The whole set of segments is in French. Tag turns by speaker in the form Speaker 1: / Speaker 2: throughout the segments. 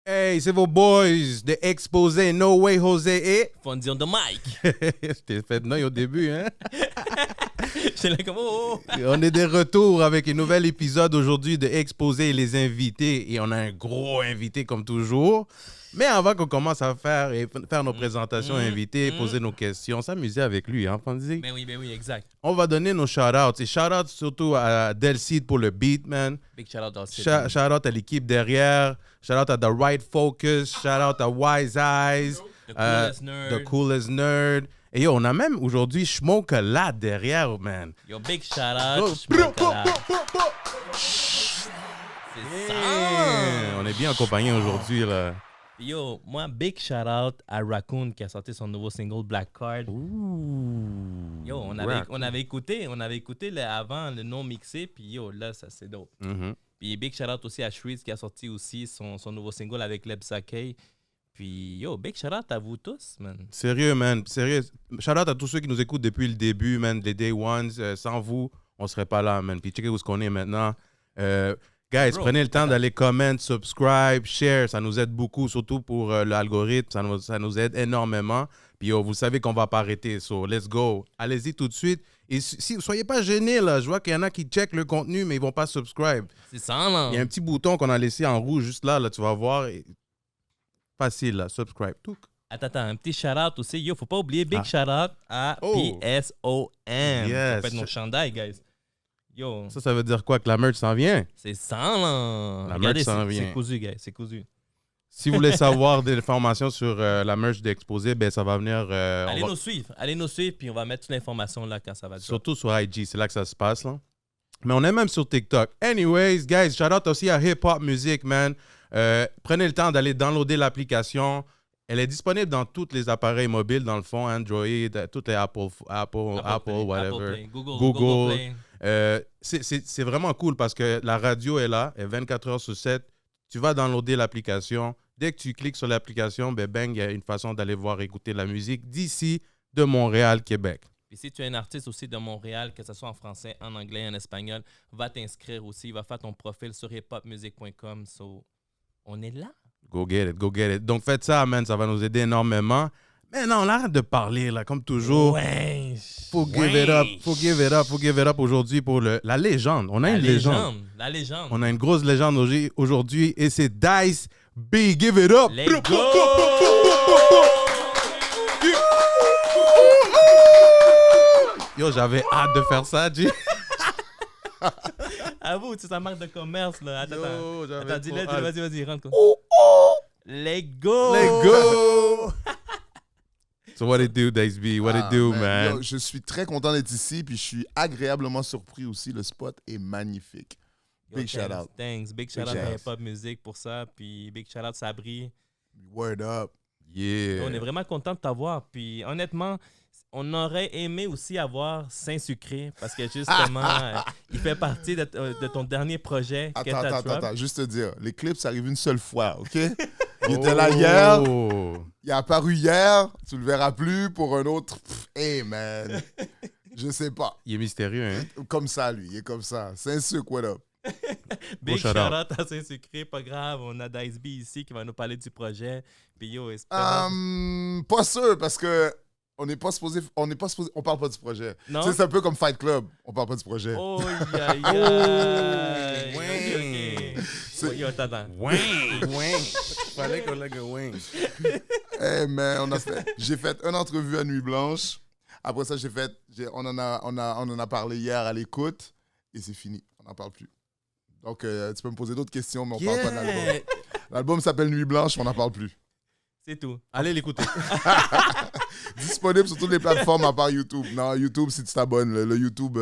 Speaker 1: Hey, c'est vos boys de Exposé, No Way Jose et...
Speaker 2: Fondy on the mic.
Speaker 1: Je t'ai fait de noyer au début, hein?
Speaker 2: J'étais là comme oh.
Speaker 1: On est de retour avec un nouvel épisode aujourd'hui de Exposé et les invités. Et on a un gros invité comme toujours. Mais avant qu'on commence à faire nos présentations invités, poser nos questions, s'amuser avec lui, hein, Fondy?
Speaker 2: Ben oui, exact.
Speaker 1: On va donner nos shout-outs. Et shout-outs surtout à Delcide pour le beat, man.
Speaker 2: Big shout out Delcide.
Speaker 1: Shout-out à l'équipe derrière. Shout-out à The Right Focus. Shout-out à Wise Eyes.
Speaker 2: The coolest nerd.
Speaker 1: The Coolest Nerd. Et yo, on a même aujourd'hui Smoke là derrière, man.
Speaker 2: Yo, big shout out. C'est ça.
Speaker 1: On est bien accompagnés aujourd'hui, là.
Speaker 2: Yo, moi, big shout out à Raccoon qui a sorti son nouveau single Black Card.
Speaker 1: Ouh.
Speaker 2: Yo, on avait écouté avant le non mixé, puis yo, là, ça c'est dope.
Speaker 1: Mm-hmm.
Speaker 2: Puis big shout out aussi à Shreeze qui a sorti aussi son nouveau single avec Leb Sakei. Puis yo, big shout out à vous tous, man.
Speaker 1: Sérieux, man. Sérieux. Shout out à tous ceux qui nous écoutent depuis le début, man. Les Day Ones. Sans vous, on serait pas là, man. Puis checkez où ce qu'on est maintenant. Guys, prenez le temps d'aller comment, subscribe, share. Ça nous aide beaucoup, surtout pour l'algorithme. Ça nous aide énormément. Puis yo, vous savez qu'on va pas arrêter. So, let's go. Allez-y tout de suite. Et si soyez pas gênés, là. Je vois qu'il y en a qui checkent le contenu, mais ils vont pas subscribe.
Speaker 2: C'est ça, là.
Speaker 1: Il y a un petit bouton qu'on a laissé en rouge juste là. Là, tu vas voir. Facile, là. Subscribe. Tout.
Speaker 2: Attends, un petit shout-out aussi. Yo, faut pas oublier, big shout-out à PSOM.
Speaker 1: Yes.
Speaker 2: Ça fait nos chandails, guys. Yo.
Speaker 1: Ça veut dire quoi? Que la merch s'en vient?
Speaker 2: C'est ça, là.
Speaker 1: La
Speaker 2: Regardez,
Speaker 1: merch s'en vient.
Speaker 2: C'est cousu, guys. C'est cousu.
Speaker 1: Si vous voulez savoir des informations sur la merch d'Exposé, ben ça va venir...
Speaker 2: Allez nous suivre, puis on va mettre toute l'information là quand ça va.
Speaker 1: Surtout sur IG, c'est là que ça se passe, là. Mais on est même sur TikTok. Anyways, guys, shout out aussi à Hip Hop Music, man. Prenez le temps d'aller downloader l'application. Elle est disponible dans tous les appareils mobiles, dans le fond, Android, toutes les Apple
Speaker 2: Play,
Speaker 1: whatever.
Speaker 2: Play, Google Play.
Speaker 1: C'est vraiment cool parce que la radio est là, est 24 heures sur 7. Tu vas downloader l'application. Dès que tu cliques sur l'application, bang, il y a une façon d'aller voir écouter la musique d'ici, de Montréal, Québec.
Speaker 2: Puis si tu es un artiste aussi de Montréal, que ce soit en français, en anglais, en espagnol, va t'inscrire aussi, va faire ton profil sur hiphopmusic.com. So, on est là.
Speaker 1: Go get it. Donc faites ça, man, ça va nous aider énormément. Mais non, on arrête de parler, là, comme toujours.
Speaker 2: Ouais.
Speaker 1: Faut give it up aujourd'hui pour la légende. On a une légende.
Speaker 2: La légende.
Speaker 1: On a une grosse légende aujourd'hui et c'est Dice B. Give it up.
Speaker 2: Let's go!
Speaker 1: Yo, j'avais hâte de faire ça, G.
Speaker 2: Avoue, c'est sa marque de commerce, là. Attends, dis-le, vas-y, rentre. Let's go!
Speaker 1: So what it do, Dice B? What it do, man?
Speaker 3: Yo, je suis très content d'être ici, puis je suis agréablement surpris aussi. Le spot est magnifique. Big shout out.
Speaker 2: Thanks. Big shout out à Hip Hop Music pour ça. Puis big shout out Sabri.
Speaker 3: Word up.
Speaker 1: Yeah.
Speaker 2: On est vraiment content de t'avoir. Puis honnêtement, on aurait aimé aussi avoir Saint-Sucré parce que justement, il fait partie de ton dernier projet.
Speaker 3: Attends. Juste te dire, les clips, ça arrive une seule fois, OK? Il était là hier. Il est apparu hier. Tu le verras plus pour un autre. Hey, man. Je sais pas.
Speaker 1: Il est mystérieux, hein?
Speaker 3: Comme ça, lui. Il est comme ça. Saint-Sucre, what up?
Speaker 2: Big shout out à Saint-Sucré, pas grave. On a Dice B ici qui va nous parler du projet. Puis yo, espérons.
Speaker 3: Pas sûr, parce que on parle pas du projet.
Speaker 2: Non?
Speaker 3: C'est un peu comme Fight Club. On parle pas du projet.
Speaker 2: Oh, aïe. Ok. Yo, attends.
Speaker 1: Fallait qu'on lègue wing.
Speaker 3: Hey, man, j'ai fait une entrevue à Nuit Blanche. Après ça, on en a parlé hier à l'écoute. Et c'est fini. On n'en parle plus. Donc, tu peux me poser d'autres questions, mais on parle pas de l'album. L'album s'appelle Nuit Blanche, on n'en parle plus.
Speaker 2: C'est tout.
Speaker 1: Allez l'écouter.
Speaker 3: Disponible sur toutes les plateformes à part YouTube. Non, YouTube, si tu t'abonnes, le YouTube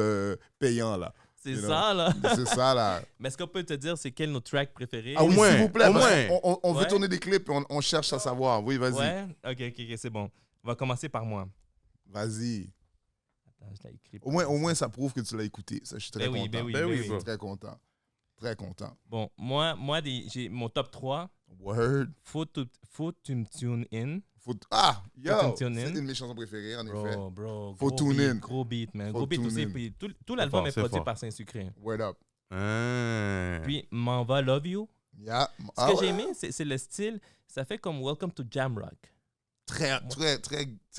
Speaker 3: payant, là.
Speaker 2: C'est ça, là.
Speaker 3: C'est ça, là.
Speaker 2: Mais est-ce qu'on peut te dire c'est quel nos tracks préférés?
Speaker 3: Ah oui, s'il vous plaît.
Speaker 1: Au moins.
Speaker 3: On veut tourner des clips et on cherche à savoir. Oui, vas-y.
Speaker 2: Ouais? Ok, c'est bon. On va commencer par moi.
Speaker 3: Vas-y.
Speaker 2: Attends, je l'ai écrit.
Speaker 3: Au moins, ça prouve que tu l'as écooté. Ça, je suis très content.
Speaker 2: Oui.
Speaker 3: Je suis très content. Très content.
Speaker 2: Bon, moi j'ai mon top 3.
Speaker 3: Word.
Speaker 2: Faut tu me tune in.
Speaker 3: Yo!
Speaker 2: Faut tu me tune in.
Speaker 3: C'est une de mes chansons préférées, en effet.
Speaker 2: Bro.
Speaker 3: Faut tune in.
Speaker 2: Gros beat, man.
Speaker 3: Faut
Speaker 2: Gros beat
Speaker 3: tune
Speaker 2: aussi.
Speaker 3: in.
Speaker 2: Puis tout l'album est
Speaker 1: c'est
Speaker 2: produit
Speaker 1: fort.
Speaker 2: par Saint-Sucré.
Speaker 3: Word up.
Speaker 2: Puis M'en va Love You.
Speaker 3: Yeah.
Speaker 2: Ce que j'ai aimé, c'est le style. Ça fait comme Welcome to Jamrock.
Speaker 3: Très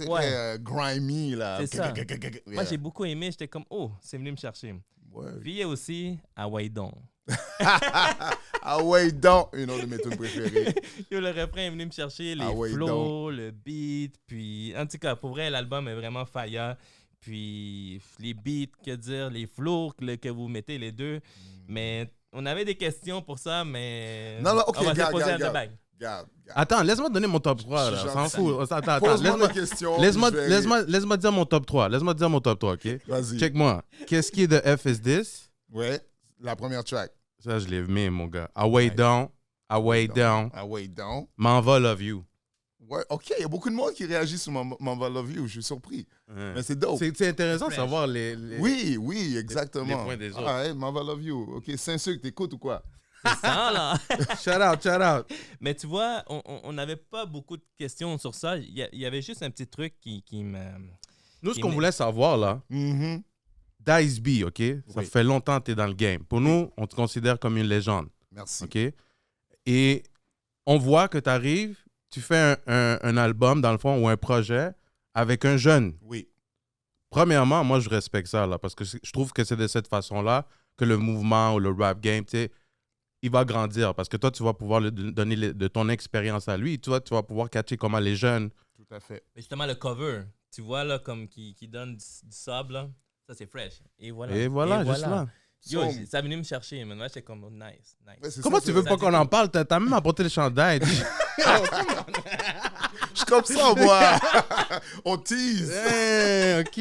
Speaker 2: Ouais.
Speaker 3: grimy, là.
Speaker 2: C'est ça.
Speaker 3: Yeah.
Speaker 2: Moi, j'ai beaucoup aimé. J'étais comme, oh, c'est venu me chercher.
Speaker 3: Ouais.
Speaker 2: Puis il y a aussi Hawaïdon.
Speaker 3: Ah ouais, donc, une de mes tunes préférées.
Speaker 2: Yo, le refrain est venu me chercher, les
Speaker 3: Hawaïdon.
Speaker 2: flows, le beat. Puis, en tout cas, pour vrai, l'album est vraiment fire. Puis, les beats, que dire, les flows que vous mettez, les deux. Mais on avait des questions pour ça, mais.
Speaker 3: Non, ok,
Speaker 2: on va se
Speaker 3: garde,
Speaker 2: poser
Speaker 3: garde,
Speaker 2: à the back.
Speaker 3: Garde.
Speaker 1: Attends, laisse-moi donner mon top 3.
Speaker 3: Je
Speaker 1: Là.
Speaker 3: suis
Speaker 1: On s'en
Speaker 3: gentil.
Speaker 1: fout. Attends,
Speaker 3: Pose-moi
Speaker 1: laisse-moi,
Speaker 3: des questions.
Speaker 1: laisse-moi,
Speaker 3: je vais-
Speaker 1: laisse-moi dire mon top 3. Laisse-moi dire mon top 3, OK?
Speaker 3: Vas-y.
Speaker 1: Check-moi. Qu'est-ce qui est de F is this?
Speaker 3: Ouais, la première track.
Speaker 1: Ça, je l'ai mis, mon gars. Away
Speaker 2: Nice.
Speaker 1: down. Away down.
Speaker 3: Ah ouais, donc.
Speaker 1: M'en va, love you.
Speaker 3: Ouais, ok, il y a beaucoup de monde qui réagit sur Mamba Love You, je suis surpris.
Speaker 1: Ouais.
Speaker 3: Mais c'est dope.
Speaker 1: C'est intéressant de
Speaker 2: Fresh.
Speaker 1: savoir les...
Speaker 3: Oui, exactement.
Speaker 1: les points des autres.
Speaker 3: Ah ouais, Mamba Love You. Ok, Saint-Sucre, t'écoutes ou quoi?
Speaker 2: C'est ça, là.
Speaker 1: Shout out.
Speaker 2: Mais tu vois, on n'avait pas beaucoup de questions sur ça. Il y avait juste un petit truc qui me.
Speaker 1: Nous, ce
Speaker 2: Qui
Speaker 1: qu'on
Speaker 2: met-
Speaker 1: voulait savoir, là,
Speaker 3: Mhm.
Speaker 1: Dice B, OK? Ça
Speaker 3: Oui.
Speaker 1: fait longtemps que tu es dans le game. Pour nous, on te considère comme une légende,
Speaker 3: Merci.
Speaker 1: OK? Et on voit que tu arrives, tu fais un album, dans le fond, ou un projet avec un jeune.
Speaker 3: Oui.
Speaker 1: Premièrement, moi, je respecte ça, là, parce que je trouve que c'est de cette façon-là que le mouvement ou le rap game, tu sais, il va grandir. Parce que toi, tu vas pouvoir lui donner de ton expérience à lui. Toi, tu vas pouvoir catcher comment les jeunes...
Speaker 3: Tout à fait.
Speaker 2: Mais justement, le cover, tu vois, là, comme qui donne du sable, là. Ça, c'est fresh. Et voilà.
Speaker 1: Et voilà, juste là.
Speaker 2: Yo,
Speaker 3: So-
Speaker 2: ça est venu me chercher, mais moi, j'étais comme, oh, nice.
Speaker 3: Ouais, c'est
Speaker 1: Comment
Speaker 3: ça,
Speaker 1: tu veux
Speaker 3: c'est-
Speaker 1: pas qu'on en parle? T'as même apporté le chandail.
Speaker 3: Je suis comme ça, moi. On tease.
Speaker 1: Hey, OK.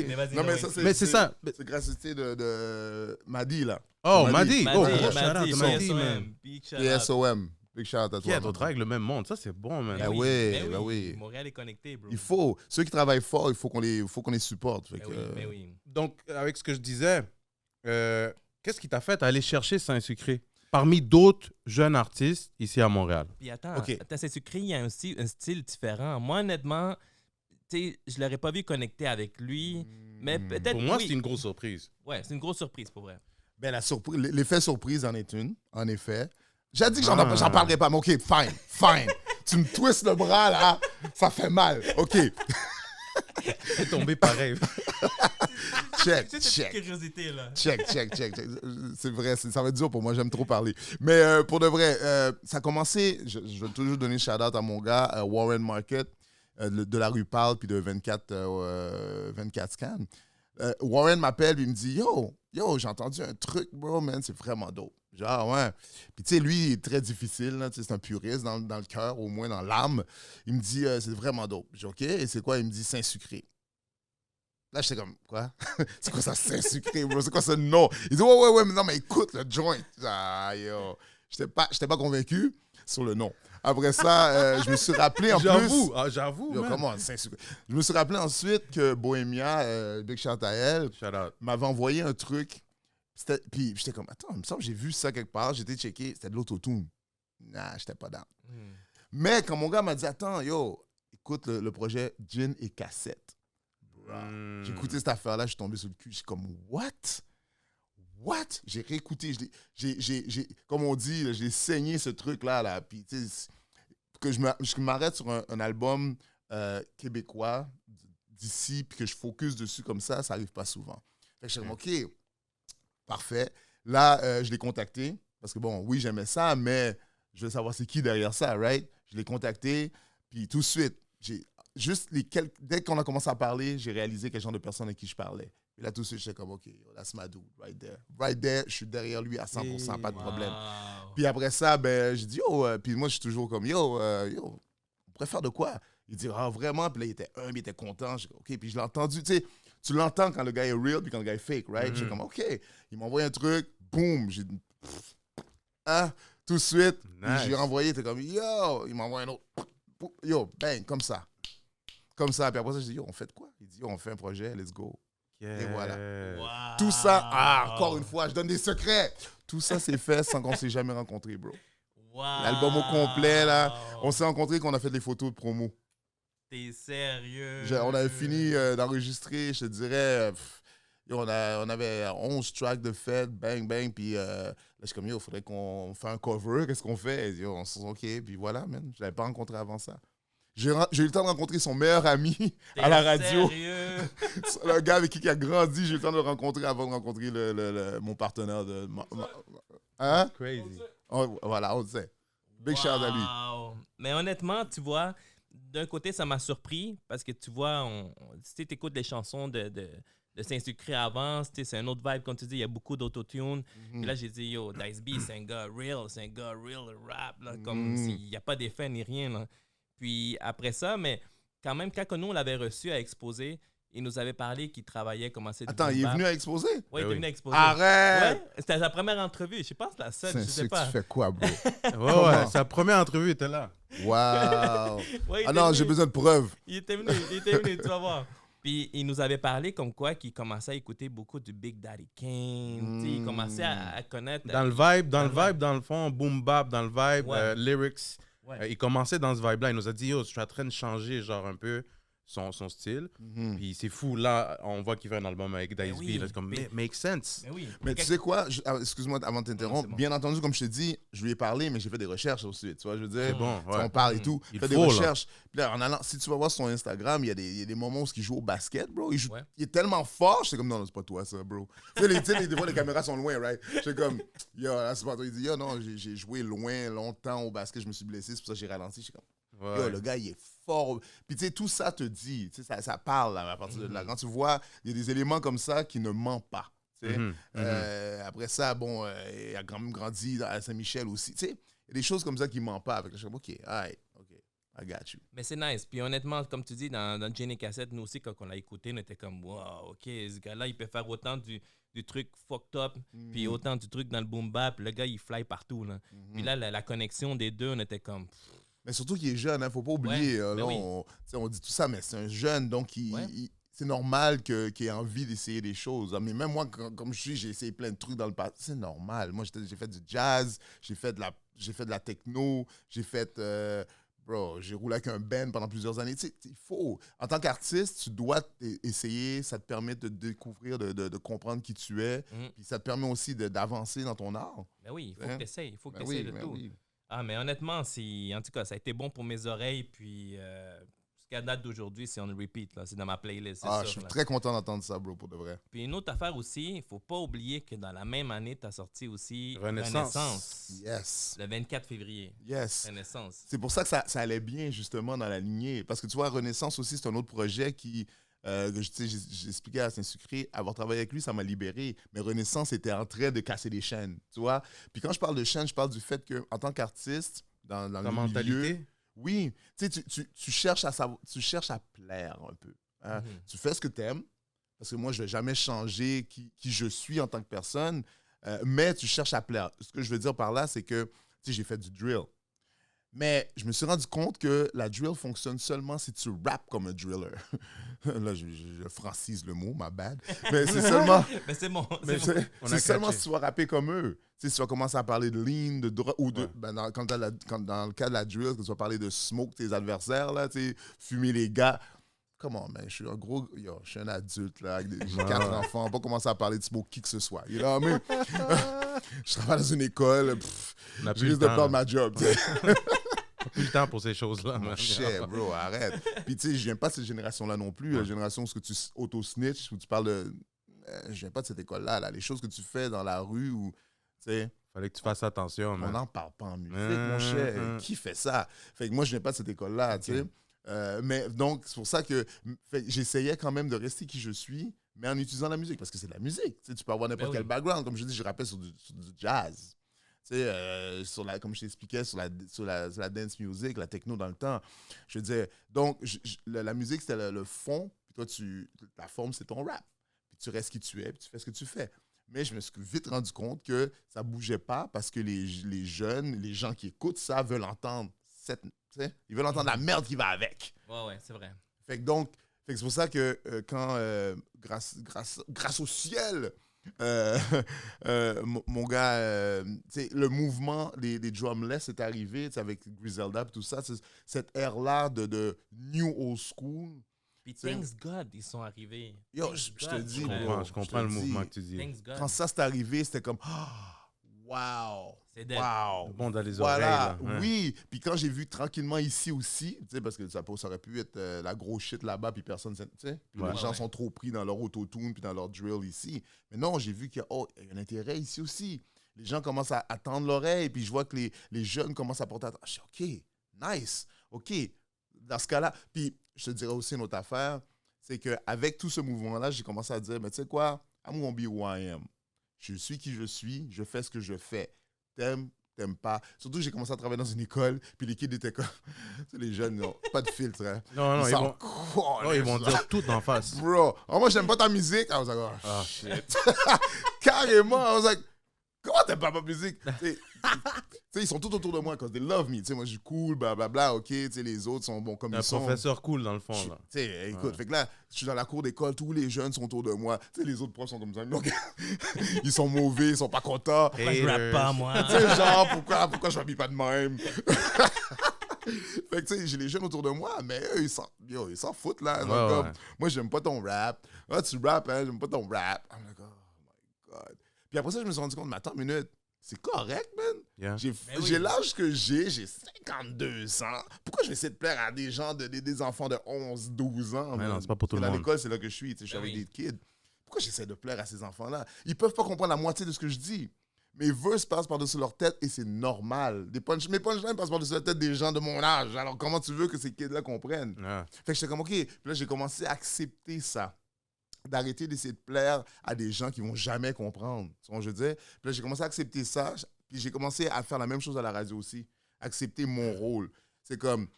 Speaker 2: Mais vas-y,
Speaker 3: Non, mais
Speaker 2: Loïc.
Speaker 3: ça,
Speaker 1: Mais c'est ça.
Speaker 3: C'est grâce de Madi, là.
Speaker 1: Oh,
Speaker 3: Madi.
Speaker 1: Madi. Oh,
Speaker 2: Madi,
Speaker 1: shout out
Speaker 2: Madi,
Speaker 1: to Madi, man.
Speaker 2: PSOM, big shout out.
Speaker 3: PSOM. Big shout out à
Speaker 1: Qui
Speaker 3: toi.
Speaker 1: a
Speaker 3: man.
Speaker 1: travaille avec le même monde? Ça, c'est bon, man.
Speaker 3: Ben
Speaker 2: Ben
Speaker 3: oui, ben oui.
Speaker 2: Montréal est connecté, bro.
Speaker 3: Il faut. Ceux qui travaillent fort, il faut qu'on les supporte. Fait
Speaker 2: Ben
Speaker 3: que,
Speaker 2: oui, ben oui.
Speaker 1: Donc, avec ce que je disais, qu'est-ce qui t'a fait aller chercher Saint-Sucré parmi d'autres jeunes artistes ici à Montréal?
Speaker 2: Puis attends,
Speaker 3: Ok.
Speaker 2: c'est sucré, il y a aussi un style différent. Moi, honnêtement, tu sais, je l'aurais pas vu connecter avec lui, mais peut-être
Speaker 1: Pour moi,
Speaker 2: oui.
Speaker 1: c'est une grosse surprise.
Speaker 2: Ouais, c'est une grosse surprise, pour vrai.
Speaker 3: Ben, l'effet surprise en est une, en effet. J'ai dit que j'en parlerai pas, mais OK, fine. Tu me twistes le bras, là, ça fait mal. OK,
Speaker 1: C'est tombé pareil.
Speaker 3: check.
Speaker 2: C'est cette curiosité, là.
Speaker 3: Check. C'est vrai, ça va être dur pour moi, j'aime trop parler. Mais pour de vrai, ça a commencé, je vais toujours donner shout-out à mon gars, Warren Market, de la rue Parle, puis de 24 Scan. Warren m'appelle, puis il me dit, Yo, j'ai entendu un truc, bro, man, c'est vraiment dope. Genre, ouais. Puis, tu sais, lui, il est très difficile, là, tu sais, c'est un puriste dans le cœur, au moins dans l'âme. Il me dit, c'est vraiment dope. Je dis, OK, et c'est quoi? Il me dit, Saint-Sucré. Là, j'étais comme, quoi? C'est quoi ça, Saint-Sucré, bro? C'est quoi ce nom? Il dit, ouais, mais non, mais écoute le joint. Ah, yo. J'étais pas convaincu sur le nom. Après ça, je me suis rappelé en plus.
Speaker 1: J'avoue.
Speaker 3: Yo,
Speaker 1: man.
Speaker 3: comment, Saint-Sucré? Je me suis rappelé ensuite que Bohemia, Big Shout à elle,
Speaker 1: Shout out.
Speaker 3: m'avait envoyé un truc. Puis j'étais comme, attends, il me semble que j'ai vu ça quelque part. J'étais checké, c'était de l'autotune. Nah, j'étais pas down. Mais quand mon gars m'a dit, attends, yo, écoute le projet Gin et Cassette. J'ai écouté cette affaire-là, je suis tombé sur le cul. Je suis comme, what? J'ai réécouté. Comme on dit, là, j'ai saigné ce truc-là. Là, puis, tu sais, que je m'arrête sur un album québécois d'ici, puis que je focus dessus comme ça n'arrive pas souvent. Fait que je suis comme, OK, parfait. Là, je l'ai contacté, parce que bon, oui, j'aimais ça, mais je veux savoir c'est qui derrière ça, right? Je l'ai contacté, puis tout de suite, dès qu'on a commencé à parler, j'ai réalisé quel genre de personne avec qui je parlais. Et là, tout de suite, j'étais comme, OK, that's my dude, right there. Right there, je suis derrière lui à 100%, pas de problème. Puis après ça, ben, j'ai dit, puis moi, je suis toujours comme, on pourrait faire de quoi? Il dit, vraiment? Puis là, il était humble, il était content. J'ai dit, OK, puis je l'ai entendu, tu sais, tu l'entends quand le gars est real, puis quand le gars est fake, right? J'ai comme, OK, il m'a envoyé un truc, boum, j'ai dit, tout de suite,
Speaker 1: Nice.
Speaker 3: j'ai renvoyé, il était comme, yo, il m'a envoyé un autre, yo, bang, comme ça. Comme ça, puis après ça, j'ai dit, yo, on fait de quoi? Il dit, yo, on fait un projet, let's go. Et voilà.
Speaker 2: Wow.
Speaker 3: Tout ça, encore une fois, je donne des secrets. Tout ça, c'est fait sans qu'on s'est jamais rencontrés, bro.
Speaker 2: Wow.
Speaker 3: L'album au complet, là, on s'est rencontrés qu'on a fait des photos de promo.
Speaker 2: T'es sérieux?
Speaker 3: On avait fini d'enregistrer, je te dirais, Yo, on avait 11 tracks de fête, bang, bang. Puis là, je suis comme, yo, il faudrait qu'on fasse un cover. Qu'est-ce qu'on fait? Yo, on se dit, OK. Puis voilà, man. Je ne l'avais pas rencontré avant ça. J'ai eu le temps de rencontrer son meilleur ami à la radio.
Speaker 2: Sérieux?
Speaker 3: Le gars avec qui il a grandi, j'ai eu le temps de le rencontrer avant de rencontrer mon partenaire de... Hein?
Speaker 1: Crazy.
Speaker 3: Voilà, on le sait. Big shout à lui.
Speaker 2: Wow. Mais honnêtement, tu vois, d'un côté, ça m'a surpris parce que tu vois, si tu écoutes les chansons de Saint-Sucré avant, c'est un autre vibe, comme tu dis, il y a beaucoup d'autotune. Puis là, j'ai dit, yo, Dice B, c'est un gars real rap, là, comme il n'y a pas d'effet ni rien. Là. Puis après ça, mais quand même, quand nous, on l'avait reçu à exposer, il nous avait parlé qu'il travaillait, commençait...
Speaker 3: Attends, il est venu à exposer?
Speaker 2: Oui, il est venu à exposer.
Speaker 3: Arrête!
Speaker 2: Ouais, c'était sa première entrevue. Je pense la seule, je sais pas.
Speaker 3: Tu fais quoi, bro?
Speaker 1: Ouais, sa première entrevue était là.
Speaker 3: Wow!
Speaker 2: Ouais,
Speaker 3: Ah non, j'ai besoin de preuves.
Speaker 2: Il était venu, tu vas voir. Puis il nous avait parlé comme quoi qu'il commençait à écouter beaucoup du Big Daddy Kane. Tu sais, il commençait à connaître...
Speaker 1: Dans le vibe, dans le fond, boom bap, dans le vibe,
Speaker 2: Ouais.
Speaker 1: lyrics.
Speaker 2: Ouais.
Speaker 1: Il commençait dans ce vibe-là. Il nous a dit, yo, je suis en train de changer, genre, un peu son style. Puis c'est fou. Là, on voit qu'il fait un album avec Dice
Speaker 2: oui,
Speaker 1: B. Là, c'est comme,
Speaker 2: mais-
Speaker 1: make sense.
Speaker 2: Mais oui.
Speaker 3: Mais tu sais quoi? Excuse-moi avant de t'interrompre.
Speaker 2: c'est bon.
Speaker 3: Bien entendu, comme je te dis, je lui ai parlé, mais j'ai fait des recherches aussi. Tu vois, je veux dire,
Speaker 1: C'est bon,
Speaker 3: tu sais,
Speaker 1: ouais.
Speaker 3: on parle et tout.
Speaker 1: Il
Speaker 3: Fait des
Speaker 1: faut, là.
Speaker 3: recherches. Puis là, en allant, si tu vas voir son Instagram, il y a des moments où il joue au basket, bro.
Speaker 2: Ouais.
Speaker 3: Il est tellement fort, j'étais comme, non, c'est pas toi, ça, bro. Tu sais, des fois, les caméras sont loin, right? J'étais comme, yo, là, c'est pas toi. Il dit, yo, non, j'ai joué loin, longtemps au basket, je me suis blessé, c'est pour ça que j'ai ralenti. J'étais comme,
Speaker 1: Ouais.
Speaker 3: yo, le gars, il est fort. Puis, tu sais, tout ça te dit, tu sais, ça parle là, à partir de là. Quand tu vois, il y a des éléments comme ça qui ne mentent pas. Tu sais. Après ça, bon, il a quand même grandi à Saint-Michel aussi. Tu sais, il y a des choses comme ça qui ne mentent pas. Avec je suis comme, OK, alright, OK, I got you.
Speaker 2: Mais c'est nice. Puis honnêtement, comme tu dis, dans Jenny Cassette, nous aussi, quand on l'a écouté, on était comme, wow, OK, ce gars-là, il peut faire autant du truc fucked up, puis autant du truc dans le boom bap. Le gars, il fly partout. Là. Puis là, la connexion des deux, on était comme...
Speaker 3: Mais surtout qu'il est jeune, il ne faut pas oublier.
Speaker 2: Ouais,
Speaker 3: Là,
Speaker 2: oui.
Speaker 3: on dit tout ça, mais c'est un jeune, donc c'est normal qu'il ait envie d'essayer des choses. Mais même moi, comme je suis, j'ai essayé plein de trucs dans le passé. C'est normal. Moi, j'ai fait du jazz, j'ai fait de la techno, j'ai roulé avec un band pendant plusieurs années. Tu sais, il faut. En tant qu'artiste, tu dois essayer. Ça te permet de découvrir, de comprendre qui tu es. Puis ça te permet aussi d'avancer dans ton art.
Speaker 2: Ben oui, il faut que tu essayes. Il faut que
Speaker 3: Ben
Speaker 2: tu essayes
Speaker 3: oui,
Speaker 2: de
Speaker 3: ben
Speaker 2: tout.
Speaker 3: oui.
Speaker 2: Ah, mais honnêtement, en tout cas, ça a été bon pour mes oreilles. Puis, jusqu'à date d'aujourd'hui, c'est on repeat. Là. C'est dans ma playlist. C'est
Speaker 3: Ah,
Speaker 2: sûr,
Speaker 3: je suis
Speaker 2: là.
Speaker 3: très content d'entendre ça, bro, pour de vrai.
Speaker 2: Puis, une autre affaire aussi, il ne faut pas oublier que dans la même année, tu as sorti aussi
Speaker 1: Renaissance.
Speaker 3: Yes.
Speaker 2: Le 24 février.
Speaker 3: Yes.
Speaker 2: Renaissance.
Speaker 3: C'est pour ça que ça allait bien, justement, dans la lignée. Parce que tu vois, Renaissance aussi, c'est un autre projet que j'ai expliqué à Saint-Sucré. Avoir travaillé avec lui, ça m'a libéré. Mais Renaissance était en train de casser des chaînes, tu vois. Puis quand je parle de chaînes, je parle du fait qu'en tant qu'artiste, dans
Speaker 1: Ta
Speaker 3: le
Speaker 1: mentalité.
Speaker 3: milieu, oui, tu sais, tu cherches tu cherches à plaire un peu. Hein. Tu fais ce que tu aimes. Parce que moi, je ne vais jamais changer qui je suis en tant que personne. Mais tu cherches à plaire. Ce que je veux dire par là, c'est que j'ai fait du drill. Mais je me suis rendu compte que la drill fonctionne seulement si tu rappes comme un driller. Là, je francise le mot, ma bad. Mais c'est seulement...
Speaker 2: Mais c'est bon.
Speaker 3: Mais
Speaker 2: C'est bon.
Speaker 3: c'est seulement si tu vas rapper comme eux. Tu sais, si tu vas commencer à parler de lean, de drogue, ou de,
Speaker 1: Ouais.
Speaker 3: dans le cas de la drill, que tu vas parler de smoke tes adversaires, là, tu sais, fumer les gars. Comment, man? Je suis un gros... je suis un adulte, là, j'ai 4 enfants. On va pas commencer à parler de smoke qui que ce soit. You know what I mean? Je travaille dans une école.
Speaker 1: On a
Speaker 3: Je
Speaker 1: plus
Speaker 3: risque
Speaker 1: le
Speaker 3: de perdre
Speaker 1: temps.
Speaker 3: ma job, tu sais.
Speaker 1: On a plus le temps pour ces choses-là.
Speaker 3: Mon
Speaker 1: man.
Speaker 3: cher, bro, arrête. Puis, tu sais, je viens pas de cette génération-là non plus. La génération où tu auto-snitch, où tu parles de... je viens pas de cette école-là. Là. Les choses que tu fais dans la rue, où, tu sais,
Speaker 1: Fallait que tu fasses attention,
Speaker 3: on
Speaker 1: man.
Speaker 3: n'en parle pas en musique, mon cher. Qui fait ça? Fait que moi, je viens pas de cette école-là, tu sais. Mais donc, c'est pour ça que j'essayais quand même de rester qui je suis, mais en utilisant la musique, parce que c'est de la musique. Tu sais, tu peux avoir n'importe
Speaker 2: Ben oui.
Speaker 3: quel background. Comme je dis, je rappelle sur du jazz. Tu sais, comme je t'expliquais, sur la dance music, la techno dans le temps. Je veux dire, donc, la musique, c'était le fond, puis toi, la forme, c'est ton rap. Puis tu restes qui tu es, puis tu fais ce que tu fais. Mais je me suis vite rendu compte que ça ne bougeait pas parce que les jeunes, les gens qui écoutent ça veulent entendre ils veulent entendre la merde qui va avec.
Speaker 2: Ouais, c'est vrai.
Speaker 3: Fait que c'est pour ça que quand, grâce au ciel, mon gars, le mouvement des drumless est arrivé avec Griselda et tout ça, cette ère-là de new old school,
Speaker 2: Puis thanks God, ils sont arrivés.
Speaker 3: Yo,
Speaker 2: Thanks
Speaker 3: je te
Speaker 2: God,
Speaker 3: dis,
Speaker 2: frère.
Speaker 3: bro.
Speaker 1: Je comprends le mouvement que tu dis.
Speaker 2: Thanks God.
Speaker 3: Quand ça s'est arrivé, c'était comme, wow.
Speaker 2: C'est dead.
Speaker 3: Wow.
Speaker 1: Bon dans les
Speaker 3: Voilà,
Speaker 1: oreilles. Là. Ouais.
Speaker 3: oui. Puis quand j'ai vu tranquillement ici aussi, tu sais, parce que ça aurait pu être la grosse shit là-bas, puis personne, tu sais. Puis
Speaker 1: Ouais.
Speaker 3: les gens
Speaker 2: Ouais.
Speaker 3: sont trop pris dans leur autotune, puis dans leur drill ici. Mais non, j'ai vu qu'il y a un intérêt ici aussi. Les gens commencent à tendre l'oreille, puis je vois que les jeunes commencent à porter attention. Je dis, OK, nice, OK. Dans ce cas-là, puis je te dirais aussi une autre affaire, c'est qu'avec tout ce mouvement-là, j'ai commencé à dire, mais tu sais quoi, I'm gonna be who I am. Je suis qui je suis, je fais ce que je fais. T'aimes pas. Surtout que j'ai commencé à travailler dans une école, puis les kids étaient comme... Tu sais, les jeunes, n'ont pas de filtre, hein.
Speaker 1: Non,
Speaker 3: ils s'en
Speaker 1: non, ils vont dire tout en face.
Speaker 3: Bro, moi, j'aime pas ta musique. I was like, oh,
Speaker 1: Ah.
Speaker 3: shit. Carrément, I was like, comment t'aimes pas ma musique? Tu sais, ils sont tout autour de moi, because they love me. Tu sais, moi, je suis cool, blablabla, OK. Tu sais, les autres sont bons comme
Speaker 1: Un
Speaker 3: ils sont.
Speaker 1: professeur cool, dans le fond. Là.
Speaker 3: Tu sais, écoute,
Speaker 1: Ouais.
Speaker 3: fait que là, je suis dans la cour d'école, tous les jeunes sont autour de moi. Tu sais, les autres profs sont comme ça. Donc, ils sont mauvais, ils sont pas contents.
Speaker 2: Pourquoi je rappe pas, moi?
Speaker 3: Tu sais, genre, pourquoi je m'habille pas de même? Fait que, tu sais, j'ai les jeunes autour de moi, mais eux, ils s'en foutent, là. Donc,
Speaker 1: Ouais,
Speaker 3: comme,
Speaker 1: ouais.
Speaker 3: moi, j'aime pas ton rap. Ah, tu rappes, hein, j'aime pas ton rap. I'm like, oh my God. Puis après ça, je me suis rendu compte, mais attends une minute, c'est correct, man.
Speaker 1: Yeah.
Speaker 2: Ben oui.
Speaker 3: J'ai l'âge que j'ai 52 ans. Pourquoi je vais essayer de plaire à des gens, des enfants de 11, 12 ans?
Speaker 1: Mais
Speaker 3: man?
Speaker 1: non, c'est pas pour tout le
Speaker 3: Parce que
Speaker 1: monde.
Speaker 3: À l'école, c'est là que je suis, tu sais, je suis
Speaker 2: Ben
Speaker 3: avec
Speaker 2: oui.
Speaker 3: des kids. Pourquoi j'essaie de plaire à ces enfants-là? Ils peuvent pas comprendre la moitié de ce que je dis. Mes verses passent par-dessus leur tête et c'est normal. Mes punchlines passent par-dessus la tête des gens de mon âge. Alors, comment tu veux que ces kids-là comprennent?
Speaker 1: Ah.
Speaker 3: Fait que j'étais comme, OK. Puis là, j'ai commencé à accepter ça. D'arrêter d'essayer de plaire à des gens qui vont jamais comprendre. Tu vois ce que je veux dire? Puis là, j'ai commencé à accepter ça. Puis j'ai commencé à faire la même chose à la radio aussi. Accepter mon rôle. C'est comme,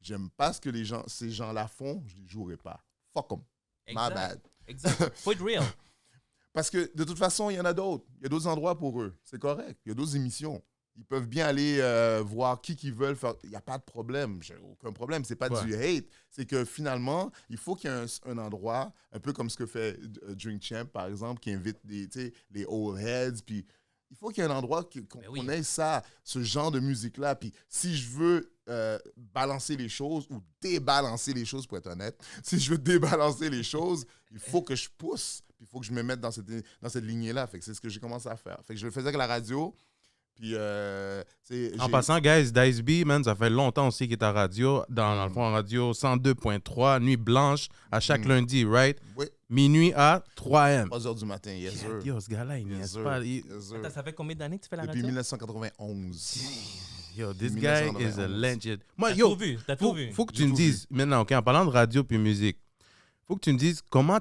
Speaker 3: j'aime pas ce que ces gens-là font, je les jouerai pas. Fuck them. My bad.
Speaker 2: Exact. Faut être real.
Speaker 3: Parce que de toute façon, il y en a d'autres. Il y a d'autres endroits pour eux. C'est correct. Il y a d'autres émissions. Ils peuvent bien aller voir qui qu'ils veulent faire. Il n'y a pas de problème. J'ai aucun problème. C'est pas
Speaker 1: Ouais.
Speaker 3: du hate. C'est que finalement, il faut qu'il y ait un endroit, un peu comme ce que fait Drink Champ, par exemple, qui invite les old heads. Puis il faut qu'il y ait un endroit qu'on
Speaker 2: Ben oui.
Speaker 3: qu'on ait ça, ce genre de musique-là. Puis si je veux balancer les choses ou débalancer les choses, pour être honnête, si je veux débalancer les choses, il faut que je pousse. Puis il faut que je me mette dans cette lignée-là. Fait que c'est ce que j'ai commencé à faire. Fait que je le faisais avec la radio. Puis,
Speaker 1: En passant, guys, Dice B, man, ça fait longtemps aussi qu'il est à radio. Dans le fond, en radio 102.3, Nuit Blanche, à chaque lundi, right?
Speaker 3: Oui,
Speaker 1: Minuit à 3 m.
Speaker 3: 3 h du matin, yes sir.
Speaker 1: Yo, ce gars-là, il
Speaker 3: Yes,
Speaker 1: niaise
Speaker 3: sir.
Speaker 1: pas.
Speaker 3: Yes, sir.
Speaker 2: Attends, ça fait combien d'années que tu fais la
Speaker 3: Depuis
Speaker 2: radio?
Speaker 3: 1991.
Speaker 1: Yo, this guy
Speaker 3: 1991.
Speaker 1: is a legend. Moi,
Speaker 2: T'as
Speaker 1: yo,
Speaker 2: tout vu, t'as tout vu.
Speaker 1: faut que
Speaker 3: J'ai
Speaker 1: tu me
Speaker 3: tout
Speaker 1: dises, maintenant, OK, en parlant de radio puis musique, faut que tu me dises comment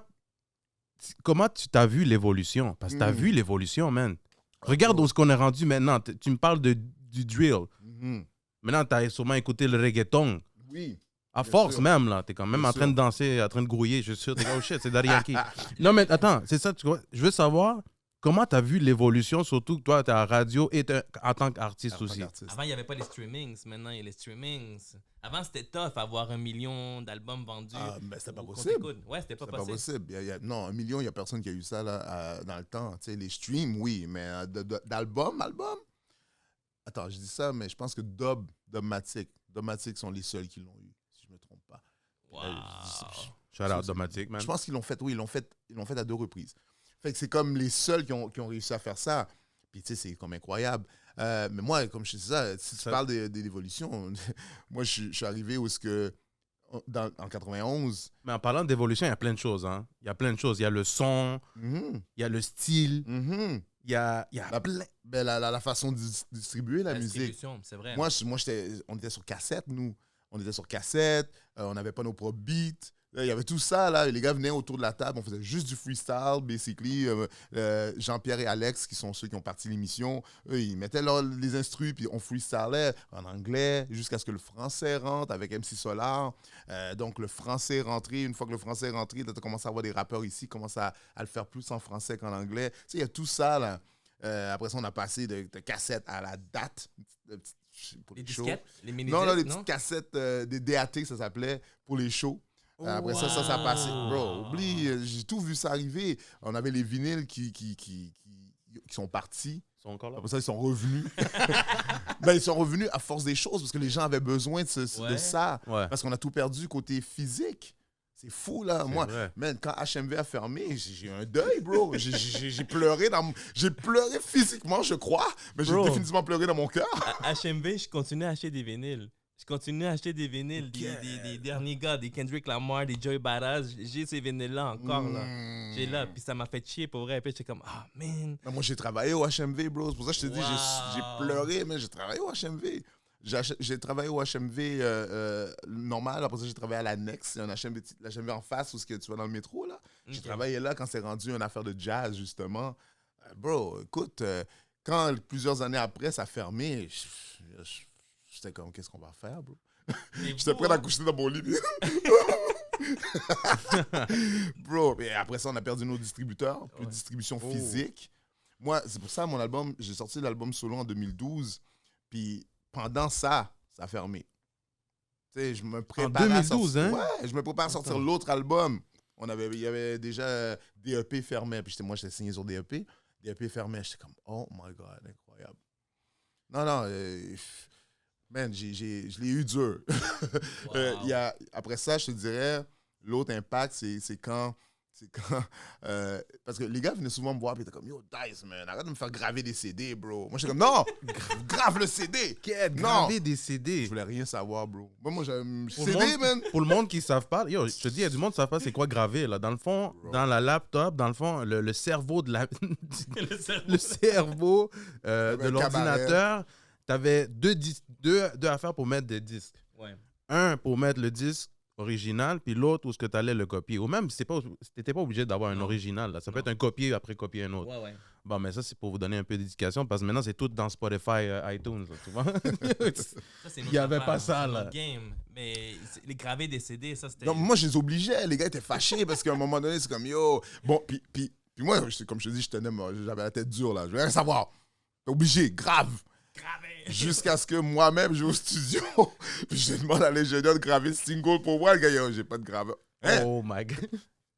Speaker 1: tu t'as vu l'évolution. Parce que t'as vu l'évolution, man. Regarde où est-ce qu'on est rendu maintenant. Tu me parles du drill.
Speaker 3: Mhm.
Speaker 1: Maintenant, t'as sûrement écouté le reggaeton.
Speaker 3: Oui.
Speaker 1: À
Speaker 3: Bien
Speaker 1: force
Speaker 3: sûr.
Speaker 1: même, là. T'es quand même
Speaker 3: Bien
Speaker 1: en train de
Speaker 3: sûr.
Speaker 1: danser, en train de grouiller. Je suis sûr, t'es comme, oh shit, c'est Daddy Yankee. Non, mais attends, c'est ça, tu vois. Je veux savoir comment t'as vu l'évolution, surtout que toi, t'es à radio et en tant qu'artiste
Speaker 3: En tant
Speaker 1: aussi.
Speaker 3: qu'artiste.
Speaker 2: Avant, il n'y avait pas les streamings. Maintenant, il y a les streamings. Avant, c'était tough avoir 1 million d'albums vendus.
Speaker 3: Ah, mais c'était pas
Speaker 2: Ou qu'on
Speaker 3: possible.
Speaker 2: t'écoute. Ouais, c'était pas
Speaker 3: C'est pas
Speaker 2: possible.
Speaker 3: possible. Non, 1 million, il n'y a personne qui a eu ça là, dans le temps. Tu sais, les streams, oui, mais album. Attends, je dis ça, mais je pense que Dubmatic sont les seuls qui l'ont eu, si je ne me trompe pas.
Speaker 2: Wow.
Speaker 1: Shout out Domatic, man.
Speaker 3: Je pense qu'ils l'ont fait, oui, ils l'ont fait à 2 reprises. Fait que c'est comme les seuls qui ont réussi à faire ça. Puis tu sais, c'est comme incroyable. Mais moi, comme je te dis ça, si tu parles d'évolution, moi, je suis arrivé où est-ce que, en 91,
Speaker 1: Mais en parlant d'évolution, il y a plein de choses. Hein. Il y a plein de choses. Il y a le son,
Speaker 3: mhm,
Speaker 1: il y a le style,
Speaker 3: mhm.
Speaker 1: il y a plein.
Speaker 3: La façon de distribuer la musique.
Speaker 2: distribution, c'est vrai.
Speaker 3: Moi, on était sur cassette, nous. On était sur cassette, on n'avait pas nos propres beats. Il y avait tout ça, là. Les gars venaient autour de la table, on faisait juste du freestyle, basically. Jean-Pierre et Alex, qui sont ceux qui ont parti l'émission, eux, ils mettaient les instrus, puis on freestylait en anglais, jusqu'à ce que le français rentre avec MC Solar. Donc, le français est rentré. Une fois que le français est rentré, tu as commencé à avoir des rappeurs ici qui commencent à le faire plus en français qu'en anglais. Tu sais, il y a tout ça, là. Après ça, on a passé de cassette à la date. Pour
Speaker 2: les
Speaker 3: les shows.
Speaker 2: disquettes, les mini
Speaker 3: Non, les petites cassettes, des DAT, ça s'appelait, pour les shows. Après ça a passé. Bro, oublie, j'ai tout vu ça arriver. On avait les vinyles qui sont partis.
Speaker 1: Ils sont encore là.
Speaker 3: Après ça, ils sont revenus. Ben, ils sont revenus à force des choses parce que les gens avaient besoin de ça.
Speaker 1: Ouais.
Speaker 3: Parce qu'on a tout perdu côté physique. C'est fou, là.
Speaker 1: C'est
Speaker 3: Moi,
Speaker 1: vrai.
Speaker 3: man, quand HMV a fermé, j'ai eu un deuil, bro. J'ai pleuré j'ai pleuré physiquement, je crois, mais j'ai
Speaker 2: Bro.
Speaker 3: définitivement pleuré dans mon cœur.
Speaker 2: À HMV, je continue à acheter des vinyles. Je continue à acheter des vinyles, des derniers gars, des Kendrick Lamar, des Joey Badass. J'ai ces vinyles-là encore, là. J'ai là, puis ça m'a fait chier pour vrai. Puis j'étais comme, ah, man.
Speaker 3: Non, moi, j'ai travaillé au HMV, bro. C'est pour ça que je te dis, j'ai
Speaker 2: Wow.
Speaker 3: pleuré, mais j'ai travaillé au HMV. J'ai travaillé au HMV normal. Après ça, j'ai travaillé à l'annexe. C'est un l'HMV en face où tu vas dans le métro, là. J'ai
Speaker 2: Ok.
Speaker 3: travaillé là quand c'est rendu une affaire de jazz, justement. Bro, écoute, quand plusieurs années après, ça a fermé, j'étais comme, qu'est-ce qu'on va faire, bro?
Speaker 2: C'est
Speaker 3: J'étais
Speaker 2: fou,
Speaker 3: prêt à
Speaker 2: hein?
Speaker 3: coucher dans mon lit. Bro, et après ça, on a perdu nos distributeurs, plus de distribution physique. Moi, c'est pour ça, mon album, j'ai sorti l'album solo en 2012. Puis pendant ça, ça a fermé. Tu sais, je me prépare à
Speaker 1: 2012,
Speaker 3: sortir,
Speaker 1: hein?
Speaker 3: Ouais, je me prépare à sortir l'autre album. Il y avait déjà DEP fermé. Puis moi, j'étais signé sur DEP. DEP fermé. J'étais comme, oh my God, incroyable. Non, man, je l'ai eu dur.
Speaker 2: Wow.
Speaker 3: Après ça, je te dirais, l'autre impact, c'est quand parce que les gars venaient souvent me voir et étaient comme, yo, Dice, man, arrête de me faire graver des CD, bro. Moi, j'étais comme, non, grave le CD.
Speaker 1: Graver des CD.
Speaker 3: Je voulais rien savoir, bro. Moi, j'aime
Speaker 1: Pour
Speaker 3: CD,
Speaker 1: le monde-
Speaker 3: man.
Speaker 1: Pour le monde qui ne savent pas, yo, je te dis, il y a du monde qui ne savent pas c'est quoi graver. Là. Dans le fond,
Speaker 3: Bro.
Speaker 1: dans la laptop, dans le fond, le cerveau de la...
Speaker 2: Le cerveau.
Speaker 1: le cerveau
Speaker 3: avait
Speaker 1: de
Speaker 3: un
Speaker 1: l'ordinateur, tu avais deux affaires pour mettre des disques.
Speaker 2: Ouais.
Speaker 1: Un pour mettre le disque original, puis l'autre où ce que tu allais le copier. Ou même, tu n'étais pas obligé d'avoir un
Speaker 2: Non.
Speaker 1: original. Là. Ça peut
Speaker 2: Non.
Speaker 1: être un copier après copier un autre.
Speaker 2: Ouais, ouais.
Speaker 1: Bon, mais ça, c'est pour vous donner un peu d'éducation, parce que maintenant, c'est tout dans Spotify, iTunes, là, tu vois.
Speaker 2: Ça, c'est
Speaker 1: Il y avait pas ça,
Speaker 2: c'est
Speaker 1: là.
Speaker 2: notre game. Mais les graver des CD, ça, c'était...
Speaker 3: Non, moi, je les obligeais. Les gars étaient fâchés parce qu'à un moment donné, c'est comme, yo. Bon, puis moi, comme je te dis, j'avais la tête dure, là. Je voulais rien savoir. T'es obligé, grave.
Speaker 2: Graver.
Speaker 3: Jusqu'à ce que moi-même, je vais au studio, puis je demande à l'ingénieur de graver le single pour moi. Le gars, yo, j'ai pas de graveur. Hein?
Speaker 1: Oh my God.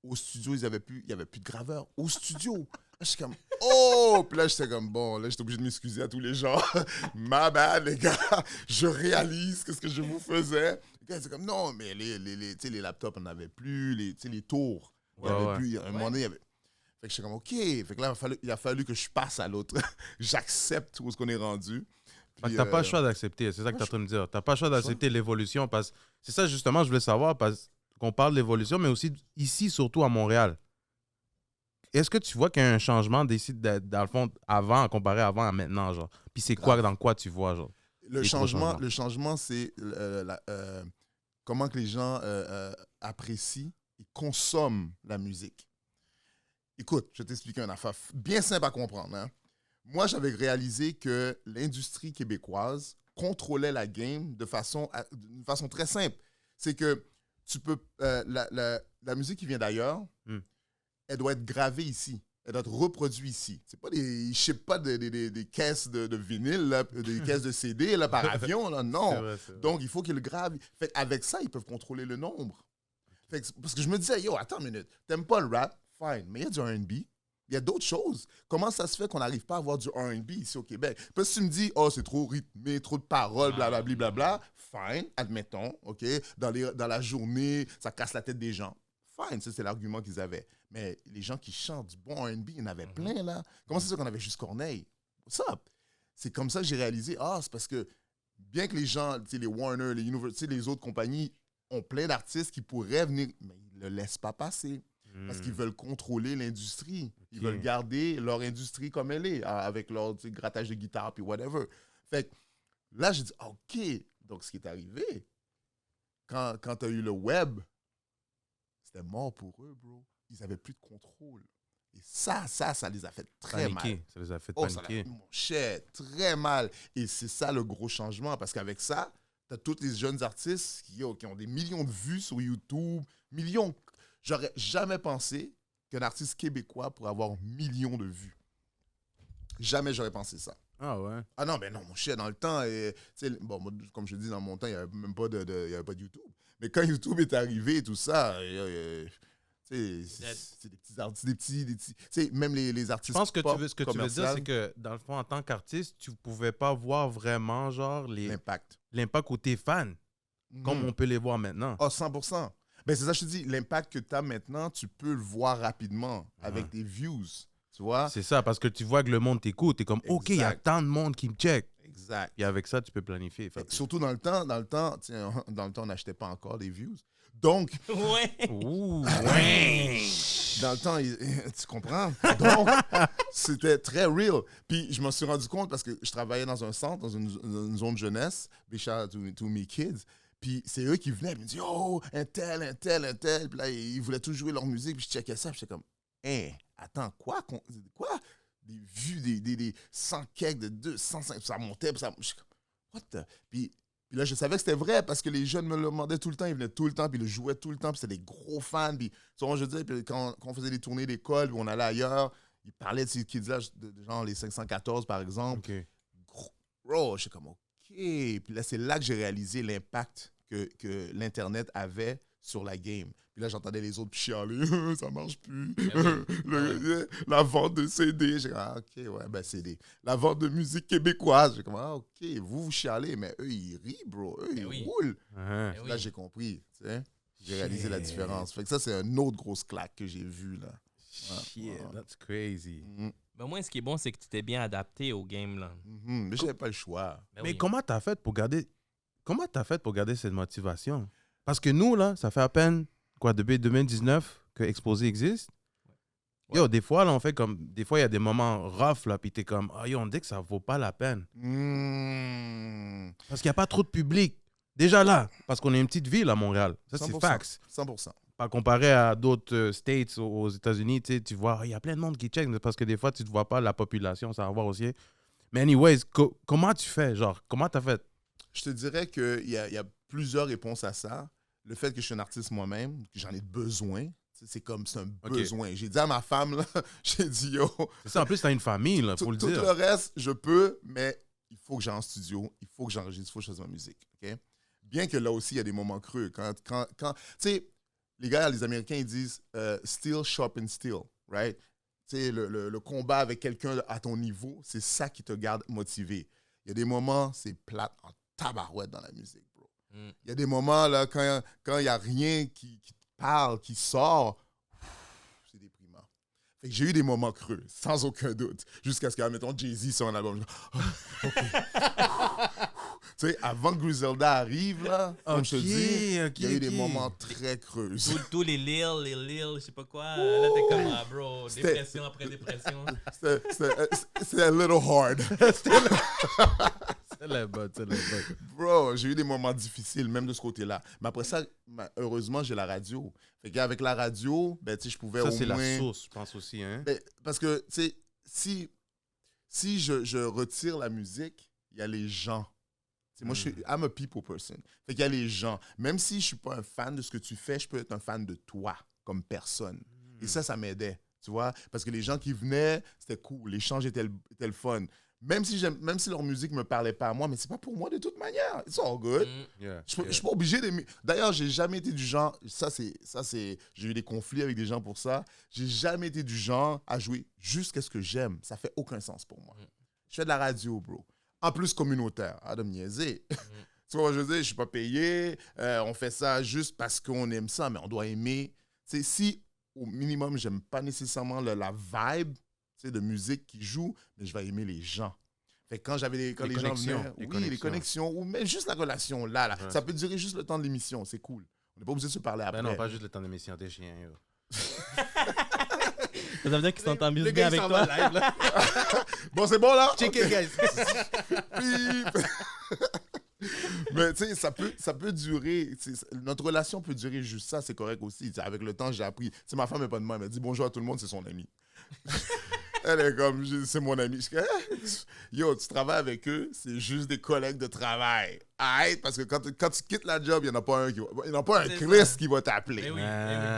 Speaker 3: Au studio, il y avait plus de graveur. Au studio. Là, je suis comme, oh! Puis là, j'étais comme, bon, là, j'étais obligé de m'excuser à tous les gens. Ma bad, les gars. Je réalise ce que je vous faisais. Les gars, c'est comme, non, mais tu sais, les laptops, on n'avait plus. Les tours, il y avait
Speaker 1: Ouais.
Speaker 3: plus. À un moment donné, il y avait... Fait que j'étais comme, OK. Fait que là, il a fallu que je passe à l'autre. J'accepte où est-ce qu'on est rendu.
Speaker 1: Fait que
Speaker 3: Puis,
Speaker 1: t'as pas le choix d'accepter, c'est ça que tu es en train de dire. T'as pas le choix d'accepter l'évolution, parce que c'est ça justement, je voulais savoir, parce qu'on parle de l'évolution, mais aussi ici, surtout à Montréal. Est-ce que tu vois qu'il y a un changement d'ici, dans le fond, avant, comparé avant à maintenant, genre? Puis c'est quoi, dans quoi tu vois, genre?
Speaker 3: Le
Speaker 1: Les gros changements.
Speaker 3: changement, c'est comment que les gens apprécient et consomment la musique. Écoute, je vais t'expliquer une affaire bien simple à comprendre. Hein. Moi, j'avais réalisé que l'industrie québécoise contrôlait la game d'une façon très simple. C'est que tu peux la musique qui vient d'ailleurs, elle doit être gravée ici. Elle doit être reproduite ici. C'est pas ils ne shippent pas des caisses de vinyle, là, des caisses de CD là, par avion. Là, non.
Speaker 1: C'est vrai.
Speaker 3: Donc, il faut qu'ils le gravent. Fait avec ça, ils peuvent contrôler le nombre. Fait que, parce que je me disais, yo, attends une minute. T'aimes pas le rap? Fine. Mais il y a du R&B. Il y a d'autres choses. Comment ça se fait qu'on n'arrive pas à avoir du R&B ici au Québec? Parce que tu me dis, oh, c'est trop rythmé, trop de paroles, blablabla, blablabla. Fine, admettons, OK? Dans la journée, ça casse la tête des gens. Fine, ça, c'est l'argument qu'ils avaient. Mais les gens qui chantent du bon R&B, il y en avait plein, là. Comment c'est ça qu'on avait juste Corneille? What's up? C'est comme ça que j'ai réalisé, c'est parce que bien que les gens, tu sais, les Warner, les Universal, les autres compagnies ont plein d'artistes qui pourraient venir, mais ils ne le laissent pas passer. Parce qu'ils veulent contrôler l'industrie. Ils veulent garder leur industrie comme elle est, avec leur grattage de guitare puis whatever. Fait que là, j'ai dit, OK. Donc, ce qui est arrivé, quand tu as eu le web, c'était mort pour eux, bro. Ils n'avaient plus de contrôle. Et ça les a fait très mal.
Speaker 1: Ça les a fait
Speaker 3: Oh, ça
Speaker 1: paniquer.
Speaker 3: mon cher, très mal. Et c'est ça le gros changement, parce qu'avec ça, tu as tous les jeunes artistes qui ont des millions de vues sur YouTube, millions. J'aurais jamais pensé qu'un artiste québécois pourrait avoir millions de vues. Jamais j'aurais pensé ça.
Speaker 1: Ah ouais?
Speaker 3: Ah non, ben non, mon cher, dans le temps, bon, moi, comme je dis, dans mon temps, il n'y avait même pas de YouTube. Mais quand YouTube est arrivé et tout ça, c'est des petits artistes, même les artistes.
Speaker 1: Je pense que
Speaker 3: pop,
Speaker 1: ce que tu veux dire,
Speaker 3: commercial,
Speaker 1: c'est que, dans le fond, en tant qu'artiste, tu ne pouvais pas voir vraiment, genre,
Speaker 3: l'impact.
Speaker 1: l'impact côté fan, comme on peut les voir maintenant.
Speaker 3: Oh, 100%. Ben, c'est ça, je te dis, l'impact que tu as maintenant, tu peux le voir rapidement avec tes views. Tu vois?
Speaker 1: C'est ça, parce que tu vois que le monde t'écoute. T'es comme, OK, il y a
Speaker 3: Exact.
Speaker 1: tant de monde qui me check.
Speaker 3: Exact.
Speaker 1: Et avec ça, tu peux planifier.
Speaker 3: Surtout dans le temps, on n'achetait pas encore des views. Donc,
Speaker 2: Ouais.
Speaker 1: Ouh, ouais.
Speaker 3: dans le temps, tu comprends? Donc, c'était très real. Puis, je m'en suis rendu compte parce que je travaillais dans un centre, dans une zone jeunesse, big shout out to me kids. Puis, c'est eux qui venaient, ils me disaient, oh, un tel. Puis là, ils voulaient tous jouer leur musique. Puis, je checkais ça. Puis, j'étais comme, attends, quoi? Des vues, des 100 cakes de 200, ça montait. Puis, je suis comme, what the? Puis là, je savais que c'était vrai parce que les jeunes me le demandaient tout le temps. Ils venaient tout le temps, puis ils le jouaient tout le temps. Puis c'était des gros fans. Puis, tu vois, je veux dire, puis quand on faisait des tournées d'école, puis on allait ailleurs, ils parlaient de ces kids-là, genre les 514, par exemple.
Speaker 1: OK.
Speaker 3: Bro, je suis comme, OK. Puis là, c'est là que j'ai réalisé l'impact que l'Internet avait sur la game. Puis là, j'entendais les autres chialer, ça marche plus. La vente de CD. J'ai dit, ah, OK, ouais, ben CD. La vente de musique québécoise. J'ai comme, ah, OK, vous chialez, mais eux, ils rient, bro. Eux, ils roulent.
Speaker 1: Uh-huh.
Speaker 3: Là, j'ai compris, tu sais. J'ai réalisé la différence. Fait que ça, c'est une autre grosse claque que j'ai vue, là.
Speaker 1: Shit, that's crazy.
Speaker 2: Mais moi, ce qui est bon, c'est que tu t'es bien adapté au game, là.
Speaker 3: Mais j'avais pas le choix.
Speaker 1: Mais comment t'as fait pour garder cette motivation? Parce que nous, là, ça fait à peine, depuis 2019 que Exposé existe.
Speaker 2: Ouais.
Speaker 1: Yo, des fois, là, on fait comme... Des fois, il y a des moments rough, là, puis t'es comme, yo, on dit que ça vaut pas la peine. Parce qu'il n'y a pas trop de public. Déjà là, parce qu'on est une petite ville à Montréal. Ça, c'est
Speaker 3: 100%.
Speaker 1: fax.
Speaker 3: 100%.
Speaker 1: Pas comparé à d'autres states aux États-Unis, tu vois, il y a plein de monde qui check, parce que des fois, tu ne vois pas la population, ça va voir aussi. Mais anyways, comment tu fais? Genre, comment t'as fait?
Speaker 3: Je te dirais qu'il y a plusieurs réponses à ça. Le fait que je suis un artiste moi-même, que j'en ai besoin, c'est un besoin. J'ai dit à ma femme, là, j'ai dit, yo...
Speaker 1: C'est ça, en plus, t'as une famille, là, faut le dire.
Speaker 3: Tout le reste, je peux, mais il faut que j'aille en studio, il faut que j'enregistre, il faut que je fasse ma musique. OK? Bien que là aussi, il y a des moments creux. Tu sais, les gars, les Américains, ils disent steel, sharpen steel, right? Tu sais, le combat avec quelqu'un à ton niveau, c'est ça qui te garde motivé. Il y a des moments, c'est plate en tabarouette dans la musique, bro. Il y a des moments, là, quand il n'y a rien qui te parle, qui sort, c'est déprimant. Fait que j'ai eu des moments creux, sans aucun doute, jusqu'à ce que, mettons, Jay-Z sur un album. OK. Tu sais, avant que Griselda arrive, là, comme je te dis, il y a eu des moments très creux.
Speaker 2: Tous les Lil, je sais pas quoi. Là, t'es comme, ah, bro, dépression après dépression.
Speaker 3: C'est a little hard.
Speaker 1: C'est la bonne.
Speaker 3: Bro, j'ai eu des moments difficiles, même de ce côté-là. Mais après ça, heureusement, j'ai la radio. Fait qu'avec la radio, ben, tu sais, je pouvais au moins...
Speaker 1: Ça, c'est la source, je pense aussi, hein?
Speaker 3: Ben, parce que, tu sais, si je retire la musique, il y a les gens. T'sais, moi, I'm a people person. Fait qu'il y a les gens. Même si je suis pas un fan de ce que tu fais, je peux être un fan de toi comme personne. Et ça m'aidait, tu vois? Parce que les gens qui venaient, c'était cool. L'échange était le fun. Même si leur musique me parlait pas à moi, mais c'est pas pour moi de toute manière. It's all good. Je suis pas obligé d'aimer. D'ailleurs, j'ai jamais été du genre... J'ai eu des conflits avec des gens pour ça. J'ai jamais été du genre à jouer juste qu'est-ce que j'aime. Ça fait aucun sens pour moi. Je fais de la radio, bro. En plus communautaire, à de me niaiser. Tu vois, je veux dire, je suis pas payé, on fait ça juste parce qu'on aime ça, mais on doit aimer. Tu sais, si au minimum, j'aime pas nécessairement la vibe, tu sais, de musique qui joue, mais je vais aimer les gens. Fait que quand les gens venaient, les connexions, ou même juste la relation là. Ça peut durer juste le temps de l'émission, c'est cool. On n'est pas obligé de se parler après.
Speaker 1: Ben non, pas juste le temps de l'émission, t'es chien, yo.
Speaker 2: Ça veut dire qu'ils s'entendent bien avec toi.
Speaker 1: Live, là.
Speaker 3: Bon, c'est bon, là?
Speaker 1: Check it, guys.
Speaker 3: Mais tu sais, ça peut durer. Notre relation peut durer juste ça, c'est correct aussi. T'sais, avec le temps, j'ai appris. T'sais, ma femme n'est pas de moi, elle m'a dit bonjour à tout le monde, c'est son ami. Elle est comme, c'est mon ami. Je dis, yo, tu travailles avec eux, c'est juste des collègues de travail. Arrête, parce que quand tu quittes la job, il n'y en a pas un Chris qui va t'appeler.
Speaker 2: Oui.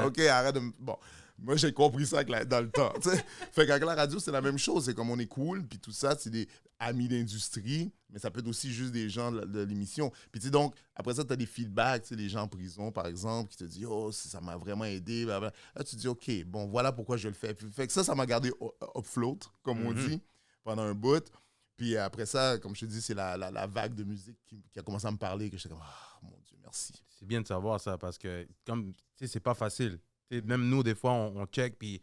Speaker 3: OK, arrête de... Bon. Moi, j'ai compris ça dans le temps. T'sais. Fait qu'avec la radio, c'est la même chose. C'est comme on est cool, puis tout ça, c'est des amis d'industrie, mais ça peut être aussi juste des gens de l'émission. Puis tu sais, donc, après ça, tu as des feedbacks, des gens en prison, par exemple, qui te disent « Oh, ça m'a vraiment aidé. » Là, tu te dis « OK, bon, voilà pourquoi je le fais. » Fait que ça m'a gardé up float, comme on dit, pendant un bout. Puis après ça, comme je te dis, c'est la vague de musique qui a commencé à me parler, que j'étais comme, ah, mon Dieu, merci.
Speaker 1: C'est bien de savoir ça parce que, comme, tu sais, c'est pas facile. Tu sais, même nous, des fois, on check, puis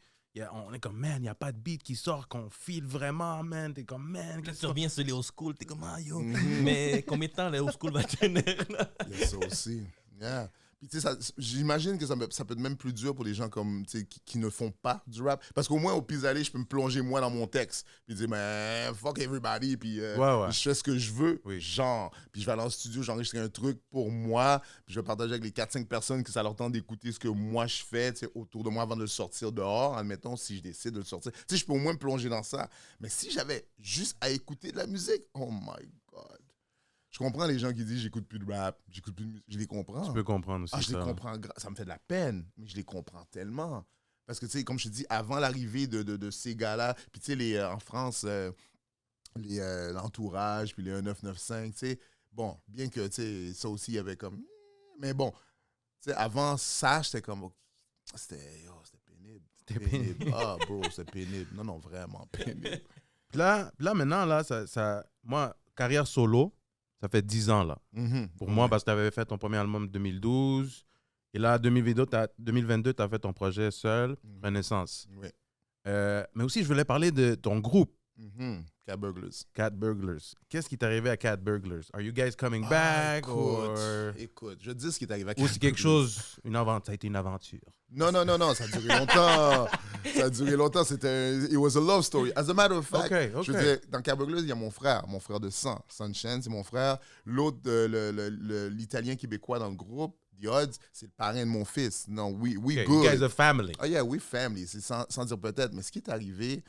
Speaker 1: on est comme, man, il n'y a pas de beat qui sort, qu'on file vraiment, man. T'es comme, man,
Speaker 2: Là,
Speaker 1: qu'est-ce
Speaker 2: tu
Speaker 1: que
Speaker 2: reviens sur les old school, t'es comme, ah yo,
Speaker 3: Mhm.
Speaker 2: mais combien de temps les old school va tenir là?
Speaker 3: Il y a ça aussi. Yeah. Puis, tu sais, j'imagine que ça peut être même plus dur pour les gens comme, tu sais, qui ne font pas du rap. Parce qu'au moins, au pis-aller, je peux me plonger moi dans mon texte. Puis dire, man, fuck everybody. Puis
Speaker 1: Ouais.
Speaker 3: je fais ce que je veux.
Speaker 1: Oui.
Speaker 3: Genre. Puis je vais aller en studio, j'enregistre un truc pour moi. Puis je vais partager avec les 4-5 personnes que ça leur tente d'écouter ce que moi je fais, tu sais, autour de moi avant de le sortir dehors. Admettons, si je décide de le sortir. Tu sais, je peux au moins me plonger dans ça. Mais si j'avais juste à écouter de la musique, oh my God. Je comprends les gens qui disent j'écoute plus de rap, j'écoute plus de musique. Je les comprends.
Speaker 1: tu peux comprendre aussi
Speaker 3: Ah, je
Speaker 1: ça.
Speaker 3: les comprends. Ça me fait de la peine, mais je les comprends tellement. Parce que, tu sais, comme je te dis, avant l'arrivée de ces gars-là, puis tu sais, en France, l'entourage, puis les 1995, tu sais, bon, bien que, tu sais, ça aussi, il y avait comme... Mais bon, tu sais, avant ça, j'étais comme... C'était pénible.
Speaker 1: C'était pénible.
Speaker 3: Ah, bro, c'était pénible. Non, vraiment pénible.
Speaker 1: Puis là, maintenant, là, moi, carrière solo, ça fait 10 ans, là.
Speaker 3: Mhm.
Speaker 1: Pour moi, parce que tu avais fait ton premier album en 2012. Et là, 2022, tu as fait ton projet seul, Renaissance.
Speaker 3: Oui.
Speaker 1: Mais aussi, je voulais parler de ton groupe,
Speaker 3: Cat Burglars.
Speaker 1: Cat Burglars. Qu'est-ce qui t'est arrivé à Cat Burglars? Are you guys coming back?
Speaker 3: Écoute, je dis ce qui est arrivé à
Speaker 1: Ou
Speaker 3: Cat
Speaker 1: c'est quelque
Speaker 3: Burglars.
Speaker 1: chose, ça a été une aventure?
Speaker 3: Non, ça a duré longtemps. Ça a duré longtemps. It was a love story. As a matter of fact,
Speaker 1: Ok.
Speaker 3: je veux dire, dans Cat Burglars, il y a mon frère de sang. Sunshine, c'est mon frère. L'autre, l'Italien québécois dans le groupe, The Odds, c'est le parrain de mon fils. Non, we
Speaker 1: Okay,
Speaker 3: good.
Speaker 1: you guys are family.
Speaker 3: Oh yeah, we family. C'est sans dire peut-être. Mais ce qui est arrivé,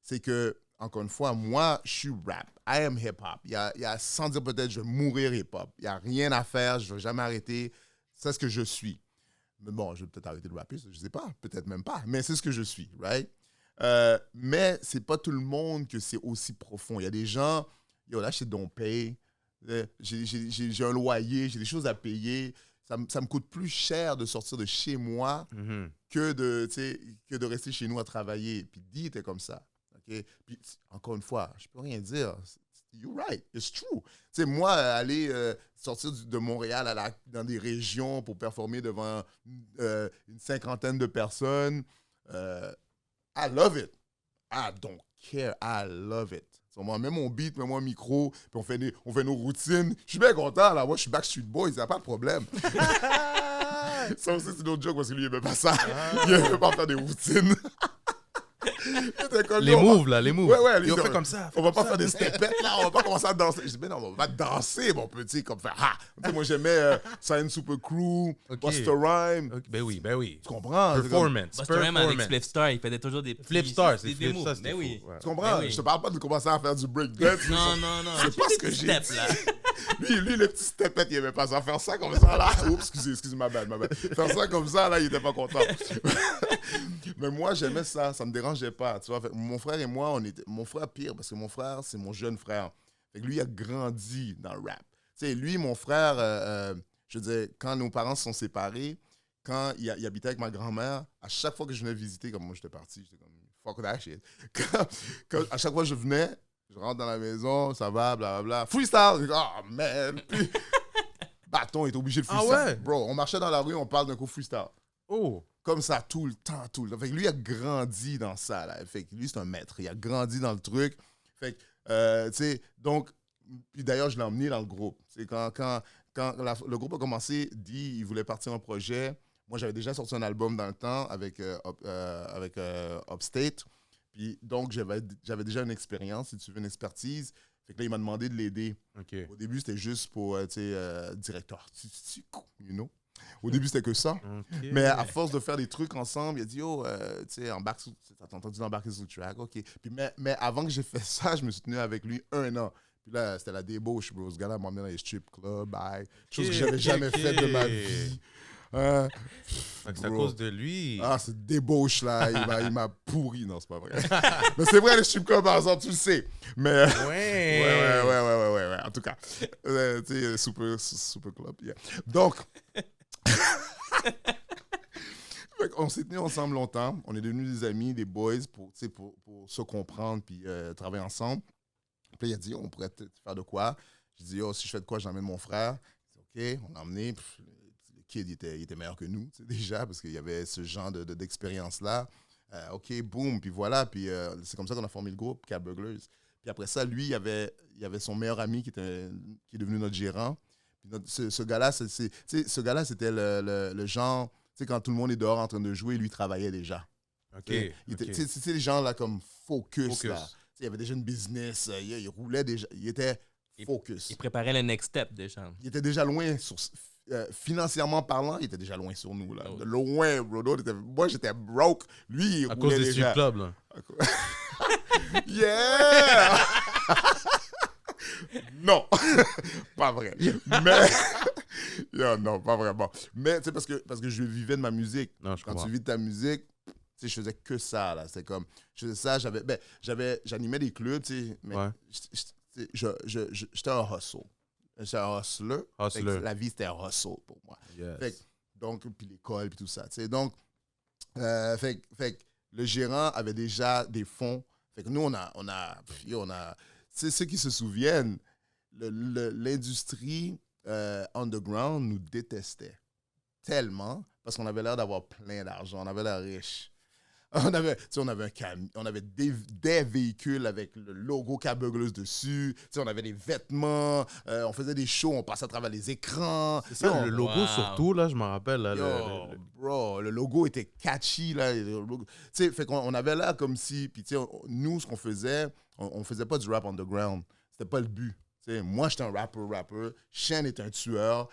Speaker 3: c'est que, encore une fois, moi, je suis rap. I am hip-hop. Il y a, sans dire peut-être, je vais mourir hip-hop. Il n'y a rien à faire. Je ne vais jamais arrêter. C'est ce que je suis. Mais bon, je vais peut-être arrêter de rapper. Je ne sais pas. Peut-être même pas. Mais c'est ce que je suis, right? Mais c'est pas tout le monde que c'est aussi profond. Il y a des gens, yo, là, je don't pay. J'ai un loyer. J'ai des choses à payer. Ça me coûte plus cher de sortir de chez moi que de rester chez nous à travailler. Puis D était comme ça. Okay? Puis, encore une fois, je peux rien dire. You're right, it's true. Tu sais, moi, aller sortir de Montréal dans des régions pour performer devant une cinquantaine de personnes, I love it. I don't care, I love it. So, moi, même mon beat, même mon micro, puis on fait nos routines. Je suis bien content, là. Moi, je suis Backstreet Boys, il n'y a pas de problème. Ça aussi, c'est une autre joke parce que lui, il n'aimait pas ça. Il n'aimait pas faire des routines.
Speaker 1: Les moves, là, les moves.
Speaker 3: Ouais,
Speaker 1: on fait comme ça.
Speaker 3: On va pas faire des stepettes, là. On va pas commencer à danser. Je dis, mais non, on va pas danser, mon petit, comme faire, ha. Tu sais, moi, j'aimais Science Super Crew, Busta Rhymes.
Speaker 1: Okay. Ben oui.
Speaker 3: Tu comprends?
Speaker 1: Performance.
Speaker 2: Busta Rhymes avec Flip Star, il faisait toujours des petits...
Speaker 1: Flip Star, c'est
Speaker 2: des
Speaker 1: Flip
Speaker 2: moves.
Speaker 1: Star, c'était
Speaker 2: Mais oui.
Speaker 1: fou, ouais.
Speaker 3: Tu comprends?
Speaker 2: Ben oui.
Speaker 3: Je te parle pas de commencer à faire du breakdance.
Speaker 2: Non.
Speaker 3: C'est pas ce que j'ai
Speaker 2: Step,
Speaker 3: dit.
Speaker 2: là.
Speaker 3: Lui, le petit stepette, il aimait pas ça. Faire ça comme ça, là. Oups, excusez, ma bad. Faire ça comme ça, là, il était pas content. Mais moi, j'aimais ça. Ça me dérangeait pas. Tu vois, fait, mon frère et moi, mon frère pire, parce que mon frère, c'est mon jeune frère. Fait que lui, il a grandi dans le rap. Tu sais, lui, mon frère, je veux dire, quand nos parents se sont séparés, quand il habitait avec ma grand-mère, à chaque fois que je venais visiter, comme moi, j'étais parti, j'étais comme, fuck that shit. À chaque fois que je venais, je rentre dans la maison, ça va, blablabla. Freestyle! Oh, man! Puis, bâton, il était obligé de freestyle.
Speaker 1: Ah ouais?
Speaker 3: Bro, on marchait dans la rue, on parle d'un coup freestyle.
Speaker 1: Oh.
Speaker 3: Comme ça, tout le temps. Fait que lui, il a grandi dans ça, là. Fait que lui, c'est un maître. Il a grandi dans le truc. Fait que, tu sais, donc, puis d'ailleurs, je l'ai emmené dans le groupe. C'est quand le groupe a commencé, il voulait partir en projet. Moi, j'avais déjà sorti un album dans le temps avec Upstate. Puis donc, j'avais déjà une expérience, si tu veux, une expertise. Fait que là, il m'a demandé de l'aider.
Speaker 1: OK.
Speaker 3: Au début, c'était juste pour, directeur artistique, you know. Au début, c'était que ça.
Speaker 1: OK.
Speaker 3: Mais à force de faire des trucs ensemble, il a dit, oh, tu sais, t'as entendu d'embarquer sur le track, OK. Puis, mais avant que j'ai fait ça, je me suis tenu avec lui 1 an. Puis là, c'était la débauche, bro. Ce gars-là m'a emmené dans les strip clubs, chose que j'avais jamais faite de ma vie.
Speaker 1: Fait que c'est à
Speaker 3: Bro.
Speaker 1: cause de lui.
Speaker 3: Ah, cette débauche-là, il m'a pourri. Non, c'est pas vrai. Mais c'est vrai, les strip clubs, par exemple, tu le sais. Mais... Ouais. En tout cas, tu sais, super club, yeah. Donc... on s'est tenus ensemble longtemps. On est devenus des amis, des boys pour se comprendre puis travailler ensemble. Puis il a dit, on pourrait faire de quoi? J'ai dit, si je fais de quoi, j'emmène mon frère. Il dit, OK, on l'a emmené. Le kid, il était meilleur que nous, déjà, parce qu'il y avait ce genre d'expérience-là. OK, boum, puis voilà. Puis c'est comme ça qu'on a formé le groupe, Cat Burglars. Puis après ça, lui, il y avait son meilleur ami qui est devenu notre gérant. Puis ce gars-là, ce gars-là, c'était le genre, quand tout le monde est dehors en train de jouer, lui, il travaillait déjà.
Speaker 1: OK.
Speaker 3: C'est les gens là comme focus. Là. Il y avait déjà une business, il roulait déjà, il était focus.
Speaker 2: Il préparait le next step déjà.
Speaker 3: Il était déjà loin financièrement parlant, il était déjà loin sur nous. Là. De loin, bro. Moi, j'étais broke. Lui, il roulait déjà.
Speaker 1: À cause des strip clubs, là.
Speaker 3: Yeah! Non, pas vrai. Mais non, pas vraiment. Mais tu sais parce que je vivais de ma musique.
Speaker 1: Non, je
Speaker 3: Quand
Speaker 1: comprends.
Speaker 3: tu vis de ta musique, tu sais, je faisais que ça là. C'est comme je faisais ça. J'animais des clubs, tu sais. Mais
Speaker 1: Ouais.
Speaker 3: j'étais un hustle. J'étais un hustler.
Speaker 1: Hustler.
Speaker 3: La vie c'était un hustle pour moi.
Speaker 1: Yes.
Speaker 3: Donc puis l'école puis tout ça. Tu sais. Donc fait que le gérant avait déjà des fonds. Fait que nous on a c'est ceux qui se souviennent, l'industrie underground nous détestait tellement parce qu'on avait l'air d'avoir plein d'argent, on avait l'air riche. On avait un camion, on avait des véhicules avec le logo Cat Burglars dessus, on avait des vêtements, on faisait des shows, on passait à travers les écrans.
Speaker 1: C'est ça, le logo surtout, là, je me rappelle. Là,
Speaker 3: bro, le logo était catchy. Là, fait qu'on avait l'air comme si, puis nous, ce qu'on faisait, on faisait pas du rap underground. C'était pas le but. Moi, j'étais un rapper. Shane était un tueur.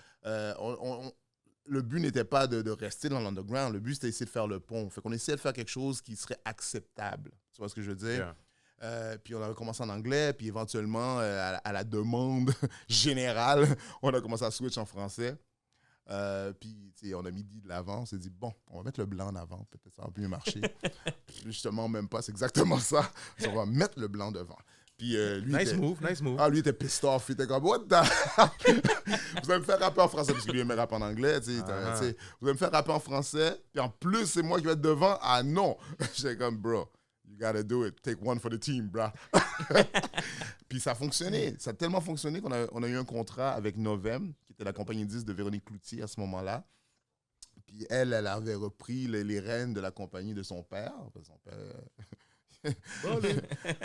Speaker 3: Le but n'était pas de rester dans l'underground. Le but, c'était d'essayer de faire le pont. Fait qu'on essayait de faire quelque chose qui serait acceptable. Tu vois ce que je veux dire? Yeah. Puis on avait commencé en anglais, puis éventuellement, à la demande générale, on a commencé à switch en français. Puis on a mis de l'avant. On s'est dit, bon, on va mettre le blanc en avant. Peut-être ça va mieux marcher. Justement, même pas. C'est exactement ça. On va mettre le blanc devant. Puis, lui
Speaker 1: nice move.
Speaker 3: Ah, lui était pissed off. Il était comme, what the... Vous allez me faire rapper en français, parce que lui aimait rapper en anglais. Vous allez me faire rapper en français, puis en plus, c'est moi qui vais être devant. Ah non! J'étais comme, bro, you gotta do it. Take one for the team, bro. Puis ça a fonctionné. Ça a tellement fonctionné qu'on a eu un contrat avec Novem, qui était la compagnie 10 de Véronique Cloutier à ce moment-là. Puis elle avait repris les rênes de la compagnie de son père. Son père...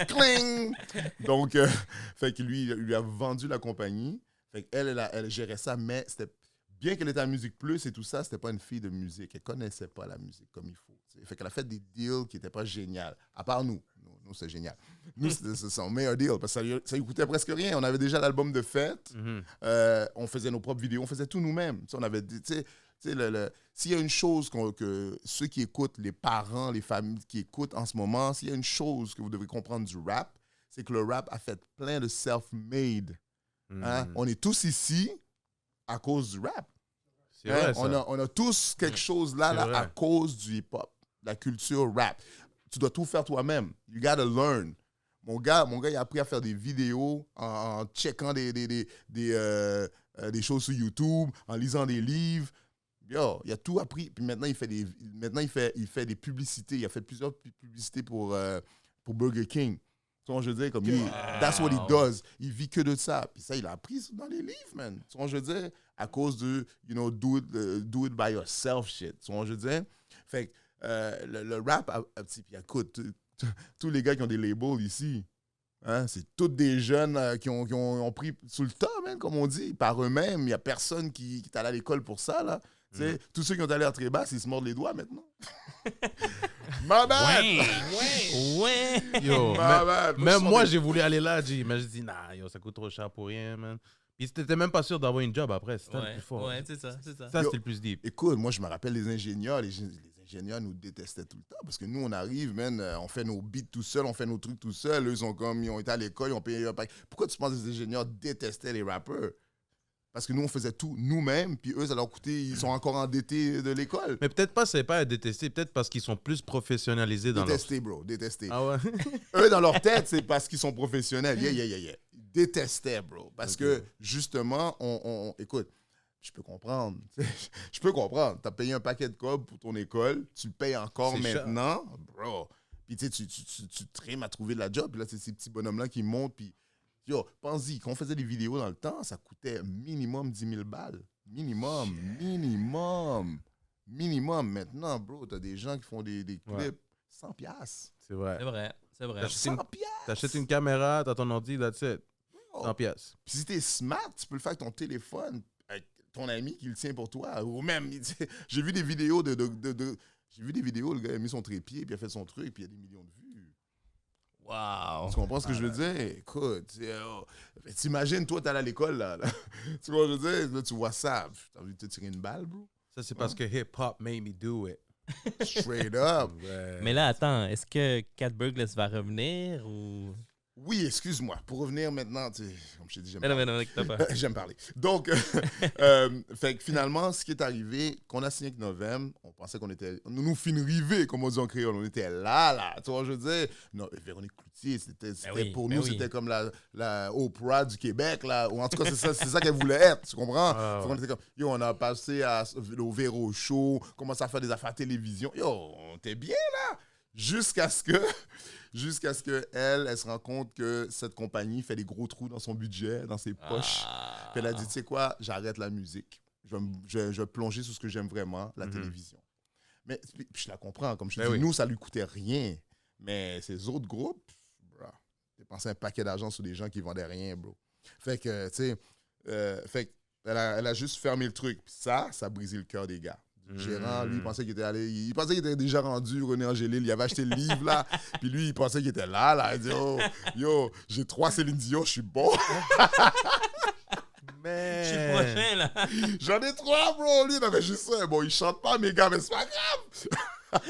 Speaker 3: Cling! Donc, fait que lui a vendu la compagnie. Fait qu'elle, elle gérait ça, mais c'était bien qu'elle était à Musique Plus et tout ça, c'était pas une fille de musique. Elle connaissait pas la musique comme il faut. T'sais. Fait qu'elle a fait des deals qui étaient pas géniaux. À part nous. Nous, c'est génial. Nous, c'est son meilleur deal parce que ça lui coûtait presque rien. On avait déjà l'album de fête. On faisait nos propres vidéos. On faisait tout nous-mêmes. T'sais, on avait... S'il y a une chose que ceux qui écoutent, les parents, les familles qui écoutent en ce moment, s'il y a une chose que vous devez comprendre du rap, c'est que le rap a fait plein de self-made. Hein? On est tous ici à cause du rap.
Speaker 1: C'est vrai,
Speaker 3: on a tous quelque chose là à cause du hip-hop, la culture rap. Tu dois tout faire toi-même. You gotta learn. Mon gars, il a appris à faire des vidéos en checkant des choses sur YouTube, en lisant des livres. Yo, il a tout appris. Puis maintenant, il fait des publicités. Il a fait plusieurs publicités pour Burger King. Tu vois, je veux dire, comme lui, that's what he does. Il vit que de ça. Puis ça, il a appris dans les livres, man. Tu vois, je veux dire, à cause de, do it by yourself shit. Tu vois, je veux dire. Fait que le rap, puis écoute, tous les gars qui ont des labels ici, hein, c'est tous des jeunes qui ont pris sous le tas, man, comme on dit, par eux-mêmes. Il n'y a personne qui est allé à l'école pour ça, là. Tous ceux qui ont allé à très bas, ils se mordent les doigts maintenant. My bad!
Speaker 2: Ouais!
Speaker 1: Yo,
Speaker 3: My bad.
Speaker 1: même moi, j'ai voulu aller là, mais j'ai dit, nah, yo, ça coûte trop cher pour rien, man. Puis t'étais même pas sûr d'avoir une job après, c'était le plus fort.
Speaker 2: Ouais, c'est ça.
Speaker 1: Ça, c'était le plus deep.
Speaker 3: Écoute, moi, je me rappelle les ingénieurs. Les ingénieurs nous détestaient tout le temps parce que nous, on arrive, man, on fait nos beats tout seul, on fait nos trucs tout seul. Eux, ils ont été à l'école, ils ont payé un pack. Pourquoi tu penses que les ingénieurs détestaient les rappeurs? Parce que nous, on faisait tout nous-mêmes, puis eux, ça leur coûtait, ils sont encore endettés de l'école.
Speaker 1: Mais peut-être pas, c'est pas à détester, peut-être parce qu'ils sont plus professionnalisés dans
Speaker 3: Détestés, bro, détestés.
Speaker 1: Ah ouais?
Speaker 3: Eux, dans leur tête, c'est parce qu'ils sont professionnels. Yeah. Ils détestaient, bro. Parce que, justement, écoute, je peux comprendre. Je peux comprendre. Tu as payé un paquet de cob pour ton école, tu le payes encore maintenant, bro. Puis tu trimes à trouver de la job, puis là, c'est ces petits bonhommes-là qui montent, puis Yo, pense-y, quand on faisait des vidéos dans le temps, ça coûtait minimum 10 000 balles. Minimum. Maintenant, bro, t'as des gens qui font des clips
Speaker 1: Ouais.
Speaker 3: 100 piastres.
Speaker 1: C'est vrai.
Speaker 2: C'est vrai.
Speaker 1: T'achètes une-
Speaker 3: 100 piastres!
Speaker 1: T'achètes une caméra, t'as ton ordi, that's it. 100 pièces.
Speaker 3: Puis si t'es smart, tu peux le faire avec ton téléphone, avec ton ami qui le tient pour toi. Ou même, j'ai vu des vidéos j'ai vu des vidéos, le gars a mis son trépied, puis il a fait son truc, puis il y a des millions de vues.
Speaker 2: Wow.
Speaker 3: Tu comprends ce que je veux dire? Écoute, t'imagines, toi, t'es allé à l'école, là. Tu vois ce que je veux dire? Là, tu vois ça. T'as envie de te tirer une balle, bro?
Speaker 1: Ça, c'est parce que hip-hop made me do it.
Speaker 3: Straight up.
Speaker 1: Ouais.
Speaker 2: Mais là, attends, est-ce que Cat Burgless va revenir ou...
Speaker 3: Oui, excuse-moi. Pour revenir maintenant, tu sais, comme je t'ai dit, j'aime
Speaker 2: Mais non, t'as pas.
Speaker 3: J'aime parler. Donc, fait que finalement, ce qui est arrivé, qu'on a signé avec Novem, on pensait qu'on était... Nous fin rivés, comme on dit en créole. On était là. Tu vois, je veux dire... Non, Véronique Cloutier, pour nous, c'était comme la Oprah du Québec, là. Ou en tout cas, c'est ça qu'elle voulait être, tu comprends? Fait qu'on était comme, yo, on a passé au Véro Show, commencé à faire des affaires à télévision. Yo, on était bien, là. Jusqu'à ce que elle se rend compte que cette compagnie fait des gros trous dans son budget, dans ses poches. Puis elle a dit, tu sais quoi, j'arrête la musique. Je vais plonger sur ce que j'aime vraiment, la télévision. Mais puis je la comprends, comme je te dis, nous, ça lui coûtait rien. Mais ces autres groupes, bro, dépensaient un paquet d'argent sur des gens qui vendaient rien, bro. Fait que, tu sais, elle a juste fermé le truc. Puis ça a brisé le cœur des gars. Le gérant, lui, il pensait qu'il était déjà rendu, René Angélil, il avait acheté le livre, là, puis lui, il pensait qu'il était là, il dit, oh, yo, j'ai 3 Céline Dion, je suis bon.
Speaker 1: Man.
Speaker 2: Je suis le prochain, là.
Speaker 3: J'en ai 3, bro, lui, il avait juste ça. Bon, il chante pas, mes gars, mais c'est pas grave.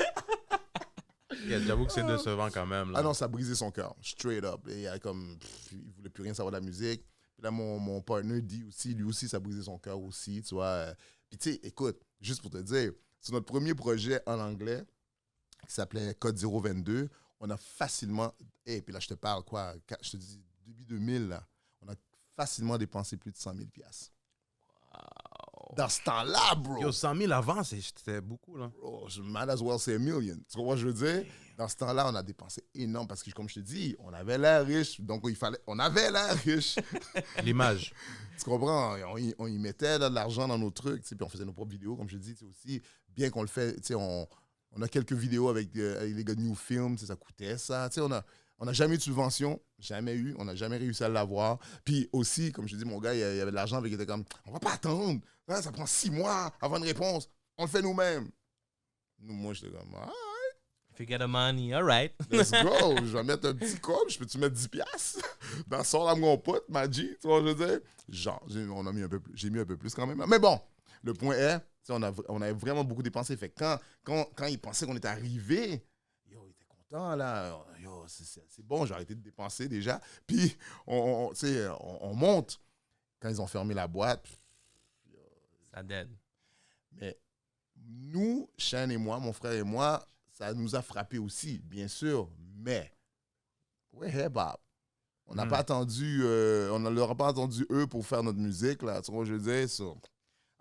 Speaker 1: Yeah, j'avoue que c'est décevant quand même. Là.
Speaker 3: Ah non, ça a brisé son cœur, straight up. Et il voulait plus rien savoir de la musique. Puis là, mon partner dit aussi, lui aussi, ça a brisé son cœur aussi, tu vois. Puis tu sais, écoute, juste pour te dire, c'est notre premier projet en anglais qui s'appelait Code 022. On a facilement, et puis là, je te parle quoi, je te dis, début 2000, là, on a facilement dépensé plus de 100 000 piastres. Wow. Dans ce temps-là, bro.
Speaker 1: Yo, 100 000 avant, c'était beaucoup, là.
Speaker 3: Bro, je might as well say a million. Tu comprends ce que je veux dire? Dans ce temps-là, on a dépensé énorme parce que, comme je te dis, on avait l'air riche. Donc, on avait l'air riche.
Speaker 1: L'image.
Speaker 3: Tu comprends? On y mettait de l'argent dans nos trucs. Puis on faisait nos propres vidéos, comme je te dis. Aussi, bien qu'on le fait, on a quelques vidéos avec les gars de New Film. Ça coûtait ça. On n'a jamais eu de subvention. Jamais eu. On n'a jamais réussi à l'avoir. Puis aussi, comme je te dis, mon gars, il y avait de l'argent. Il était comme, on va pas attendre. Ça prend 6 mois avant une réponse. On le fait nous-mêmes. Moi, j'étais comme, ah.
Speaker 2: If you get the money, all right.
Speaker 3: Let's go. Je vais mettre un petit code. Je peux-tu mettre 10 piastres? Dans son là, mon pote, Maggi. Tu vois ce que je veux dire? Genre, j'ai mis un peu plus quand même. Mais bon, le point est, on avait vraiment beaucoup dépensé. Fait que quand il pensait qu'on était arrivé, yo, il était content, là. Yo, c'est bon, j'ai arrêté de dépenser déjà. Puis, on monte. Quand ils ont fermé la boîte,
Speaker 2: Ça dead.
Speaker 3: mais nous, Shane et moi, mon frère et moi, ça nous a frappé aussi, bien sûr, mais ouais, hip-hop. On n'a pas attendu, on ne leur a pas attendu eux pour faire notre musique, là, tu vois ce que je veux dire? So,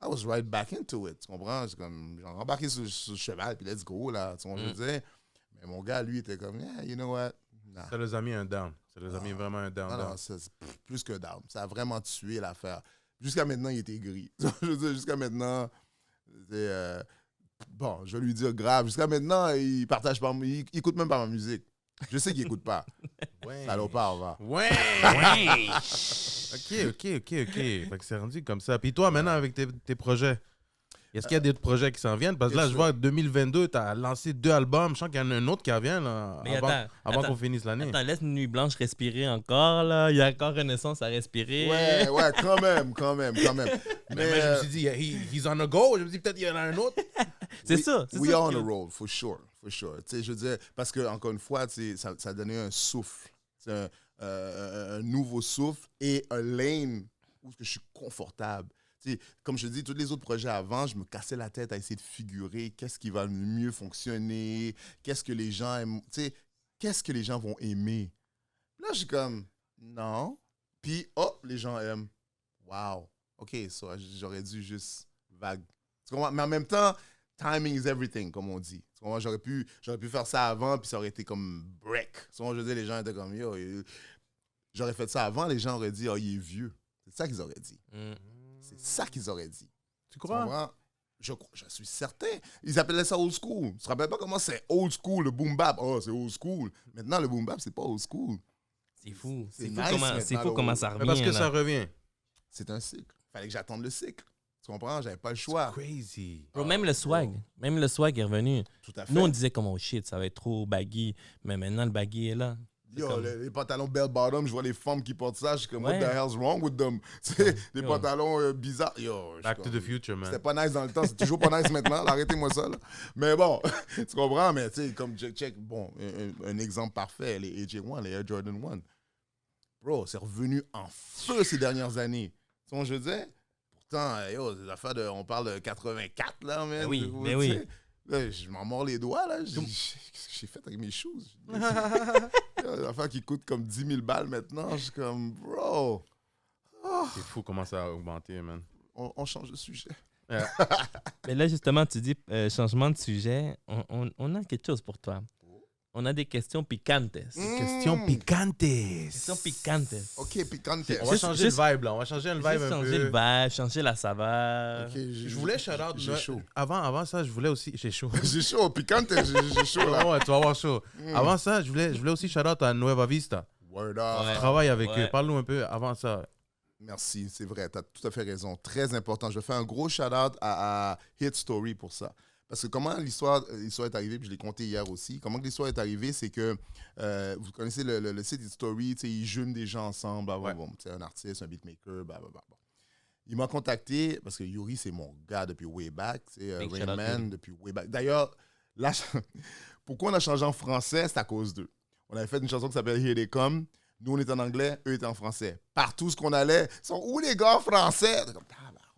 Speaker 3: I was right back into it, tu comprends? J'ai embarqué sur le cheval, puis let's go, là, tu vois ce que je veux dire? Mais mon gars, lui, était comme, yeah, you know what? Nah.
Speaker 1: Ça les a mis un down. Ça les a mis vraiment un down.
Speaker 3: Non, c'est plus que down. Ça a vraiment tué l'affaire. Jusqu'à maintenant, il était gris. Je veux dire, jusqu'à maintenant, bon, je vais lui dire grave. Jusqu'à maintenant, il partage pas, il écoute même pas ma musique. Je sais qu'il écoute pas.
Speaker 1: Ouais.
Speaker 3: Salopard, va.
Speaker 1: Ouais. OK. Fait que c'est rendu comme ça. Puis toi, maintenant, avec tes projets, est-ce qu'il y a d'autres projets qui s'en viennent? Parce que là, je vois que 2022, tu as lancé 2 albums. Je sens qu'il y en a un autre qui revient là,
Speaker 2: Mais
Speaker 1: avant qu'on finisse l'année.
Speaker 2: Attends, laisse Nuit Blanche respirer encore, là. Il y a encore Renaissance à respirer.
Speaker 3: Ouais, quand même.
Speaker 1: Mais je me suis dit, he's on a go. Je me suis dit, peut-être qu'il y en a un autre.
Speaker 2: C'est ça.
Speaker 3: We are on a roll, for sure. Tu sais, je veux dire, parce que, encore une fois, ça a donné un souffle. Un nouveau souffle et un lane où je suis confortable. T'sais, comme je te dis, tous les autres projets avant, je me cassais la tête à essayer de figurer qu'est-ce qui va mieux fonctionner, qu'est-ce que les gens aiment, qu'est-ce que les gens vont aimer. Là, je suis comme, non. Puis, les gens aiment. Wow. OK, j'aurais dû juste vague. Mais en même temps, timing is everything, comme on dit. J'aurais pu faire ça avant, puis ça aurait été comme break. Je veux dire, les gens étaient comme, yo. J'aurais fait ça avant, les gens auraient dit, oh, il est vieux. C'est ça qu'ils auraient dit.
Speaker 2: Mm.
Speaker 3: C'est ça qu'ils auraient dit.
Speaker 1: Tu crois?
Speaker 3: Je suis certain. Ils appelaient ça old school. Tu te rappelles pas comment c'est old school, le boom bap? Oh, c'est old school. Maintenant, le boom bap, c'est pas old school.
Speaker 2: C'est fou.
Speaker 3: C'est
Speaker 2: C'est fou,
Speaker 3: nice
Speaker 2: comment ça
Speaker 1: Mais
Speaker 2: revient.
Speaker 1: parce que
Speaker 2: là.
Speaker 1: ça revient.
Speaker 3: C'est un cycle. Fallait que j'attende le cycle. Tu comprends? J'avais pas le choix.
Speaker 1: Crazy.
Speaker 2: Bro, même le swag. Même le swag est revenu.
Speaker 3: Tout à fait.
Speaker 2: Nous, on disait comme, oh shit, ça va être trop baggy. Mais maintenant, le baggy est là.
Speaker 3: Yo,
Speaker 2: comme-
Speaker 3: les pantalons bell bottom, je vois les femmes qui portent ça, je suis comme,
Speaker 2: Ouais.
Speaker 3: what the hell's wrong with them? Tu sais, des
Speaker 2: Yo.
Speaker 3: pantalons bizarres. Yo, je suis
Speaker 1: Back to
Speaker 3: comme-
Speaker 1: the future, man.
Speaker 3: C'était pas nice dans le temps, c'est toujours pas nice maintenant. Là, arrêtez-moi ça. Là. Mais bon, tu comprends? Mais tu sais, comme check, bon, un exemple parfait, les AJ1, les Air Jordan 1. Bro, c'est revenu en feu ces dernières années. Tu vois ce que je veux dire? Pourtant, yo, des affaires de, on parle de 84, là, man.
Speaker 2: Ben oui,
Speaker 3: Tu
Speaker 2: ben
Speaker 3: sais,
Speaker 2: oui.
Speaker 3: là, je m'en mords les doigts, là. Qu'est-ce que j'ai fait avec mes shoes? Des affaires qui coûtent comme 10 000 balles maintenant. Je suis comme, bro,
Speaker 1: C'est fou comment ça a augmenté, man.
Speaker 3: on change de sujet.
Speaker 2: Mais là, justement, tu dis changement de sujet. On a quelque chose pour toi. On a des questions piquantes.
Speaker 1: Question piquantes.
Speaker 2: Questions piquantes.
Speaker 3: OK, picante.
Speaker 1: On va
Speaker 2: Juste-
Speaker 1: changer
Speaker 2: juste-
Speaker 1: le vibe, là. On va changer le vibe
Speaker 2: Juste
Speaker 1: un
Speaker 2: changer
Speaker 1: peu.
Speaker 2: le vibe, changer la saveur.
Speaker 3: OK,
Speaker 1: Je voulais shout-out.
Speaker 3: J'ai chaud.
Speaker 1: Avant ça, je voulais aussi... J'ai chaud.
Speaker 3: J'ai chaud, picante, j'ai chaud, là.
Speaker 1: Ouais, tu vas avoir chaud. Avant ça, je voulais aussi shout-out à Nueva Vista.
Speaker 3: Word up.
Speaker 2: Ouais.
Speaker 1: Je travaille avec
Speaker 2: Ouais.
Speaker 1: eux. Parle-nous un peu avant ça.
Speaker 3: Merci, c'est vrai, tu as tout à fait raison. Très important. Je fais un gros shout-out à Hit Story pour ça. Parce que comment l'histoire est arrivée, puis je l'ai compté hier aussi, comment que l'histoire est arrivée, c'est que vous connaissez le site Hit Story, ils jeûnent des gens ensemble, blablabla.
Speaker 1: Ouais.
Speaker 3: Un artiste, un beatmaker, blablabla. Il m'a contacté, parce que Yuri, c'est mon gars depuis way back,
Speaker 2: Big shout out,
Speaker 3: Rayman
Speaker 2: Yuri.
Speaker 3: depuis way back. D'ailleurs, là, pourquoi on a changé en français, c'est à cause d'eux. On avait fait une chanson qui s'appelle Here They Come. Nous, on était en anglais, eux étaient en français. Partout ce qu'on allait, ils sont où les gars français? T'es comme,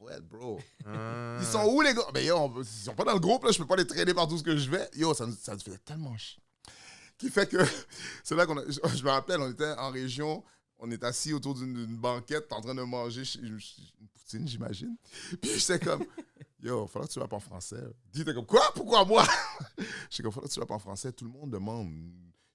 Speaker 3: ouais, bro.
Speaker 1: Ah.
Speaker 3: Ils sont où les gars? Mais yo, ils sont pas dans le groupe, là, je peux pas les traîner partout ce que je vais. Yo, ça nous faisait tellement chier. Qui fait que, c'est là je me rappelle, on était en région, on est assis autour d'une banquette, en train de manger une poutine, j'imagine. Puis j'étais comme, yo, il faudra que tu rappes en français. Dis, t'es comme, quoi? Pourquoi moi? J'étais comme, faudra que tu rappes en français. Tout le monde demande.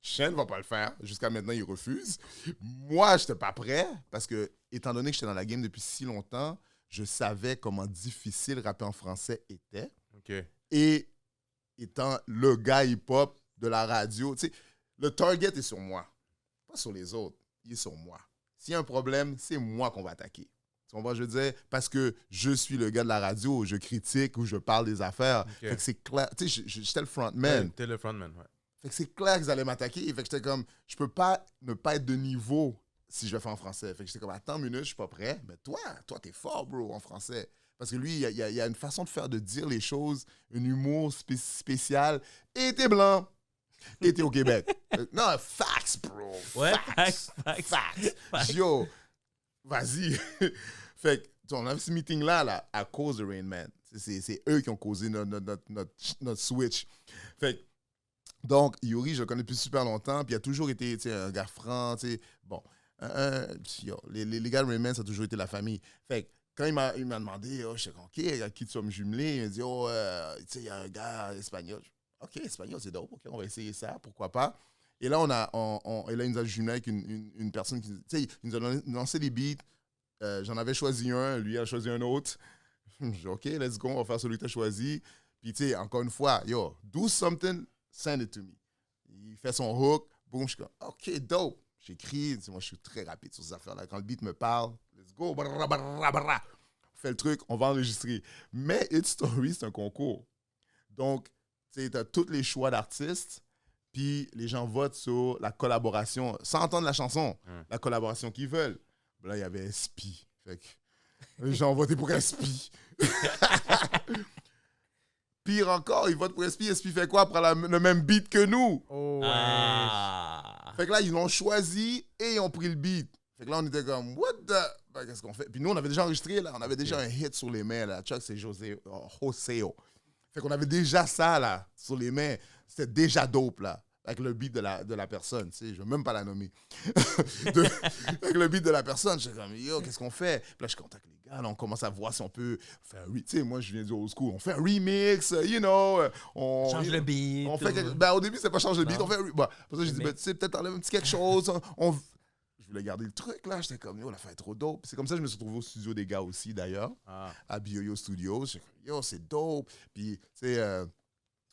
Speaker 3: Shane va pas le faire. Jusqu'à maintenant, il refuse. Moi, j'étais pas prêt parce que, étant donné que j'étais dans la game depuis si longtemps, je savais comment difficile rapper en français était.
Speaker 1: OK.
Speaker 3: Et étant le gars hip-hop de la radio, tu sais, le target est sur moi. Pas sur les autres. Il est sur moi. S'il y a un problème, c'est moi qu'on va attaquer. Tu comprends, je veux dire? Parce que je suis le gars de la radio, je critique ou je parle des affaires.
Speaker 1: OK.
Speaker 3: Fait que c'est clair. Tu sais, j'étais le frontman.
Speaker 1: T'es le frontman, ouais.
Speaker 3: Fait que c'est clair qu'ils allaient m'attaquer. Fait que j'étais comme, je peux pas ne pas être de niveau si je vais faire en français. Fait que j'étais comme, attends une minute, je suis pas prêt. Mais toi, t'es fort, bro, en français. Parce que lui, il y a une façon de faire, de dire les choses, un humour spécial. Et t'es blanc. Et t'es au Québec. Non, facts, bro.
Speaker 2: Ouais,
Speaker 3: Facts.
Speaker 2: facts.
Speaker 3: Yo, vas-y. Fait que, on a ce meeting-là à cause de Rain Man. C'est eux qui ont causé notre switch. Fait que, donc, Yuri, je le connais depuis super longtemps, puis il a toujours été un gars franc. Bon, les gars de Rayman, ça a toujours été la famille. Fait que, quand il m'a demandé, je sais OK, à qui tu vas me jumeler, il m'a dit, il y a un gars espagnol. OK, espagnol, c'est dope, OK, on va essayer ça, pourquoi pas. Et là, et là, il nous a jumelé avec une personne qui, il nous a lancé des beats. J'en avais choisi un, lui a choisi un autre. J'ai dit, OK, let's go, on va faire celui que tu as choisi. Puis, tu sais, encore une fois, yo, do something, send it to me. Il fait son hook, boum, je suis comme, OK, dope. J'écris, moi, je suis très rapide sur ces affaires-là. Quand le beat me parle, let's go, on fait le truc, on va enregistrer. Mais Hit Story, c'est un concours. Donc, tu sais, tu as tous les choix d'artistes, puis les gens votent sur la collaboration, sans entendre la chanson, la collaboration qu'ils veulent. Là, il y avait SP. Fait que les gens ont voté pour SP. Pire encore, ils votent pour SP. SP fait quoi? Prend le même beat que nous.
Speaker 1: Oh, ouais.
Speaker 2: Ah.
Speaker 3: Fait que là, ils l'ont choisi et ils ont pris le beat. Fait que là, on était comme, what the... Ben, qu'est-ce qu'on fait? Puis nous, on avait déjà enregistré, là. On avait déjà un hit sur les mains, là. Chuck, c'est Joseo. Fait qu'on avait déjà ça, là, sur les mains. C'était déjà dope, là. Avec le beat de la personne, tu sais. Je ne veux même pas la nommer. Avec le beat de la personne, je suis comme, yo, qu'est-ce qu'on fait? Puis là, je contacte les gars, là, on commence à voir si on peut faire un... Tu sais, moi, je viens du old school. On fait un remix, you know. On
Speaker 2: Change le beat.
Speaker 3: on fait au début, c'est pas changer le beat.
Speaker 2: Non.
Speaker 3: On fait... Bon, pour ça, j'ai dit, ben, tu sais, peut-être enlève un petit quelque chose. je voulais garder le truc, là. J'étais comme, yo, la fin est trop dope. C'est comme ça que je me suis retrouvé au studio des gars aussi, d'ailleurs, à BioYo Studios. J'étais comme, yo, c'est dope. Puis, tu sais,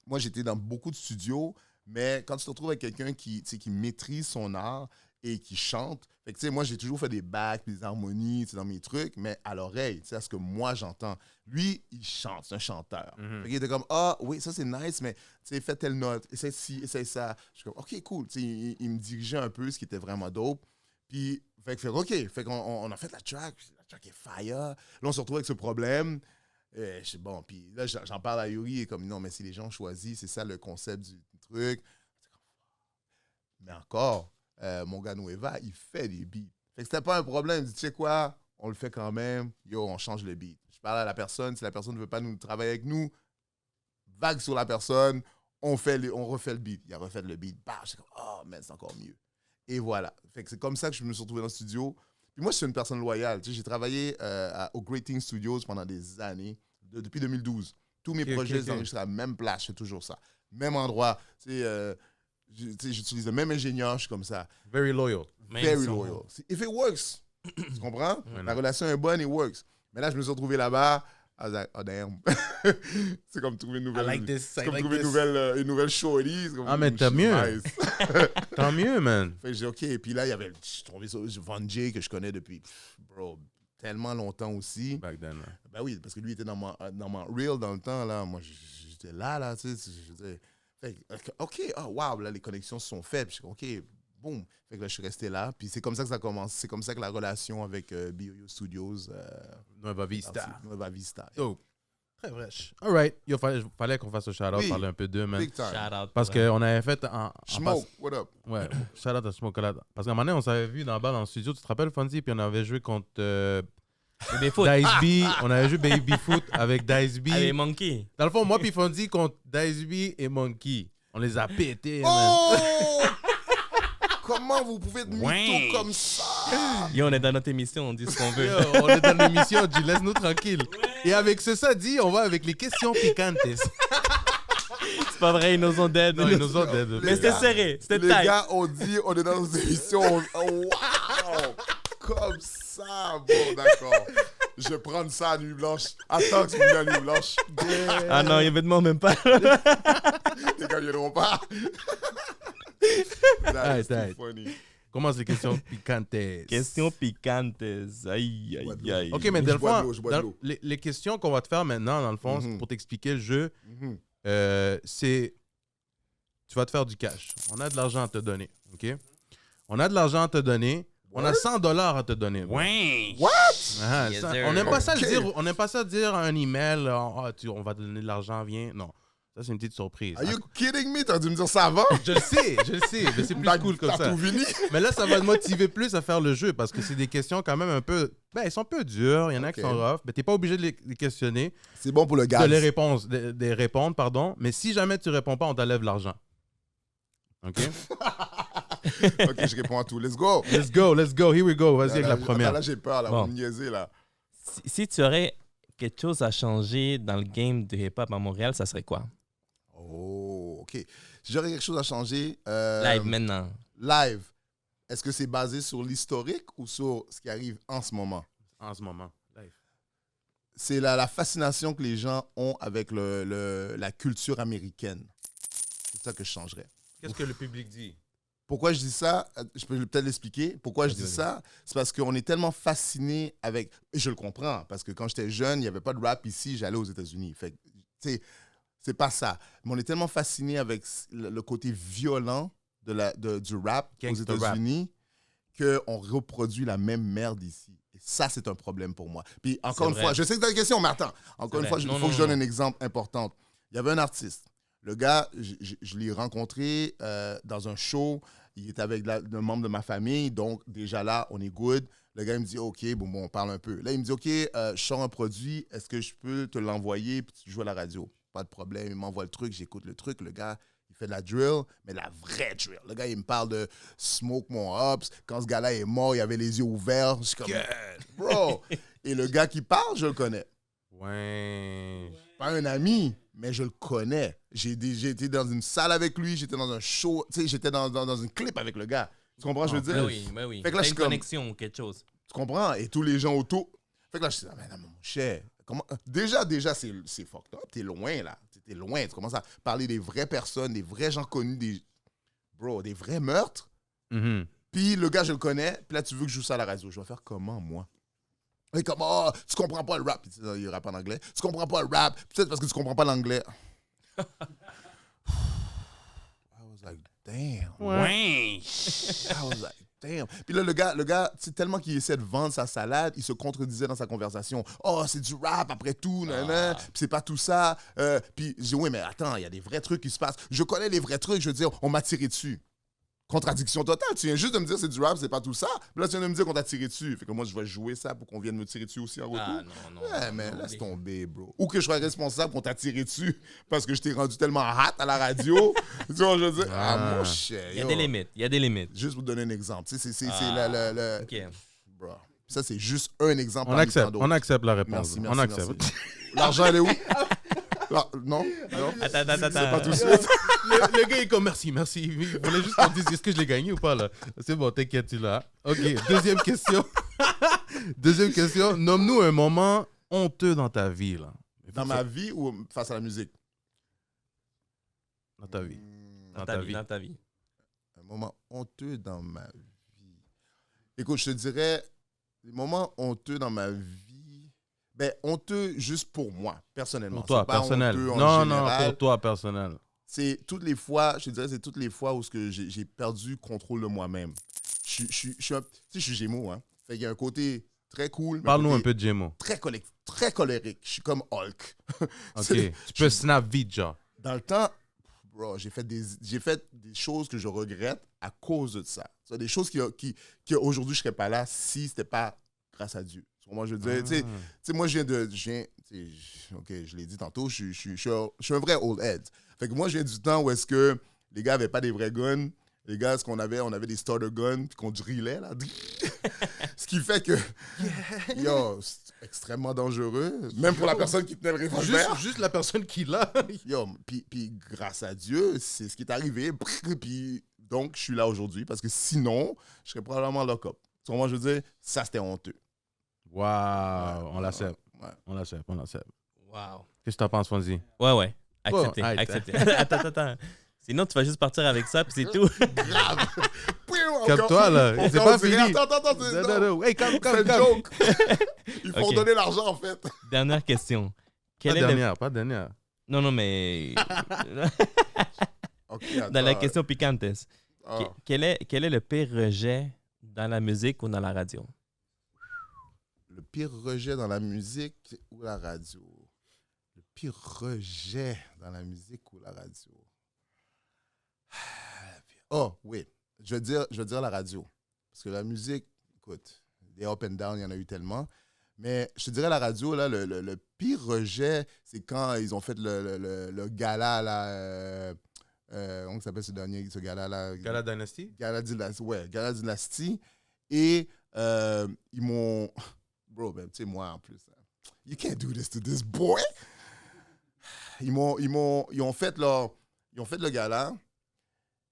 Speaker 3: moi, j'étais dans beaucoup de studios, mais quand tu te retrouves avec quelqu'un qui maîtrise son art et qui chante, fait que, tu sais, moi, j'ai toujours fait des backs, des harmonies, tu sais, dans mes trucs, mais à l'oreille, tu sais, à ce que moi, j'entends. Lui, il chante, c'est un chanteur. Fait qu'il était comme, oui, ça, c'est nice, mais, tu sais, fais telle note, essaie ci, essaie ça. Je suis comme, OK, cool. Tu sais, il me dirigeait un peu, ce qui était vraiment dope. Puis, fait qu'on a fait la track est fire. Là, on se retrouve avec ce problème. Bon, puis là, j'en parle à Yuri, et comme, non, mais si les gens choisissent, c'est ça le concept du truc. Mais encore, mon gars Nueva, il fait des beats. Fait que c'était pas un problème. Il dit, tu sais quoi, on le fait quand même. Yo, on change le beat. Je parle à la personne. Si la personne ne veut pas nous travailler avec nous, vague sur la personne, on refait le beat. Il a refait le beat. Bah, je suis comme, oh, mais c'est encore mieux. Et voilà. Fait que c'est comme ça que je me suis retrouvé dans le studio. Puis moi, je suis une personne loyale. Tu sais, j'ai travaillé au Great Things Studios pendant des années, depuis 2012. Tous mes projets sont enregistrés à la même place. Je fais toujours ça. Même endroit. Tu sais, j'utilise le même ingénieur. Je suis comme ça.
Speaker 1: Very loyal.
Speaker 3: Very loyal. If it works. Tu comprends? La relation est bonne, it works. Mais là, je me suis retrouvé là-bas. I was like, oh damn. C'est comme trouver une nouvelle. Une nouvelle shorty.
Speaker 1: Mais t'as mieux. Nice. Tant mieux, man.
Speaker 3: Fait que j'ai OK. Et puis là, je tombé sur Von J que je connais depuis, bro, tellement longtemps aussi.
Speaker 1: Back then, là.
Speaker 3: Ben oui, parce que lui était dans mon reel dans le temps, là. Moi, j'étais là, tu sais. Fait que, OK, wow, là, les connexions se sont faites. Puis je suis OK, boum. Fait que là, je suis resté là. Puis c'est comme ça que ça commence. C'est comme ça que la relation avec BioYo Studios.
Speaker 1: Nueva Vista.
Speaker 3: Nueva Vista.
Speaker 1: Oh, très fraîche. All right. Il fallait qu'on fasse un shout-out, parler un peu d'eux, man.
Speaker 3: Big time.
Speaker 2: Shout-out.
Speaker 1: Parce qu'on avait fait
Speaker 3: Smoke, what up?
Speaker 1: Ouais, shout-out à Smoke. Parce qu'à un moment donné, on s'avait vu dans le studio, tu te rappelles, Fonzie? Puis on avait joué contre Dice B. On avait joué Baby Foot avec Dice B.
Speaker 2: Avec Monkey.
Speaker 1: Dans le fond, moi puis Fonzie contre Dice B et Monkey. On les a pétés,
Speaker 3: Oh!
Speaker 1: man.
Speaker 3: Comment vous pouvez être mytho comme ça?
Speaker 2: Yo, on est dans notre émission, on dit ce qu'on veut.
Speaker 1: Yo, on est dans l'émission, tu laisse-nous tranquille. Et avec ça dit, on va avec les questions piquantes.
Speaker 2: C'est pas vrai, ils nous ont dead.
Speaker 1: Non, ils nous ont dead.
Speaker 2: Mais c'était serré, c'était
Speaker 3: Les
Speaker 2: tight.
Speaker 3: gars ont dit, on est dans nos émissions. Wow! Comme ça, bon, d'accord. Je vais prendre ça à Nuit Blanche. Attends que tu me dis à Nuit Blanche.
Speaker 2: Ah non, évidemment, même pas.
Speaker 3: Les gars viendront pas. That is too funny.
Speaker 1: Commence les questions piquantes.
Speaker 2: Questions piquantes. Aïe, aïe, aïe.
Speaker 1: Ok, mais
Speaker 3: Je bois de l'eau, je bois de
Speaker 1: dans
Speaker 3: l'eau.
Speaker 1: les questions qu'on va te faire maintenant, dans le fond, c'est pour t'expliquer le jeu, c'est tu vas te faire du cash. On a de l'argent à te donner, ok? On a de l'argent à te donner. On a $100 à te donner.
Speaker 2: Ouais.
Speaker 3: What?
Speaker 1: Ah,
Speaker 2: Yes,
Speaker 1: ça,
Speaker 2: sir.
Speaker 1: on n'aime pas ça
Speaker 3: Ok.
Speaker 1: le dire. On n'aime pas ça dire un email. On va te donner de l'argent, viens. Non, ça c'est une petite surprise.
Speaker 3: Are you kidding me? T'as dû me dire ça avant?
Speaker 1: Je le sais, mais c'est plus cool comme
Speaker 3: T'as
Speaker 1: ça.
Speaker 3: tout fini?
Speaker 1: Mais là, ça va te motiver plus à faire le jeu parce que c'est des questions quand même un peu. Ben, elles sont un peu dures. Il y en a qui
Speaker 3: Ok.
Speaker 1: sont rough. Mais t'es pas obligé de les questionner,
Speaker 3: C'est bon pour le
Speaker 1: de
Speaker 3: gars.
Speaker 1: les répondre, pardon. Mais si jamais tu réponds pas, on t'enlève l'argent. OK?
Speaker 3: Ok, je réponds à tout. Let's go.
Speaker 1: Let's go. Here we go. Vas-y avec la première.
Speaker 3: Là, j'ai peur. Là,
Speaker 2: Bon.
Speaker 3: vous me niaisez, là.
Speaker 2: Si tu aurais quelque chose à changer dans le game de hip-hop à Montréal, ça serait quoi?
Speaker 3: Oh, ok. Si j'aurais quelque chose à changer...
Speaker 2: Live maintenant.
Speaker 3: Live. Est-ce que c'est basé sur l'historique ou sur ce qui arrive en ce moment?
Speaker 1: En ce moment. Live.
Speaker 3: C'est la fascination que les gens ont avec la culture américaine. C'est ça que je changerais.
Speaker 1: Qu'est-ce que le public dit?
Speaker 3: Pourquoi je dis ça? Je peux peut-être l'expliquer. Pourquoi je dis ça? C'est parce qu'on est tellement fasciné avec... Et je le comprends, parce que quand j'étais jeune, il n'y avait pas de rap ici, j'allais aux États-Unis. Fait que, tu sais, c'est pas ça. Mais on est tellement fasciné avec le côté violent du rap aux
Speaker 1: Gangsta
Speaker 3: États-Unis qu'on reproduit la même merde ici. Et ça, c'est un problème pour moi. Puis encore une
Speaker 2: vrai.
Speaker 3: fois, je sais que tu as une question, mais attends. Encore une
Speaker 2: vrai.
Speaker 3: fois, il
Speaker 2: Non,
Speaker 3: faut
Speaker 2: non,
Speaker 3: que je donne
Speaker 2: non.
Speaker 3: un exemple important. Il y avait un artiste. Le gars, je l'ai rencontré dans un show. Il était avec un membre de ma famille. Donc, déjà là, on est good. Le gars, il me dit, OK, bon, on parle un peu. Là, il me dit, OK, je sors un produit. Est-ce que je peux te l'envoyer puis tu joues à la radio? Pas de problème. Il m'envoie le truc. J'écoute le truc. Le gars, il fait de la drill, mais la vraie drill. Le gars, il me parle de Smoke Mon Hops. Quand ce gars-là est mort, il avait les yeux ouverts. Je suis comme, bro. Et le gars qui parle, je le connais.
Speaker 1: Ouais.
Speaker 3: Pas un ami, mais je le connais. J'ai été dans une salle avec lui, j'étais dans un show, tu sais, j'étais dans une clip avec le gars. Tu comprends, je veux dire?
Speaker 2: Ben oui.
Speaker 3: Fait que là,
Speaker 2: T'as
Speaker 3: je
Speaker 2: une
Speaker 3: suis comme-
Speaker 2: connexion ou quelque chose.
Speaker 3: Tu comprends? Et tous les gens autour. Fait que là, je suis là, mais non, mon cher. Comment... Déjà, c'est fucked up. T'es loin, là. T'es loin. Tu commences à parler des vraies personnes, des vrais gens connus, des vrais meurtres.
Speaker 1: Mhm.
Speaker 3: Puis le gars, je le connais. Puis là, tu veux que je joue ça à la radio. Je vais faire comment, moi? Et comme, oh, tu comprends pas le rap. Puis, il rappe en anglais. Tu comprends pas le rap. Peut-être parce que tu comprends pas l'anglais. I was like, damn.
Speaker 1: Ouais.
Speaker 3: I was like, damn. Puis là, le gars, tellement qu'il essaie de vendre sa salade, il se contredisait dans sa conversation. Oh, c'est du rap après tout, nanana. Puis c'est pas tout ça. Puis j'ai dit, oui, mais attends, il y a des vrais trucs qui se passent. Je connais les vrais trucs. Je veux dire, on m'a tiré dessus. Contradiction totale. Tu viens juste de me dire c'est du rap, c'est pas tout ça. Puis là, tu viens de me dire qu'on t'a tiré dessus. Fait que moi, je vais jouer ça pour qu'on vienne me tirer dessus aussi en retour.
Speaker 2: Ah non.
Speaker 3: Ouais, mais laisse tomber, bro. Ou que je sois responsable qu'on t'a tiré dessus parce que je t'ai rendu tellement hot à la radio. Tu vois, je veux dire, mon cher.
Speaker 2: Il y a des limites.
Speaker 3: Juste pour te donner un exemple. Tu sais, c'est le...
Speaker 2: OK.
Speaker 3: Bro. Ça, c'est juste un exemple.
Speaker 1: On accepte la réponse.
Speaker 3: Merci,
Speaker 1: on accepte.
Speaker 3: merci. L'argent, elle est où? Non?
Speaker 2: Attends.
Speaker 3: C'est pas tout de suite.
Speaker 1: Le gars est comme merci. Il voulait juste qu'on dise est-ce que je l'ai gagné ou pas là. C'est bon, t'inquiète, tu l'as. Ok, deuxième question. Nomme-nous un moment honteux dans ta vie là.
Speaker 3: Dans ma vie ou face à la musique?
Speaker 1: Dans ta vie.
Speaker 2: Dans ta vie.
Speaker 3: Un moment honteux dans ma vie. Écoute, je te dirais, les moments honteux dans ma vie, ben honteux juste pour moi, personnellement.
Speaker 1: Pour toi,
Speaker 3: C'est pas
Speaker 1: personnel.
Speaker 3: honteux en
Speaker 1: Non,
Speaker 3: général.
Speaker 1: pour toi, personnel.
Speaker 3: C'est toutes les fois, je te dirais, c'est toutes les fois où j'ai perdu contrôle de moi-même. Je suis Gémeaux, hein. Fait qu'il y a un côté très cool.
Speaker 1: Parle-nous un peu de Gémeaux.
Speaker 3: Très colérique. Je suis comme Hulk.
Speaker 1: Ok. Tu peux snap vite, genre.
Speaker 3: Dans le temps, bro, j'ai fait des choses que je regrette à cause de ça. C'est des choses qui aujourd'hui, je serais pas là si c'était pas grâce à Dieu. Moi, je veux dire, tu sais, moi, OK, je l'ai dit tantôt, je suis un vrai old head. Fait que moi, je viens du temps où est-ce que les gars n'avaient pas des vrais guns. Les gars, on avait des starter guns, puis qu'on drillait, là. Ce qui fait que, yo, c'est extrêmement dangereux. Même pour la personne qui tenait le revolver.
Speaker 1: Juste la personne qui l'a.
Speaker 3: Yo, puis grâce à Dieu, c'est ce qui est arrivé. Puis donc, je suis là aujourd'hui, parce que sinon, je serais probablement lock-up. Moi, je veux dire, ça, c'était honteux.
Speaker 1: Waouh, on l'accepte.
Speaker 3: Ouais.
Speaker 1: On l'accepte.
Speaker 2: Wow.
Speaker 1: Qu'est-ce que t'en penses, Fonzie?
Speaker 2: Ouais.
Speaker 1: Bon,
Speaker 2: Accepté. Attends. Sinon, tu vas juste partir avec ça, puis c'est tout.
Speaker 3: Grave.
Speaker 1: Calme-toi, là. C'est pas fini.
Speaker 3: Attends.
Speaker 1: Non. Hey, calme.
Speaker 3: C'est une joke. Ils font
Speaker 2: Ok.
Speaker 3: donner l'argent, en fait.
Speaker 2: Dernière question.
Speaker 1: Pas dernière.
Speaker 2: Non, mais
Speaker 3: OK,
Speaker 2: dans la
Speaker 3: attends.
Speaker 2: question piquante,
Speaker 3: Ah.
Speaker 2: quel est le pire rejet dans la musique ou dans la radio?
Speaker 3: Le pire rejet dans la musique ou la radio? Le pire rejet dans la musique ou la radio? Oh, oui. Je veux dire la radio. Parce que la musique, écoute, des up and down, il y en a eu tellement. Mais je te dirais la radio, là, le pire rejet, c'est quand ils ont fait le gala, là. Comment ça s'appelle ce gala-là?
Speaker 1: Gala Dynasty?
Speaker 3: Gala Dynasty. Et ils m'ont... Bro, ben, tu sais, moi, en plus. You can't do this to this boy! Ils ont fait le gala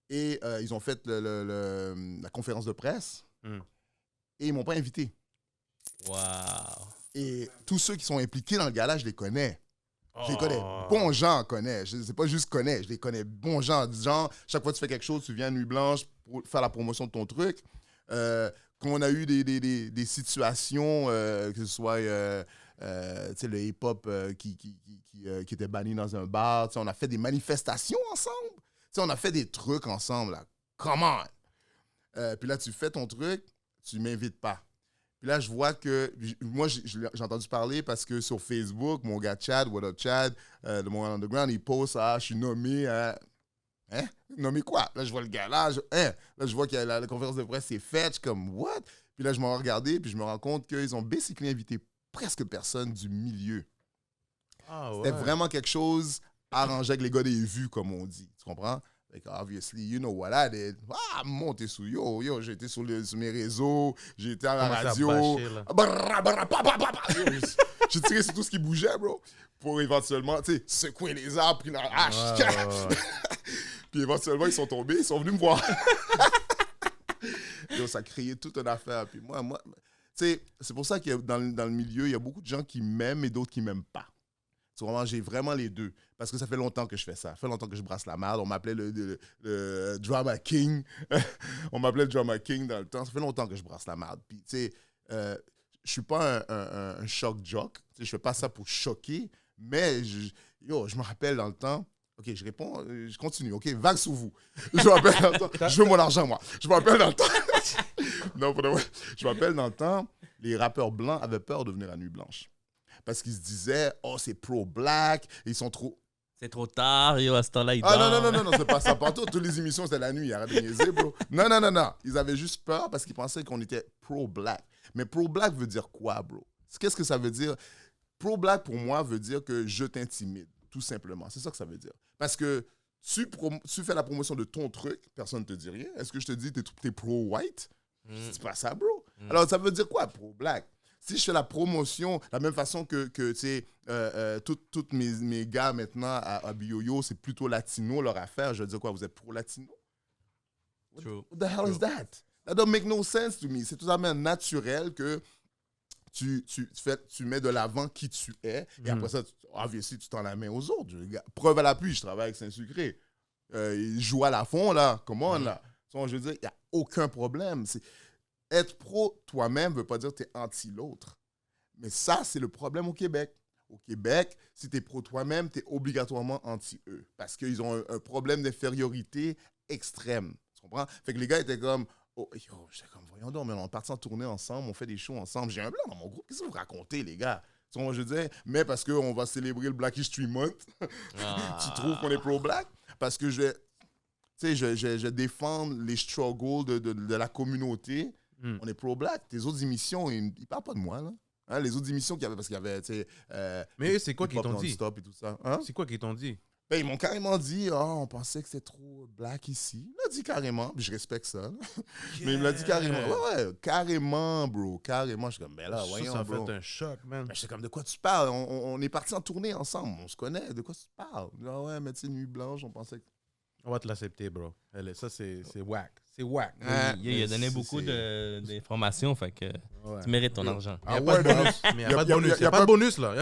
Speaker 3: et ils ont fait la conférence de presse et ils m'ont pas invité.
Speaker 2: Wow.
Speaker 3: Et tous ceux qui sont impliqués dans le gala, je les connais. Je les connais. Bons gens connaissent. C'est pas juste connais, je les connais. Bons gens. Genre, chaque fois que tu fais quelque chose, tu viens à Nuit Blanche pour faire la promotion de ton truc. Quand on a eu des situations, que ce soit le hip-hop qui était banni dans un bar, on a fait des manifestations ensemble. On a fait des trucs ensemble. Là. Come on! Puis là, tu fais ton truc, tu ne m'invites pas. Puis là, je vois que... Moi, j'ai entendu parler parce que sur Facebook, mon gars Chad, What Up Chad, de Montréal Underground, il poste « Ah, je suis nommé... Hein? Nommé quoi? Là, je vois le gars là. Là, je vois que la conférence de presse est faite. Je suis comme, what? Puis là, je m'en regardé, puis je me rends compte qu'ils ont basically invité presque personne du milieu.
Speaker 1: Ah, ouais.
Speaker 3: C'était vraiment quelque chose arrangé avec les gars des vues, comme on dit. Tu comprends? Like, obviously, you know what I did. Ah, monter sous yo, j'ai été sur mes réseaux, j'ai été à la radio. J'ai tiré sur tout ce qui bougeait, bro, pour éventuellement, tu sais, secouer les arbres, puis la hache. Puis éventuellement, ils sont tombés, ils sont venus me voir. Yo, ça créait toute une affaire. Puis moi tu sais, c'est pour ça que dans le milieu, il y a beaucoup de gens qui m'aiment et d'autres qui m'aiment pas. C'est vraiment, j'ai vraiment les deux. Parce que ça fait longtemps que je fais ça. Ça fait longtemps que je brasse la merde. On m'appelait le Drama King. On m'appelait le Drama King dans le temps. Ça fait longtemps que je brasse la merde. Puis, tu sais, je suis pas un shock jock. Je fais pas ça pour choquer. Mais, je me rappelle dans le temps. OK, je réponds, je continue. OK, vague sous vous. Je me rappelle dans le temps. Je veux mon argent, moi. Je me rappelle dans le temps. Non, pour de vrai. Je me rappelle dans le temps, les rappeurs blancs avaient peur de venir à Nuit Blanche. Parce qu'ils se disaient, oh, c'est pro-black, ils sont trop.
Speaker 2: C'est trop tard, yo, à ce temps-là, il
Speaker 3: Ah
Speaker 2: dort.
Speaker 3: non, c'est pas ça. Partout, toutes les émissions, c'était la nuit. Arrête de niaiser, bro. Non. Ils avaient juste peur parce qu'ils pensaient qu'on était pro-black. Mais pro-black veut dire quoi, bro? Qu'est-ce que ça veut dire? Pro-black, pour moi, veut dire que je t'intimide, tout simplement. C'est ça que ça veut dire. Parce que tu fais la promotion de ton truc, personne ne te dit rien. Est-ce que je te dis t'es pro-white? C'est pas ça, bro. Alors, ça veut dire quoi, pro-black? Si je fais la promotion, de la même façon que tu sais, tous mes gars maintenant à Bioyo, c'est plutôt latino leur affaire, je veux dire quoi, vous êtes pro-latino?
Speaker 2: True.
Speaker 3: What the hell is that? That don't make no sense to me. C'est tout à fait naturel que tu mets de l'avant qui tu es, et après ça, obviously, tu t'en la mets aux autres. Preuve à l'appui, je travaille avec Saint-Sucré. Il joue à la fond, là. Comment, là? Donc, je veux dire, il n'y a aucun problème. Être pro toi-même ne veut pas dire que tu es anti l'autre. Mais ça, c'est le problème au Québec. Au Québec, si tu es pro toi-même, tu es obligatoirement anti-eux. Parce qu'ils ont un problème d'infériorité extrême. Tu comprends? Fait que les gars étaient comme, oh, yo, j'étais comme, voyons donc, mais on est parti en tournée ensemble, on fait des shows ensemble. J'ai un blanc dans mon groupe. Qu'est-ce que vous racontez, les gars? Tu vois, je disais, mais parce qu'on va célébrer le Black History Month, tu trouves qu'on est pro-black? Parce que je défends les struggles de la communauté. On est pro-black. Tes autres émissions, ils ne parlent pas de moi, là. Hein, les autres émissions qu'il y avait, parce qu'il y avait, tu sais...
Speaker 1: Mais eux, c'est quoi qu'ils t'ont dit?
Speaker 3: Stop et tout ça. Hein?
Speaker 1: C'est quoi qu'ils t'ont dit?
Speaker 3: Ben, ils m'ont carrément dit, on pensait que c'était trop black ici. Il m'a dit carrément, puis je respecte ça. Mais il me l'a dit carrément. Ouais, carrément, bro, carrément. Je suis comme, ben là, voyons,
Speaker 1: ça
Speaker 3: bro.
Speaker 1: fait un choc, man.
Speaker 3: Ben, j'étais comme, de quoi tu parles? On est partis en tournée ensemble, on se connaît, de quoi tu parles? Ah ouais, mais tu sais, Nuit Blanche, on pensait que...
Speaker 1: On va te l'accepter, bro. Ça, c'est whack. C'est whack.
Speaker 2: Il a donné beaucoup d'informations, fait que tu mérites ton argent.
Speaker 1: Il n'y a pas de bonus. Il n'y a pas de bonus. Il n'y a pas de bonus, là.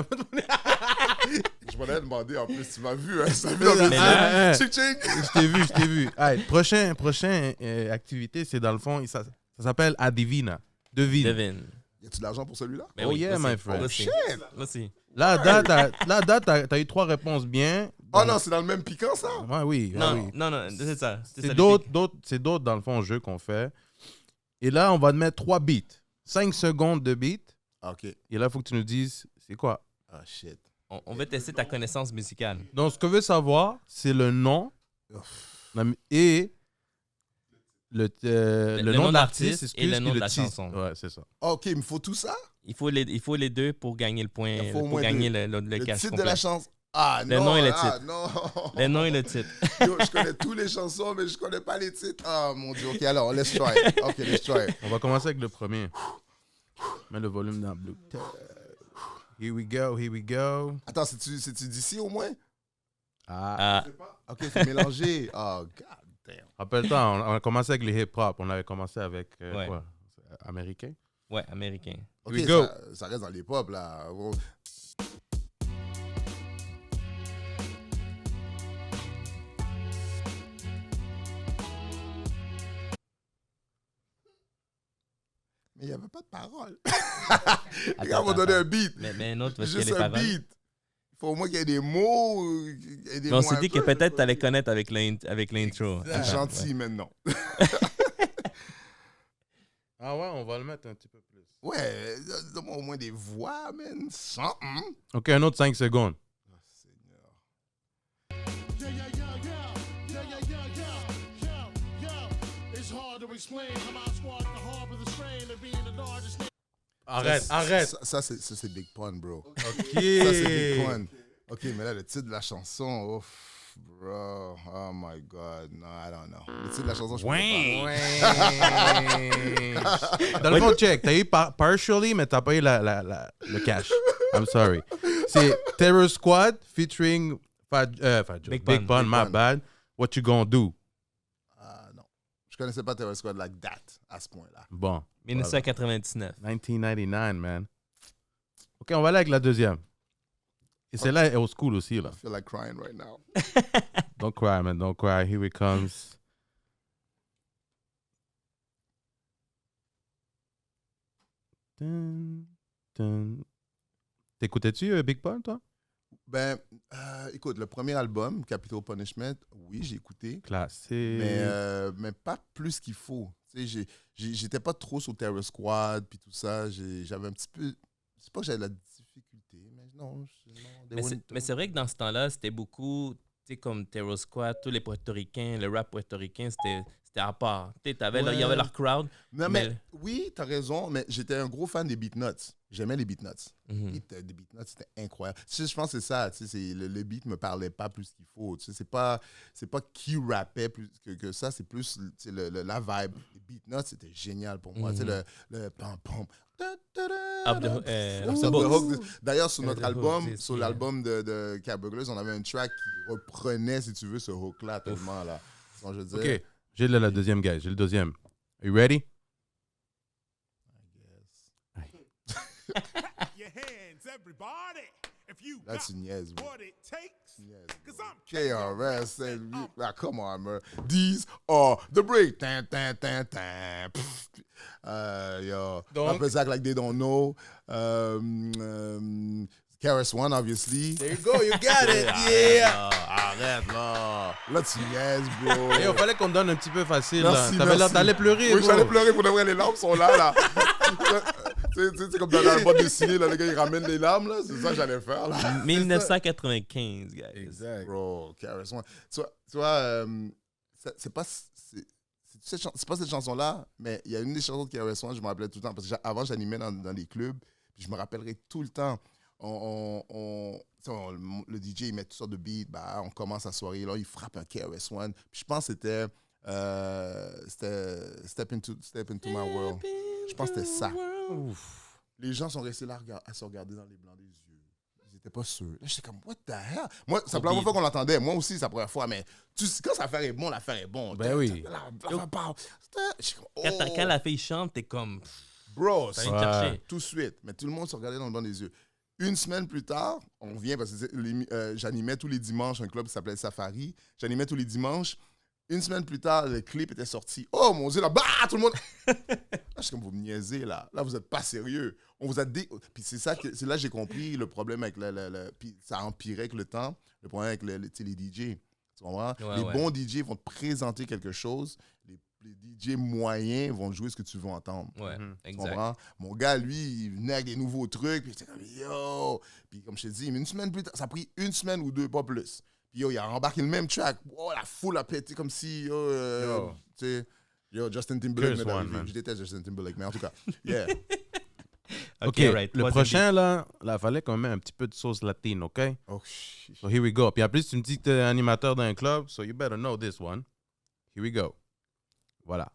Speaker 3: Je m'en ai demandé, en plus, tu m'as vu, hein? Ça vient de
Speaker 1: Chick-chick! Je t'ai vu. Allez, prochain activité, c'est dans le fond, ça s'appelle Adivina. Devine.
Speaker 3: Y a-tu de l'argent pour celui-là?
Speaker 2: Ben
Speaker 1: Oh yeah, my friend.
Speaker 3: Oh shit!
Speaker 2: Vas-y.
Speaker 1: Là, t'as eu 3 réponses bien.
Speaker 3: Oh non, c'est dans le même piquant, ça?
Speaker 1: Ouais, oui.
Speaker 2: Non, c'est ça.
Speaker 1: C'est d'autres, dans le fond, jeux qu'on fait. Et là, on va te mettre 3 beats. 5 secondes de beat.
Speaker 3: OK.
Speaker 1: Et là, il faut que tu nous dises, c'est quoi?
Speaker 3: Ah, shit.
Speaker 2: On veut tester ta connaissance musicale.
Speaker 1: Donc, ce qu'on veut savoir, c'est le nom et le nom de l'artiste
Speaker 2: et le nom de la chanson.
Speaker 1: Ouais, c'est ça.
Speaker 3: OK, il me faut tout ça?
Speaker 2: Il faut les deux pour gagner le point,
Speaker 3: Il faut au
Speaker 2: pour
Speaker 3: moins
Speaker 2: gagner
Speaker 3: deux.
Speaker 2: le cash
Speaker 3: titre
Speaker 2: complet.
Speaker 3: de la chanson. Ah
Speaker 2: Le
Speaker 3: non,
Speaker 2: nom et le
Speaker 3: ah,
Speaker 2: titre.
Speaker 3: non.
Speaker 2: Le nom et le titre.
Speaker 3: Yo, je connais toutes les chansons, mais je connais pas les titres. Ah, mon Dieu. OK, alors, let's try. OK, let's try.
Speaker 1: On va commencer avec le premier. Mets le volume dans Blue. Here we go.
Speaker 3: Attends, c'est-tu d'ici au moins?
Speaker 1: Ah.
Speaker 3: OK, c'est mélangé. Oh, god damn.
Speaker 1: Rappelle-toi, on a commencé avec les hip-hop. On avait commencé avec
Speaker 2: Ouais.
Speaker 1: quoi? Américain?
Speaker 2: Ouais, américain.
Speaker 3: OK,
Speaker 1: we go.
Speaker 3: ça reste dans les pop, là. Oh. Mais il n'y avait pas de parole. Les gars m'ont donné un beat.
Speaker 2: Mais un autre, parce qu'il y a
Speaker 3: Juste
Speaker 2: les
Speaker 3: un
Speaker 2: paroles.
Speaker 3: beat. Il faut au moins qu'il y ait des mots.
Speaker 2: Mais on s'est dit que peut-être tu allais connaître avec l'intro.
Speaker 3: C'est gentil maintenant.
Speaker 1: Ah ouais, on va le mettre un petit peu plus.
Speaker 3: Ouais, donne-moi au moins des voix, man. Something.
Speaker 1: OK, un autre 5 secondes.
Speaker 3: Oh, Seigneur.
Speaker 1: Arrête.
Speaker 3: Ça, c'est Big Pun, bro.
Speaker 1: OK.
Speaker 3: Ça, c'est Big Pun. OK, mais là, le titre de la chanson, ouf, bro. Oh my God. No, I don't know. Le titre de la chanson, je peux pas.
Speaker 1: Dans le fond, check. T'as eu partially, mais t'as pas eu le cash. I'm sorry. C'est Terror Squad featuring Big Pun, my bad. What you gonna do?
Speaker 3: Non. Je connaissais pas Terror Squad like that, à ce point-là.
Speaker 1: Bon.
Speaker 2: 1999.
Speaker 1: 1999, man. OK, on va aller avec la deuxième. Et celle-là est au school aussi, là.
Speaker 3: I feel like crying right now.
Speaker 1: Don't cry, man. Don't cry. Here it comes. Dun, dun. T'écoutais-tu Big Pun, toi?
Speaker 3: Ben, écoute, le premier album, Capital Punishment, oui, j'ai écouté.
Speaker 1: Classique.
Speaker 3: Mais pas plus qu'il faut. Tu sais, j'étais pas trop sur Terror Squad puis tout ça. J'avais un petit peu... C'est pas que j'avais de la difficulté, mais non.
Speaker 2: Mais c'est vrai que dans ce temps-là, c'était beaucoup, tu sais, comme Terror Squad, tous les Portoricains, le rap portoricain, c'était à part. Tu sais, il y avait leur crowd.
Speaker 3: Non, mais oui, t'as raison, mais j'étais un gros fan des Beatnuts. J'aimais les Beatnuts.
Speaker 2: Mhm.
Speaker 3: Des Beatnuts, c'était incroyable. Tu sais, je pense que c'est ça. Tu sais, le beat me parlait pas plus qu'il faut. Tu sais, c'est pas qui rappait plus que ça, c'est plus tu sais, la vibe. Les Beatnuts, c'était génial pour moi. Tu sais, le pam-pam.
Speaker 2: Up the
Speaker 3: Up the
Speaker 2: Hooks.
Speaker 3: Hook. D'ailleurs, sur notre
Speaker 2: The
Speaker 3: album,
Speaker 2: Hooks,
Speaker 3: sur l'album de Cap Burglars, on avait un track qui reprenait, si tu veux, ce hook-là tellement là. Je veux dire,
Speaker 1: OK. J'ai la deuxième, guys. J'ai le deuxième. Are you ready?
Speaker 4: Your hands, everybody. If you
Speaker 3: Là, tu niaises, bro.
Speaker 4: what it takes.
Speaker 3: Yes,
Speaker 4: Cause
Speaker 3: bro.
Speaker 4: I'm
Speaker 3: KRS said, come on, man. These are the break. Tan, tan, tan, tan. Pff. Yo.
Speaker 1: Donc-
Speaker 3: Après ça, like they don't know. KRS One, obviously.
Speaker 1: There you go. You got it.
Speaker 3: Arrête, là. Là, tu niaises, bro.
Speaker 1: Hey, il fallait qu'on te donne un petit peu facile.
Speaker 3: Merci,
Speaker 1: T'avais l'air
Speaker 3: merci.
Speaker 1: d'aller pleurer.
Speaker 3: Oui,
Speaker 1: bro.
Speaker 3: j'allais pleurer pour de vrai. Les larmes sont là, là. C'est comme dans l'album dessiné, là, le gars, il ramène les larmes, là. C'est ça que j'allais faire, là.
Speaker 2: 1995, guys.
Speaker 1: Exact.
Speaker 3: Bro, KRS One. Tu vois, c'est pas cette chanson-là, mais il y a une des chansons de KRS One, je me rappelais tout le temps. Parce qu'avant, j'animais dans les clubs, puis je me rappellerai tout le temps. Le DJ, il met toutes sortes de beats, bah, on commence la soirée, là, il frappe un KRS One. Puis je pense que c'était Step into My World. Je pense que c'était ça. Les gens sont restés là à se regarder dans les blancs des yeux. Ils n'étaient pas sûrs. Là, j'étais comme, what the hell? Moi, c'est la première fois qu'on l'entendait. Moi aussi, c'est la première fois. Mais quand l'affaire est bon, l'affaire est bon.
Speaker 1: Ben oui.
Speaker 2: Quand la fille chante, t'es comme...
Speaker 3: Bro,
Speaker 2: Ça vient te chercher.
Speaker 3: tout de suite. Mais tout le monde se regardait dans le blanc des yeux. Une semaine plus tard, on vient parce que j'animais tous les dimanches un club qui s'appelait Safari. J'animais tous les dimanches. Une semaine plus tard, le clip était sorti. Oh mon Dieu, là, bah, tout le monde. Là, je suis comme, vous me niaisez, là. Là, vous n'êtes pas sérieux. On vous a Puis c'est là que j'ai compris le problème avec Puis ça empirait avec le temps. Le problème avec les DJ. Tu comprends?
Speaker 2: Ouais,
Speaker 3: les
Speaker 2: ouais.
Speaker 3: bons DJ vont te présenter quelque chose. Les DJ moyens vont jouer ce que tu veux entendre.
Speaker 2: Ouais,
Speaker 3: Tu
Speaker 2: exact.
Speaker 3: comprends? Mon gars, lui, il venait avec des nouveaux trucs. Puis j'étais comme, yo! Puis comme je te dis, mais une semaine plus tard, ça a pris une semaine ou deux, pas plus. Puis yo, il a embarqué le même track. Oh, la foule a pété comme si, tu sais, Justin Timberlake.
Speaker 1: Curse one, man.
Speaker 3: Je déteste Justin Timberlake, mais en tout cas, yeah.
Speaker 1: OK,
Speaker 2: right.
Speaker 1: le
Speaker 2: Troisième
Speaker 1: prochain, là, il fallait qu'on mette un petit peu de sauce latine, OK?
Speaker 3: Oh,
Speaker 1: So here we go. Puis en plus, tu me dis que tu es animateur d'un club, so you better know this one. Here we go. Voilà.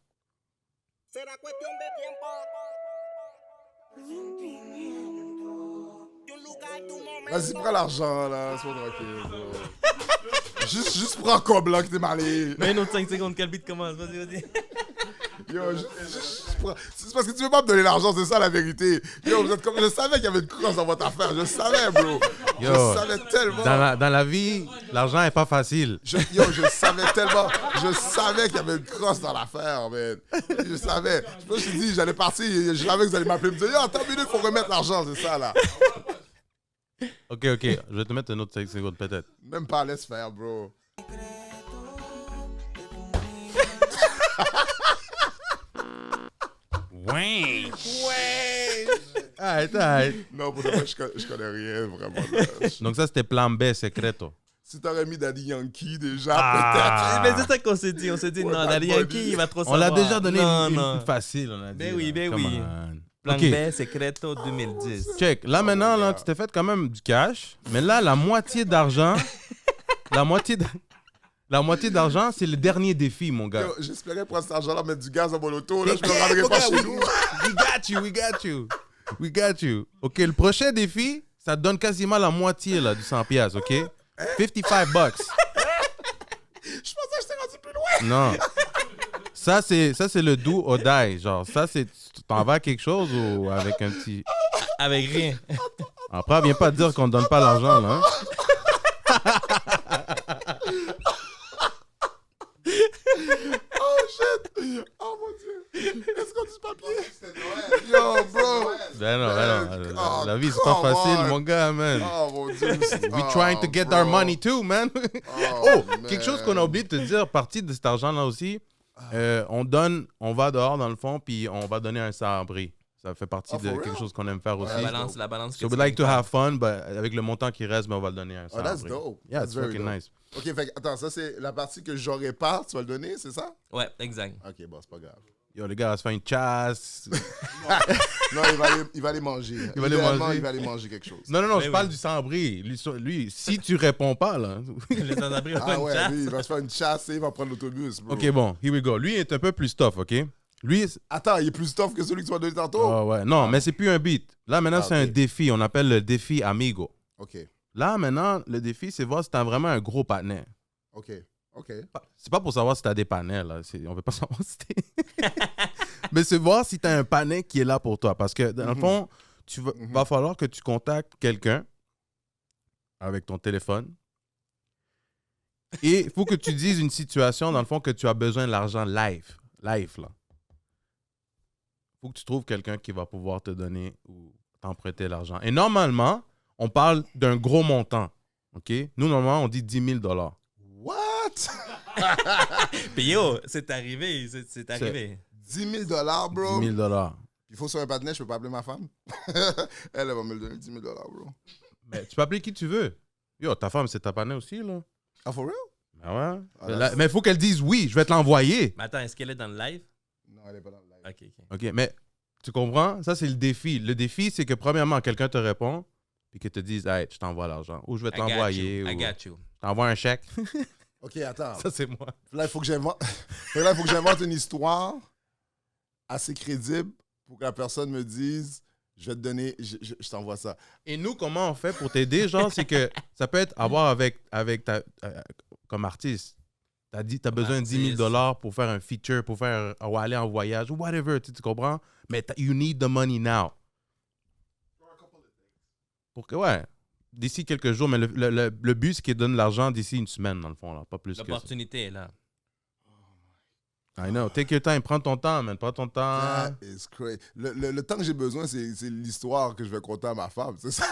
Speaker 5: Será cuestión de tiempo. De un lugar, de un momento.
Speaker 3: Vas-y, prends l'argent, là. Sois tranquille, bro. Juste prends comme là que t'es malé.
Speaker 2: Mais une autre 5 secondes que le beat commence. Vas-y.
Speaker 3: Yo, juste prends. C'est parce que tu veux pas me donner l'argent, c'est ça la vérité. Yo, vous êtes comme. Je savais qu'il y avait une crosse dans votre affaire. Je savais, bro.
Speaker 1: Yo,
Speaker 3: Je savais tellement.
Speaker 1: Dans la vie, l'argent n'est pas facile.
Speaker 3: Je savais tellement. Je savais qu'il y avait une crosse dans l'affaire, man. Je savais. Je me suis dit, j'allais partir. Je savais que vous allez m'appeler et me dire, yo, attends une minute, faut remettre l'argent, c'est ça, là.
Speaker 1: OK, je vais te mettre un autre 5 secondes, peut-être.
Speaker 3: Même pas, laisse faire, bro.
Speaker 1: Ouais. Arrête.
Speaker 3: Non, pour de vrai, je connais rien, vraiment. Là.
Speaker 1: Donc ça, c'était plan B, secreto.
Speaker 3: Si t'aurais mis Daddy Yankee déjà,
Speaker 1: Ah.
Speaker 2: Mais c'est ça qu'on s'est dit. On s'est dit,
Speaker 3: Ouais,
Speaker 2: non,
Speaker 3: Bad
Speaker 2: Daddy
Speaker 3: Bunny.
Speaker 2: Yankee, il va trop
Speaker 1: On
Speaker 2: savoir.
Speaker 1: l'a déjà donné
Speaker 2: Non,
Speaker 1: une
Speaker 2: non.
Speaker 1: facile, on a dit.
Speaker 2: Ben oui,
Speaker 1: là.
Speaker 2: ben
Speaker 1: Come
Speaker 2: oui.
Speaker 1: on.
Speaker 2: Plan
Speaker 1: OK.
Speaker 2: B, Secreto 2010.
Speaker 1: Check. Là, maintenant, là, tu t'es fait quand même du cash. Mais là, la moitié d'argent, la moitié d'argent, c'est le dernier défi, mon gars.
Speaker 3: Yo, j'espérais prendre cet argent-là, mettre du gaz dans mon auto. Là, je me rendrai pas chez nous.
Speaker 1: We got you. OK, le prochain défi, ça te donne quasiment la moitié là, du 100 piastres, OK? 55 bucks.
Speaker 3: Je pensais que j'étais rendu plus loin.
Speaker 1: Non. ça, c'est le do or die. Genre, ça, c'est... Tu t'en vas à quelque chose ou avec un petit...
Speaker 2: Avec rien.
Speaker 1: Après, viens pas dire qu'on ne donne pas l'argent, là. Hein?
Speaker 3: Oh shit! Oh mon dieu! Est-ce qu'on dit ce papier? Yo, bro!
Speaker 1: Ben non.
Speaker 3: Oh,
Speaker 1: La vie, c'est pas
Speaker 3: come
Speaker 1: facile,
Speaker 3: on.
Speaker 1: mon gars, man.
Speaker 3: Oh mon dieu!
Speaker 1: We trying to get our money too, man.
Speaker 3: Oh,
Speaker 1: Quelque chose qu'on a oublié de te dire, partie de cet argent-là aussi, on va dehors dans le fond, puis on va donner un sans-abri. Ça fait partie de
Speaker 3: for
Speaker 1: quelque
Speaker 3: real?
Speaker 1: chose qu'on aime faire aussi.
Speaker 2: La balance.
Speaker 1: So we like to have fun, but avec le montant qui reste, ben, on va le donner un
Speaker 3: Oh, that's
Speaker 1: sans-abri.
Speaker 3: dope.
Speaker 1: Yeah,
Speaker 3: That's
Speaker 1: it's
Speaker 3: very
Speaker 1: fucking
Speaker 3: dope.
Speaker 1: nice.
Speaker 3: Ok, fait que, attends, ça c'est la partie que j'aurais pas, tu vas le donner, c'est ça?
Speaker 2: Ouais, exact.
Speaker 3: Ok, bon, c'est pas grave.
Speaker 1: Yo, les gars, on va se faire une chasse.
Speaker 3: Non, il va aller manger.
Speaker 1: Il va aller
Speaker 3: Idéalement,
Speaker 1: manger.
Speaker 3: il va aller manger quelque chose.
Speaker 1: Non,
Speaker 2: Mais
Speaker 1: je
Speaker 2: oui.
Speaker 1: parle du sans-abri. Lui, si tu réponds pas, là...
Speaker 2: Les sans-abri ont
Speaker 3: Ah
Speaker 2: une
Speaker 3: ouais,
Speaker 2: chasse.
Speaker 3: lui, il va se faire une chasse et il va prendre l'autobus, bro.
Speaker 1: OK, bon, here we go. Lui est un peu plus tough, OK? Lui,
Speaker 3: Attends, il est plus tough que celui que tu m'as donné tantôt?
Speaker 1: ah ouais. Non, mais c'est plus un beat. Là, maintenant,
Speaker 3: Ah,
Speaker 1: c'est un
Speaker 3: ok.
Speaker 1: défi. On appelle le défi Amigo.
Speaker 3: Ok,
Speaker 1: Là, maintenant, le défi, c'est voir si t'as vraiment un gros partenaire.
Speaker 3: ok, ok.
Speaker 1: C'est pas pour savoir si t'as des panels, là. On veut pas savoir si t'es... Mais c'est voir si t'as un panel qui est là pour toi. Parce que, dans le fond, va falloir que tu contactes quelqu'un avec ton téléphone. Et il faut que tu dises une situation, dans le fond, que tu as besoin de l'argent live. Live, là. Il faut que tu trouves quelqu'un qui va pouvoir te donner ou t'emprunter l'argent. Et normalement, on parle d'un gros montant. OK? Nous, normalement, on dit 10 000
Speaker 3: What?
Speaker 2: Puis yo, c'est arrivé. C'est arrivé.
Speaker 3: 10 000 bro?
Speaker 1: 10 000
Speaker 3: Il faut sur un partenaire, je peux pas appeler ma femme? Elle va me le donner, 10 000 bro.
Speaker 1: Mais tu peux appeler qui tu veux. Yo, ta femme, c'est ta panne aussi, là.
Speaker 3: Ah, for real?
Speaker 1: Ben ouais.
Speaker 3: Ah,
Speaker 1: Là, mais il faut qu'elle dise oui, je vais te l'envoyer.
Speaker 2: Mais attends, est-ce qu'elle est dans le live?
Speaker 3: Non, elle est pas dans le live.
Speaker 2: Ok.
Speaker 1: OK, mais tu comprends? Ça, c'est le défi. Le défi, c'est que premièrement, quelqu'un te répond puis que te dise, hey, je t'envoie l'argent. Ou je vais te l'envoyer.
Speaker 2: I
Speaker 1: Ou
Speaker 2: got you.
Speaker 1: je t'envoie un chèque.
Speaker 3: Ok, attends.
Speaker 1: Ça, c'est moi.
Speaker 3: Là, il faut que j'invente une histoire assez crédible pour que la personne me dise, je vais te donner, je t'envoie ça.
Speaker 1: Et nous, comment on fait pour t'aider? Genre, c'est que ça peut être avoir avec ta... comme artiste. T'as besoin de 10 000 pour faire un feature, pour faire ou aller en voyage, ou whatever, tu comprends? Mais you need the money now. Pour que, ouais, d'ici quelques jours, mais le but, c'est qu'il donne l'argent d'ici une semaine, dans le fond, là, pas plus que ça.
Speaker 2: L'opportunité est là.
Speaker 1: I know. Take your time. Prends ton temps, man. Prends ton temps.
Speaker 3: That is crazy. Le temps que j'ai besoin, c'est l'histoire que je vais conter à ma femme, c'est ça?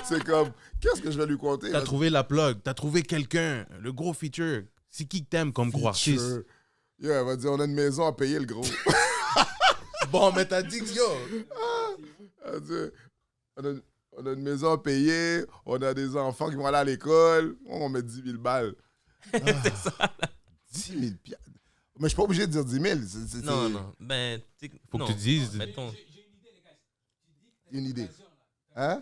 Speaker 3: C'est comme, qu'est-ce que je vais lui conter?
Speaker 1: T'as trouvé la plug. T'as trouvé quelqu'un. Le gros feature. C'est qui que t'aimes comme gros artiste?
Speaker 3: Feature. Yo, elle va dire, on a une maison à payer, le gros.
Speaker 1: Bon, mais t'as dit que yo.
Speaker 3: Elle va dire, on a une maison à payer, on a des enfants qui vont aller à l'école, on met 10 000 balles.
Speaker 2: C'est ça.
Speaker 3: 10 000 piastres. Mais je suis pas obligé de dire 10 000.
Speaker 2: Non, non. Ben,
Speaker 1: Faut
Speaker 2: non.
Speaker 1: que tu dises.
Speaker 2: Mettons.
Speaker 3: Une idée. Hein?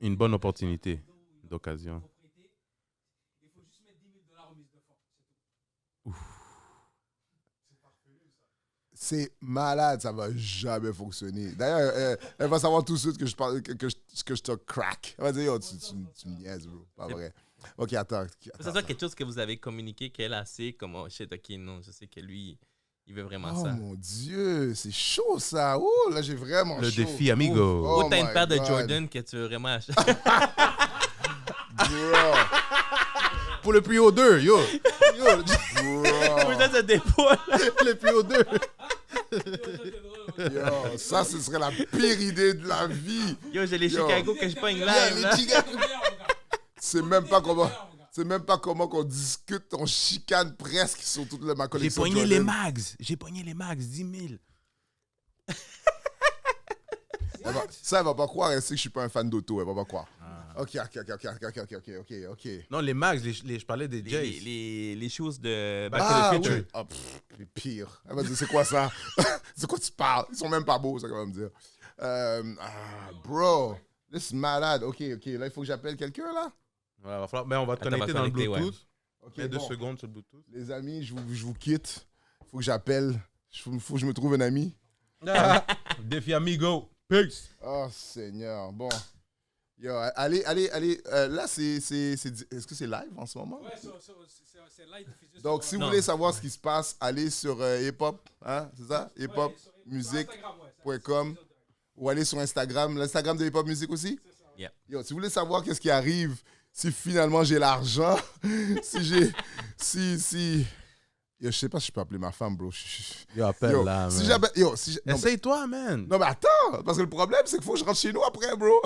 Speaker 1: Une bonne opportunité d'occasion.
Speaker 3: C'est malade, ça va jamais fonctionner. D'ailleurs, elle va savoir tout de suite que je parle, que je te crack. Elle va dire, yo, tu me niaises, bro. Pas vrai. Ok, attends.
Speaker 2: Ça soit quelque chose que vous avez communiqué qu'elle a assez comme, oh shit, ok, non, je sais que lui, il veut vraiment
Speaker 3: Oh
Speaker 2: ça.
Speaker 3: mon Dieu, c'est chaud ça. Oh, là, j'ai vraiment
Speaker 1: Le
Speaker 3: chaud.
Speaker 1: défi, amigo.
Speaker 3: Oh
Speaker 2: Ou t'as une
Speaker 3: my
Speaker 2: paire de
Speaker 3: God.
Speaker 2: Jordan que tu veux vraiment acheter.
Speaker 3: Bro,
Speaker 1: Pour le prix au 2, yo.
Speaker 3: bro.
Speaker 2: Pour ça, ce dépôt.
Speaker 1: Le prix au 2.
Speaker 3: Yo, ça, ce serait la pire idée de la vie.
Speaker 2: Yo, j'ai les
Speaker 3: Yo.
Speaker 2: Chicago que je pogne live, là.
Speaker 3: C'est même pas comment qu'on discute, on chicane presque sur toute ma
Speaker 1: J'ai
Speaker 3: collection.
Speaker 1: pogné
Speaker 3: Jordan.
Speaker 1: les mags. J'ai pogné les mags. 10 000.
Speaker 3: Elle va pas croire, elle sait que je suis pas un fan d'auto, elle va pas croire.
Speaker 1: Ah.
Speaker 3: Ok.
Speaker 1: Non, les mags, je parlais des Jays.
Speaker 2: Les choses de...
Speaker 1: Back to the Future.
Speaker 3: oui. Ah, les pires. Elle va dire, c'est quoi ça? C'est quoi tu parles? Ils sont même pas beaux, ça qu'elle va me dire. Bro, this is malade. Ok, là, il faut que j'appelle quelqu'un, là?
Speaker 1: Voilà, va falloir... Mais on va te
Speaker 2: Attends,
Speaker 1: connecter
Speaker 2: va
Speaker 1: dans le
Speaker 2: connecter,
Speaker 1: Bluetooth.
Speaker 3: Ok,
Speaker 1: Mets 2
Speaker 3: bon.
Speaker 1: secondes sur le Bluetooth.
Speaker 3: Les amis, je vous quitte. Faut que j'appelle. Faut que je me trouve un ami.
Speaker 1: Défi amigo. Peace.
Speaker 3: Oh, Seigneur. Bon. Yo, allez. Là, est-ce que c'est live en ce moment?
Speaker 6: Ouais, c'est live diffusé sur-
Speaker 3: Donc, si vous
Speaker 2: Non.
Speaker 3: voulez savoir ce qui se passe, allez sur hip-hop, hein, c'est ça?
Speaker 6: Ouais,
Speaker 3: Hip-hop
Speaker 6: sur
Speaker 3: musique.
Speaker 6: Instagram, ouais, ça-
Speaker 3: .com. Ou allez sur Instagram. L'Instagram de hip-hop musique aussi?
Speaker 2: Yeah.
Speaker 3: Yo, si vous voulez savoir qu'est-ce qui arrive, si finalement j'ai l'argent, si j'ai... Si... Yo, je sais pas si je peux appeler ma femme, bro.
Speaker 1: Yo, appelle
Speaker 3: Yo,
Speaker 1: là,
Speaker 3: si
Speaker 1: man.
Speaker 3: j'appelle... Yo, si... Non, mais...
Speaker 1: Essaye-toi, man.
Speaker 3: non, mais attends! Parce que le problème, c'est qu'il faut que je rentre chez nous après, bro.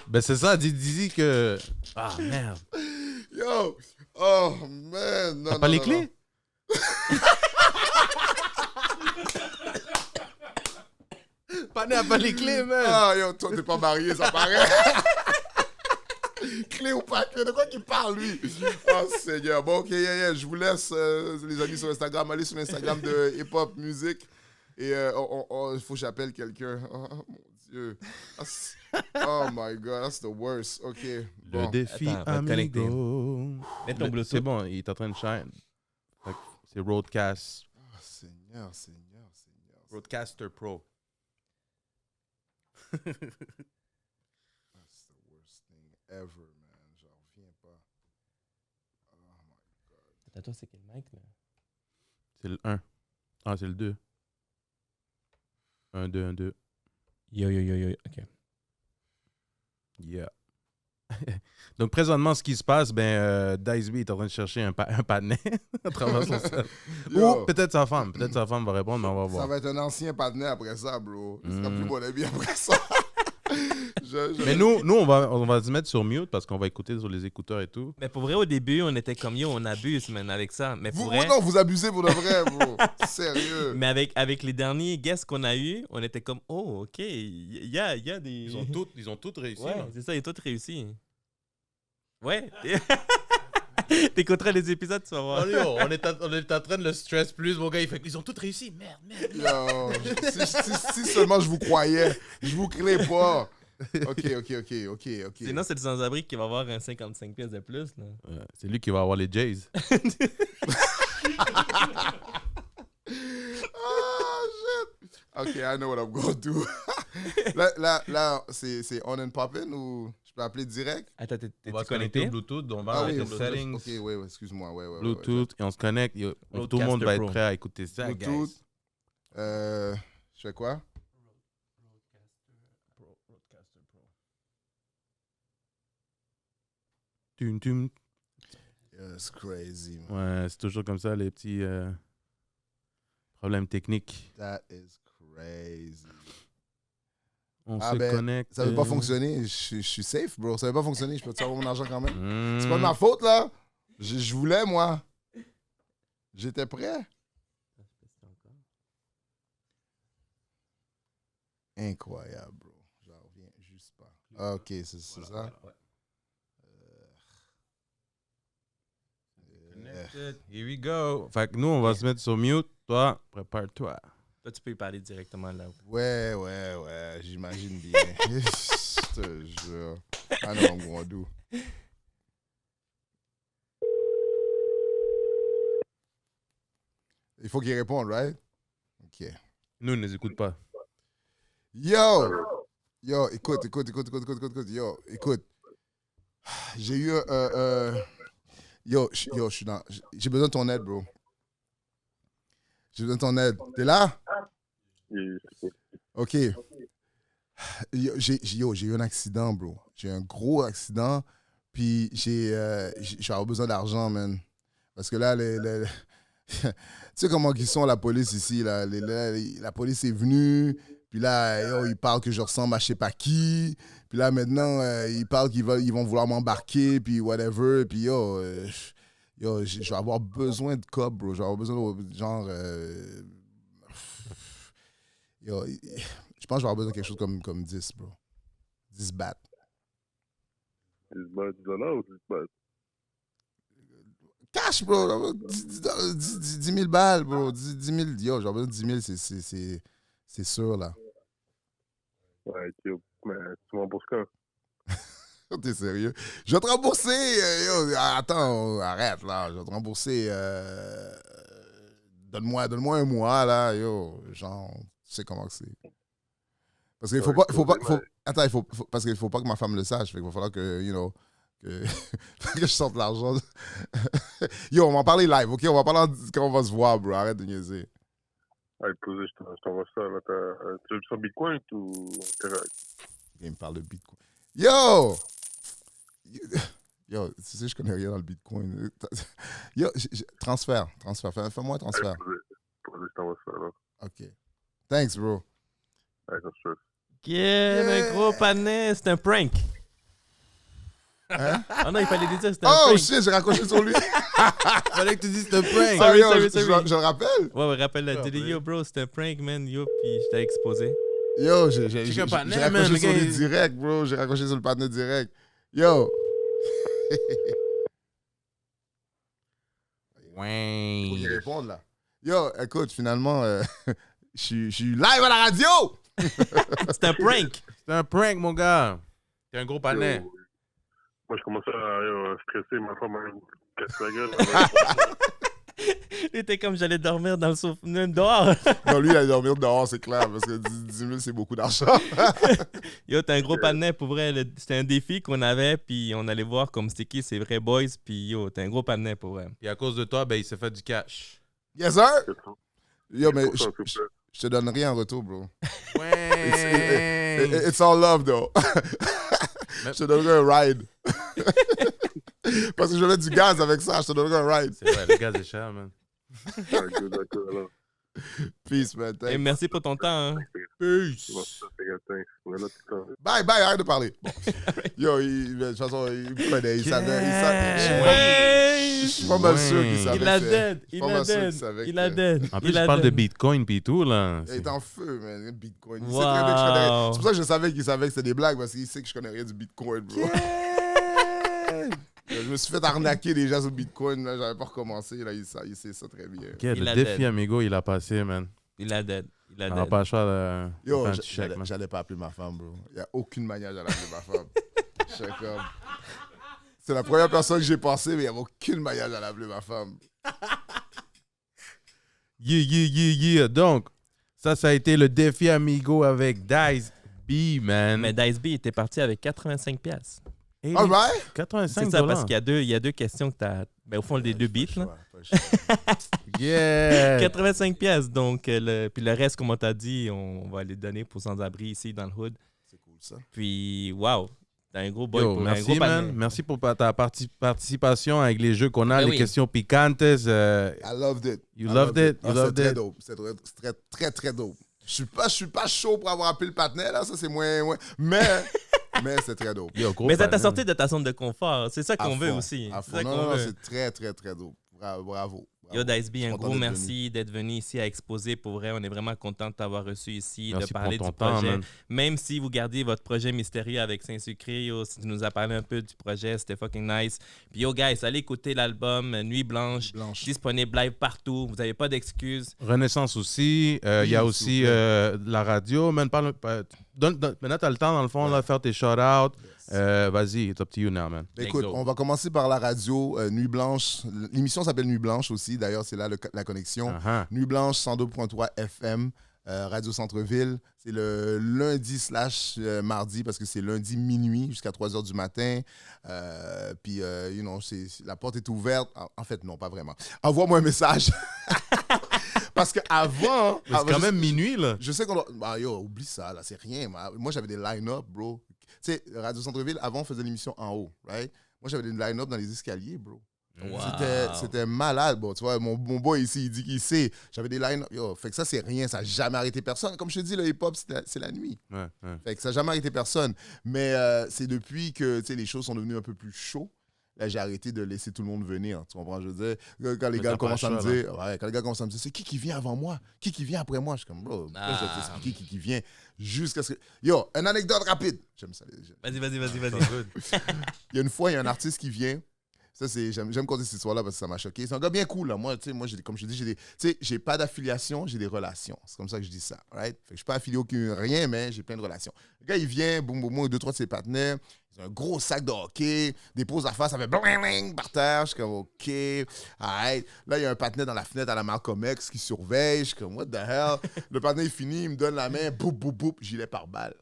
Speaker 1: Ben, c'est ça, dis que... Ah, merde.
Speaker 3: Yo! Oh, man! Non,
Speaker 1: T'as pas les clés? Pané a pas les clés, man.
Speaker 3: Ah, yo, toi, t'es pas marié, ça paraît. Clé ou pas clé, de quoi qu'il parle, lui? Oh, Seigneur. Bon, ok, je vous laisse, les amis, sur Instagram. Allez sur l'Instagram de Hip Hop Music. Et il faut que j'appelle quelqu'un. Oh, mon Dieu. Oh, my God, that's the worst. OK,
Speaker 1: Le
Speaker 3: bon.
Speaker 1: défi
Speaker 2: Attends, on va te connecter.
Speaker 1: amigo.
Speaker 2: Mets ton Bluetooth.
Speaker 1: C'est bon, il est en train de shine. Fait que c'est Roadcast.
Speaker 3: Oh, Seigneur.
Speaker 1: Roadcaster Pro.
Speaker 3: That's the worst thing ever, man. J'en reviens pas. Oh, my God.
Speaker 2: Attends, c'est quel mic, là?
Speaker 1: C'est le 1. Ah, c'est le 2. 1, 2, 1, 2.
Speaker 2: Yo, OK.
Speaker 1: Yeah. Donc, présentement, ce qui se passe, Dice B est en train de chercher un patinet à travers son set.
Speaker 3: Yo.
Speaker 1: Ou peut-être sa femme. Peut-être sa femme va répondre, mais on va
Speaker 3: Ça
Speaker 1: voir.
Speaker 3: va être un ancien partenaire après ça, bro. Ce sera
Speaker 1: Mm.
Speaker 3: plus mon ami après ça.
Speaker 1: Mais nous on va se mettre sur mute parce qu'on va écouter sur les écouteurs et tout.
Speaker 2: Mais pour vrai, au début, on était comme yo, on abuse, man, avec ça. Mais pour vrai,
Speaker 3: Non, vous abusez pour de vrai, bro. Sérieux.
Speaker 2: mais avec les derniers guests qu'on a eu, on était comme oh, OK, il y a des.
Speaker 1: Ils ont toutes réussi.
Speaker 2: Ouais,
Speaker 1: là.
Speaker 2: c'est ça, ils ont tous réussi. Ouais. T'écouteras les épisodes, tu vas voir.
Speaker 1: Oh, yo, on est en train de le stress plus, mon gars. Il fait ils ont toutes réussi. Merde.
Speaker 3: Yo, si seulement je vous croyais, je vous crée pas. OK.
Speaker 2: Sinon, c'est le sans-abri qui va avoir un 55 pièces de plus. Là.
Speaker 1: C'est lui qui va avoir les Jays.
Speaker 3: Ah, shit. OK, I know what I'm going to do. Là c'est on and poppin' ou je peux appeler direct?
Speaker 2: Attends,
Speaker 1: On va
Speaker 2: t'es
Speaker 1: se connecter
Speaker 2: connecté?
Speaker 1: au Bluetooth. On va
Speaker 3: Ah
Speaker 1: avec
Speaker 3: oui,
Speaker 1: les settings.
Speaker 3: OK, ouais, excuse-moi. Ouais.
Speaker 1: Bluetooth. Et on se connecte. Tout le
Speaker 2: Roadcaster
Speaker 1: monde va être
Speaker 2: Pro.
Speaker 1: prêt à écouter ça,
Speaker 3: Bluetooth.
Speaker 1: guys.
Speaker 3: Je fais quoi?
Speaker 1: Tum, tum.
Speaker 3: It's crazy, man.
Speaker 1: Ouais, c'est toujours comme ça, les petits problèmes techniques.
Speaker 3: That is crazy.
Speaker 1: On
Speaker 3: Ah,
Speaker 1: se
Speaker 3: ben,
Speaker 1: connecte.
Speaker 3: Ça veut pas fonctionner. Je suis safe, bro. Ça veut pas fonctionner. Je peux te avoir mon argent quand même.
Speaker 1: Mm.
Speaker 3: C'est pas de ma faute, là. Je voulais, moi. J'étais prêt. Incroyable, bro. J'en reviens juste pas. Ah, OK, c'est ça.
Speaker 1: Connected. Here we go. Fait que nous, on va se mettre sur mute. Toi, prépare-toi.
Speaker 2: Toi, tu peux y parler directement là.
Speaker 3: Ouais. J'imagine bien. Je te jure. I know what I'm gonna do. Il faut qu'il réponde, right? OK.
Speaker 1: Nous, ne les écoute pas.
Speaker 3: Yo, écoute. Yo, écoute. J'ai eu Yo, je suis dans... J'ai besoin de ton aide, bro. J'ai besoin de ton aide. T'es là? OK. J'ai eu un accident, bro. J'ai eu un gros accident. Puis je vais avoir besoin d'argent, man. Parce que là, tu sais comment ils sont, la police ici, là. La police est venue. Puis là, yo, ils parlent que je ressemble à je sais pas qui. Puis là, maintenant, ils parlent qu'ils vont vouloir m'embarquer, puis whatever. Puis yo, je vais avoir besoin de cop, bro. Je vais avoir besoin de genre... yo, je pense que je vais avoir besoin de quelque chose comme 10, bro. 10 bahts.
Speaker 7: 10 dollars ou 10 bahts?
Speaker 3: Cash, bro. 10 000 balles, bro. 10 000. Yo, j'ai besoin de 10 000, c'est sûr, là.
Speaker 7: Ouais, mais tu m'embourses quand?
Speaker 3: T'es sérieux? Je vais te rembourser. Yo, attends, arrête, là. Je vais te rembourser. Donne-moi un mois, là. Yo, genre, tu sais comment que c'est. Parce qu'il faut Attends, parce qu'il faut pas que ma femme le sache. Fait qu'il va falloir que, que je sorte l'argent. Yo, on va en parler live, OK? On va parler quand on va se voir, bro. Arrête de niaiser.
Speaker 7: Allez, posez, je t'envoie ça. Là, tu veux sur Bitcoin ou Interact?
Speaker 3: Il me parle de Bitcoin. Yo! Yo, tu sais, je connais rien dans le Bitcoin. Yo, transfert. Fais-moi un transfert.
Speaker 7: Allez, posez, je t'envoie ça. Là.
Speaker 3: OK. Thanks, bro.
Speaker 7: Allez, ça se fait.
Speaker 2: Yeah, un gros panais, c'est un prank.
Speaker 3: Hein?
Speaker 2: Oh non, il fallait dire c'était un
Speaker 3: Oh
Speaker 2: prank.
Speaker 3: shit, j'ai raccroché sur lui.
Speaker 1: Fallait que tu dises c'est un prank.
Speaker 2: Sorry,
Speaker 3: Yo,
Speaker 2: sorry.
Speaker 3: je le rappelle.
Speaker 2: Ouais, rappelle la télé. Yo, bro, c'était un prank, man. Yo, puis je t'ai exposé.
Speaker 3: Yo, j'ai
Speaker 1: qu'un partenaire, man,
Speaker 3: raccroché
Speaker 1: le
Speaker 3: sur
Speaker 1: gars,
Speaker 3: lui
Speaker 1: il-
Speaker 3: direct, bro. J'ai raccroché sur le partenaire direct. Yo. Faut qu'il
Speaker 1: Ouais.
Speaker 3: réponde, là. Yo, écoute, finalement, je suis live à la radio.
Speaker 2: C'était un prank.
Speaker 1: C'est un prank, mon gars. T'es un gros panais.
Speaker 7: Yo, moi, je commençais à stresser. Ma femme m'a cassé la gueule.
Speaker 2: Il était comme j'allais dormir dans le sofa, même dehors.
Speaker 3: Non, lui, il allait dormir dehors, c'est clair, parce que 10 000, c'est beaucoup d'argent.
Speaker 2: Yo, t'es un gros panais pour vrai. C'était un défi qu'on avait, puis on allait voir comme c'était qui ces vrais boys, puis yo, t'es un gros panais pour vrai.
Speaker 1: Puis à cause de toi, ben, il s'est fait du cash.
Speaker 3: Yes, sir. Yo, mais
Speaker 7: Pour ça, s'il te plaît.
Speaker 3: je te donne rien en retour, bro.
Speaker 1: Ouais.
Speaker 3: It's all love, though. Je te donnerai un ride. Parce que je vais mettre du gaz avec ça, je te donnerai un ride.
Speaker 1: C'est vrai, le gaz est cher, man.
Speaker 7: D'accord, alors.
Speaker 3: Peace, man.
Speaker 2: Et
Speaker 3: Thanks.
Speaker 2: merci pour ton temps. Hein.
Speaker 1: Peace.
Speaker 7: Bon, ça, c'est gâteau. On est là tout le temps.
Speaker 3: Bye, arrête de parler. Bon. Yo, de toute façon, il me connaît. Il savait. Je suis pas mal sûr qu'il savait.
Speaker 2: Il a
Speaker 3: que-
Speaker 2: dead.
Speaker 3: je suis
Speaker 2: Il
Speaker 3: pas
Speaker 2: a
Speaker 3: mal sûr
Speaker 2: dead.
Speaker 3: qu'il savait
Speaker 2: Il a
Speaker 3: que-
Speaker 2: dead.
Speaker 1: En plus,
Speaker 2: Il
Speaker 1: je
Speaker 2: a
Speaker 1: parle de
Speaker 2: dead.
Speaker 1: Bitcoin puis tout, là.
Speaker 3: Il est en feu, man. Bitcoin. Il
Speaker 2: Wow.
Speaker 3: sait très bien que je connais rien. C'est pour ça que je savais qu'il savait que c'était des blagues, parce qu'il sait que je connais rien du Bitcoin, bro. Je me suis fait arnaquer déjà sur le Bitcoin, là. J'avais pas recommencé. Là, il sait ça très bien.
Speaker 1: Ok,
Speaker 2: Il
Speaker 1: le
Speaker 2: a
Speaker 1: défi
Speaker 2: dead.
Speaker 1: amigo, il a passé, man.
Speaker 2: Il a dead. Il a
Speaker 1: On n'a
Speaker 2: dead.
Speaker 1: pas le choix de
Speaker 3: Yo,
Speaker 1: faire un petit chèque, man.
Speaker 3: j'allais pas appeler ma femme, bro. Il n'y a aucune manière j'allais appeler ma femme. J'étais comme... C'est la première personne que j'ai pensé, mais il n'y avait aucune manière j'allais appeler ma femme.
Speaker 1: Yeah. Donc, ça a été le défi amigo avec Dice B, man.
Speaker 2: Mais Dice B était parti avec 85$.
Speaker 1: Et
Speaker 3: All right?
Speaker 1: 85
Speaker 2: C'est ça, parce qu'il y a deux questions que t'as. Ben, au fond, les deux beats, là.
Speaker 1: Yeah.
Speaker 2: 85$. Donc, puis le reste, comme on t'a dit, on va les donner pour sans-abri ici dans le hood.
Speaker 3: C'est cool, ça.
Speaker 2: Puis, wow, t'as un gros boy
Speaker 1: Yo,
Speaker 2: pour un
Speaker 1: merci,
Speaker 2: gros
Speaker 1: man.
Speaker 2: panel.
Speaker 1: Merci pour ta participation avec les jeux qu'on a,
Speaker 2: Ben
Speaker 1: les
Speaker 2: oui.
Speaker 1: questions piquantes.
Speaker 3: I loved it.
Speaker 1: You
Speaker 3: I
Speaker 1: loved it?
Speaker 3: Ah,
Speaker 1: You
Speaker 3: c'est
Speaker 1: loved
Speaker 3: très
Speaker 1: it?
Speaker 3: dope. C'est très, très dope. Je suis pas chaud pour avoir appelé le partenaire, là. Ça, c'est moins... Mais c'est très dope.
Speaker 1: Yo, gros
Speaker 2: Mais ça t'a
Speaker 1: panel.
Speaker 2: sorti de ta zone de confort. C'est ça qu'on
Speaker 3: À
Speaker 2: veut
Speaker 3: fond,
Speaker 2: aussi.
Speaker 3: à
Speaker 2: C'est
Speaker 3: fond.
Speaker 2: ça
Speaker 3: Non,
Speaker 2: qu'on
Speaker 3: non,
Speaker 2: veut.
Speaker 3: c'est très, très, très dope. Bravo.
Speaker 2: Yo, Dice B,
Speaker 3: Je suis
Speaker 2: un
Speaker 3: content
Speaker 2: gros
Speaker 3: d'être
Speaker 2: merci d'être venu ici à exposer. Pour vrai, on est vraiment content de t'avoir reçu ici,
Speaker 1: Merci
Speaker 2: de parler
Speaker 1: pour
Speaker 2: du
Speaker 1: ton temps,
Speaker 2: projet.
Speaker 1: man.
Speaker 2: Même si vous gardez votre projet mystérieux avec Saint-Sucré, yo, si tu nous as parlé un peu du projet, c'était fucking nice. Puis yo, guys, allez écouter l'album Nuit Blanche, disponible live partout. Vous n'avez pas d'excuses.
Speaker 1: Renaissance aussi. Il y a
Speaker 3: Oui,
Speaker 1: aussi
Speaker 3: s'il vous
Speaker 1: la radio. Man, maintenant, tu as le temps, dans le fond, de faire tes shout-outs. Vas-y, it's up to you now, man.
Speaker 3: Ben, écoute,
Speaker 2: go.
Speaker 3: on va commencer par la radio, Nuit Blanche. L'émission s'appelle Nuit Blanche aussi, d'ailleurs, c'est là la connexion.
Speaker 1: Uh-huh.
Speaker 3: Nuit Blanche, 102.3 FM, Radio Centre-Ville. C'est le lundi/mardi, parce que c'est lundi minuit jusqu'à 3h du matin. Puis, la porte est ouverte. En fait, non, pas vraiment. Envoie-moi un message. Parce qu'avant...
Speaker 1: Mais c'est quand même minuit, là.
Speaker 3: Je sais qu'on doit... Bah, yo, oublie ça, là, c'est rien. Moi, j'avais des line-up, bro. Tu sais, Radio Centre-Ville, avant, on faisait l'émission en haut, right? Moi, j'avais des line-up dans les escaliers, bro.
Speaker 2: Wow.
Speaker 3: C'était malade, bro. Tu vois, mon boy ici, il dit qu'il sait. J'avais des line-up. Yo, fait que ça, c'est rien. Ça n'a jamais arrêté personne. Comme je te dis, le hip-hop, c'est la nuit.
Speaker 1: Ouais.
Speaker 3: Fait que ça n'a jamais arrêté personne. Mais c'est depuis que, tu sais, les choses sont devenues un peu plus chaudes. Là, j'ai arrêté de laisser tout le monde venir. Tu comprends? Je veux dire, quand les
Speaker 1: Mais
Speaker 3: gars
Speaker 1: t'as pas
Speaker 3: commencent à
Speaker 1: le
Speaker 3: me
Speaker 1: choix,
Speaker 3: dire, quand les gars commencent à me dire, c'est qui vient avant moi? Qui vient après moi? Je suis comme, bro, pourquoi je vais t'expliquer qui vient jusqu'à ce que. Yo, une anecdote rapide. J'aime ça.
Speaker 2: Vas-y.
Speaker 3: Il y a une fois, il y a un artiste qui vient. Ça, j'aime compter cette histoire-là parce que ça m'a choqué. C'est un gars bien cool, là. Moi, comme je te dis, j'ai pas d'affiliation, j'ai des relations. C'est comme ça que je dis ça, right? Fait que je suis pas affilié aucun rien, mais j'ai plein de relations. Le gars, il vient, boum, boum, boum, 2-3 de ses partenaires. Ils ont un gros sac de hockey, dépose la face, ça fait bling par terre. Je suis comme, OK, alright. Là, il y a un partenaire dans la fenêtre à la Malcolm X qui surveille. Je suis comme, what the hell? Le partenaire, il finit, il me donne la main, boum, boum, boum, gilet par balle.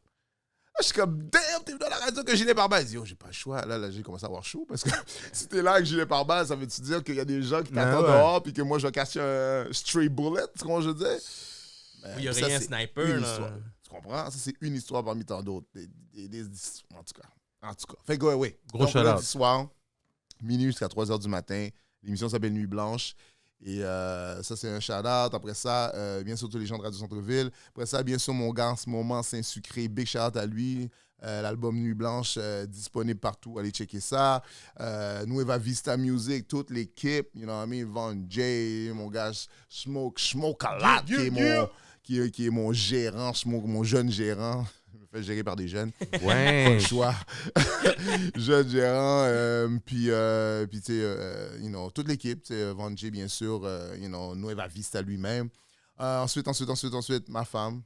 Speaker 3: je suis comme, damn, t'es venu à la radio que Gilet Pare-Balles. Il dit, yo, j'ai pas le choix. Là, j'ai commencé à avoir chaud parce que si t'es là avec Gilet Pare-Balles, ça veut-tu dire qu'il y a des gens qui t'attendent dehors puis que moi, je vais cacher un stray bullet, tu comprends ce que je veux dire?
Speaker 2: Il y a
Speaker 3: Ça,
Speaker 2: rien
Speaker 3: c'est
Speaker 2: sniper,
Speaker 3: une
Speaker 2: là.
Speaker 3: histoire. Tu comprends? Ça, c'est une histoire parmi tant d'autres. En tout cas. Fait que, ouais.
Speaker 1: Gros
Speaker 3: Donc,
Speaker 1: shout-out.
Speaker 3: lundi soir, minuit jusqu'à 3h du matin. L'émission s'appelle Nuit Blanche. Et ça, c'est un shout-out. Après ça, bien sûr, tous les gens de Radio Centre-Ville. Après ça, bien sûr, mon gars en ce moment, Saint-Sucré. Big shout-out à lui. L'album Nuit Blanche, disponible partout. Allez checker ça. Nueva Vista Music, toute l'équipe. You know what I mean? Von J, mon gars Smoke a lot, qui est mon gérant, mon jeune gérant. Je me fais gérer par des jeunes.
Speaker 1: Ouais.
Speaker 3: Pas le choix. Jeune gérant, puis tu sais, toute l'équipe, Von J, bien sûr, Nueva Vista lui-même. Ensuite, ma femme,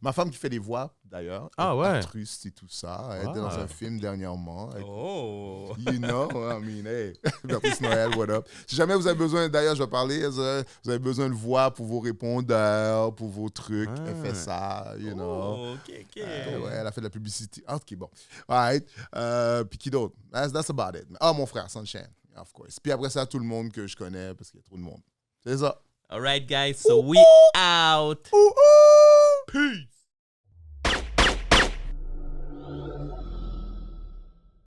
Speaker 3: ma femme qui fait des voix, d'ailleurs.
Speaker 1: Ah ouais.
Speaker 3: Actrice et tout ça. Elle était dans un film dernièrement.
Speaker 2: Oh!
Speaker 3: I mean, hey, Bertrice Noël, what up? Si jamais vous avez besoin, d'ailleurs, je vais parler, vous avez besoin de voix pour vos répondeurs, pour vos trucs, elle fait ça,
Speaker 2: Oh, OK.
Speaker 3: ouais, elle a fait de la publicité. Ah, OK, bon. All right. Puis qui d'autre? That's about it. Ah, mon frère, Sunshine, of course. Puis après ça, tout le monde que je connais, parce qu'il y a trop de monde. C'est ça.
Speaker 2: All right, guys, so we out.
Speaker 3: Peace!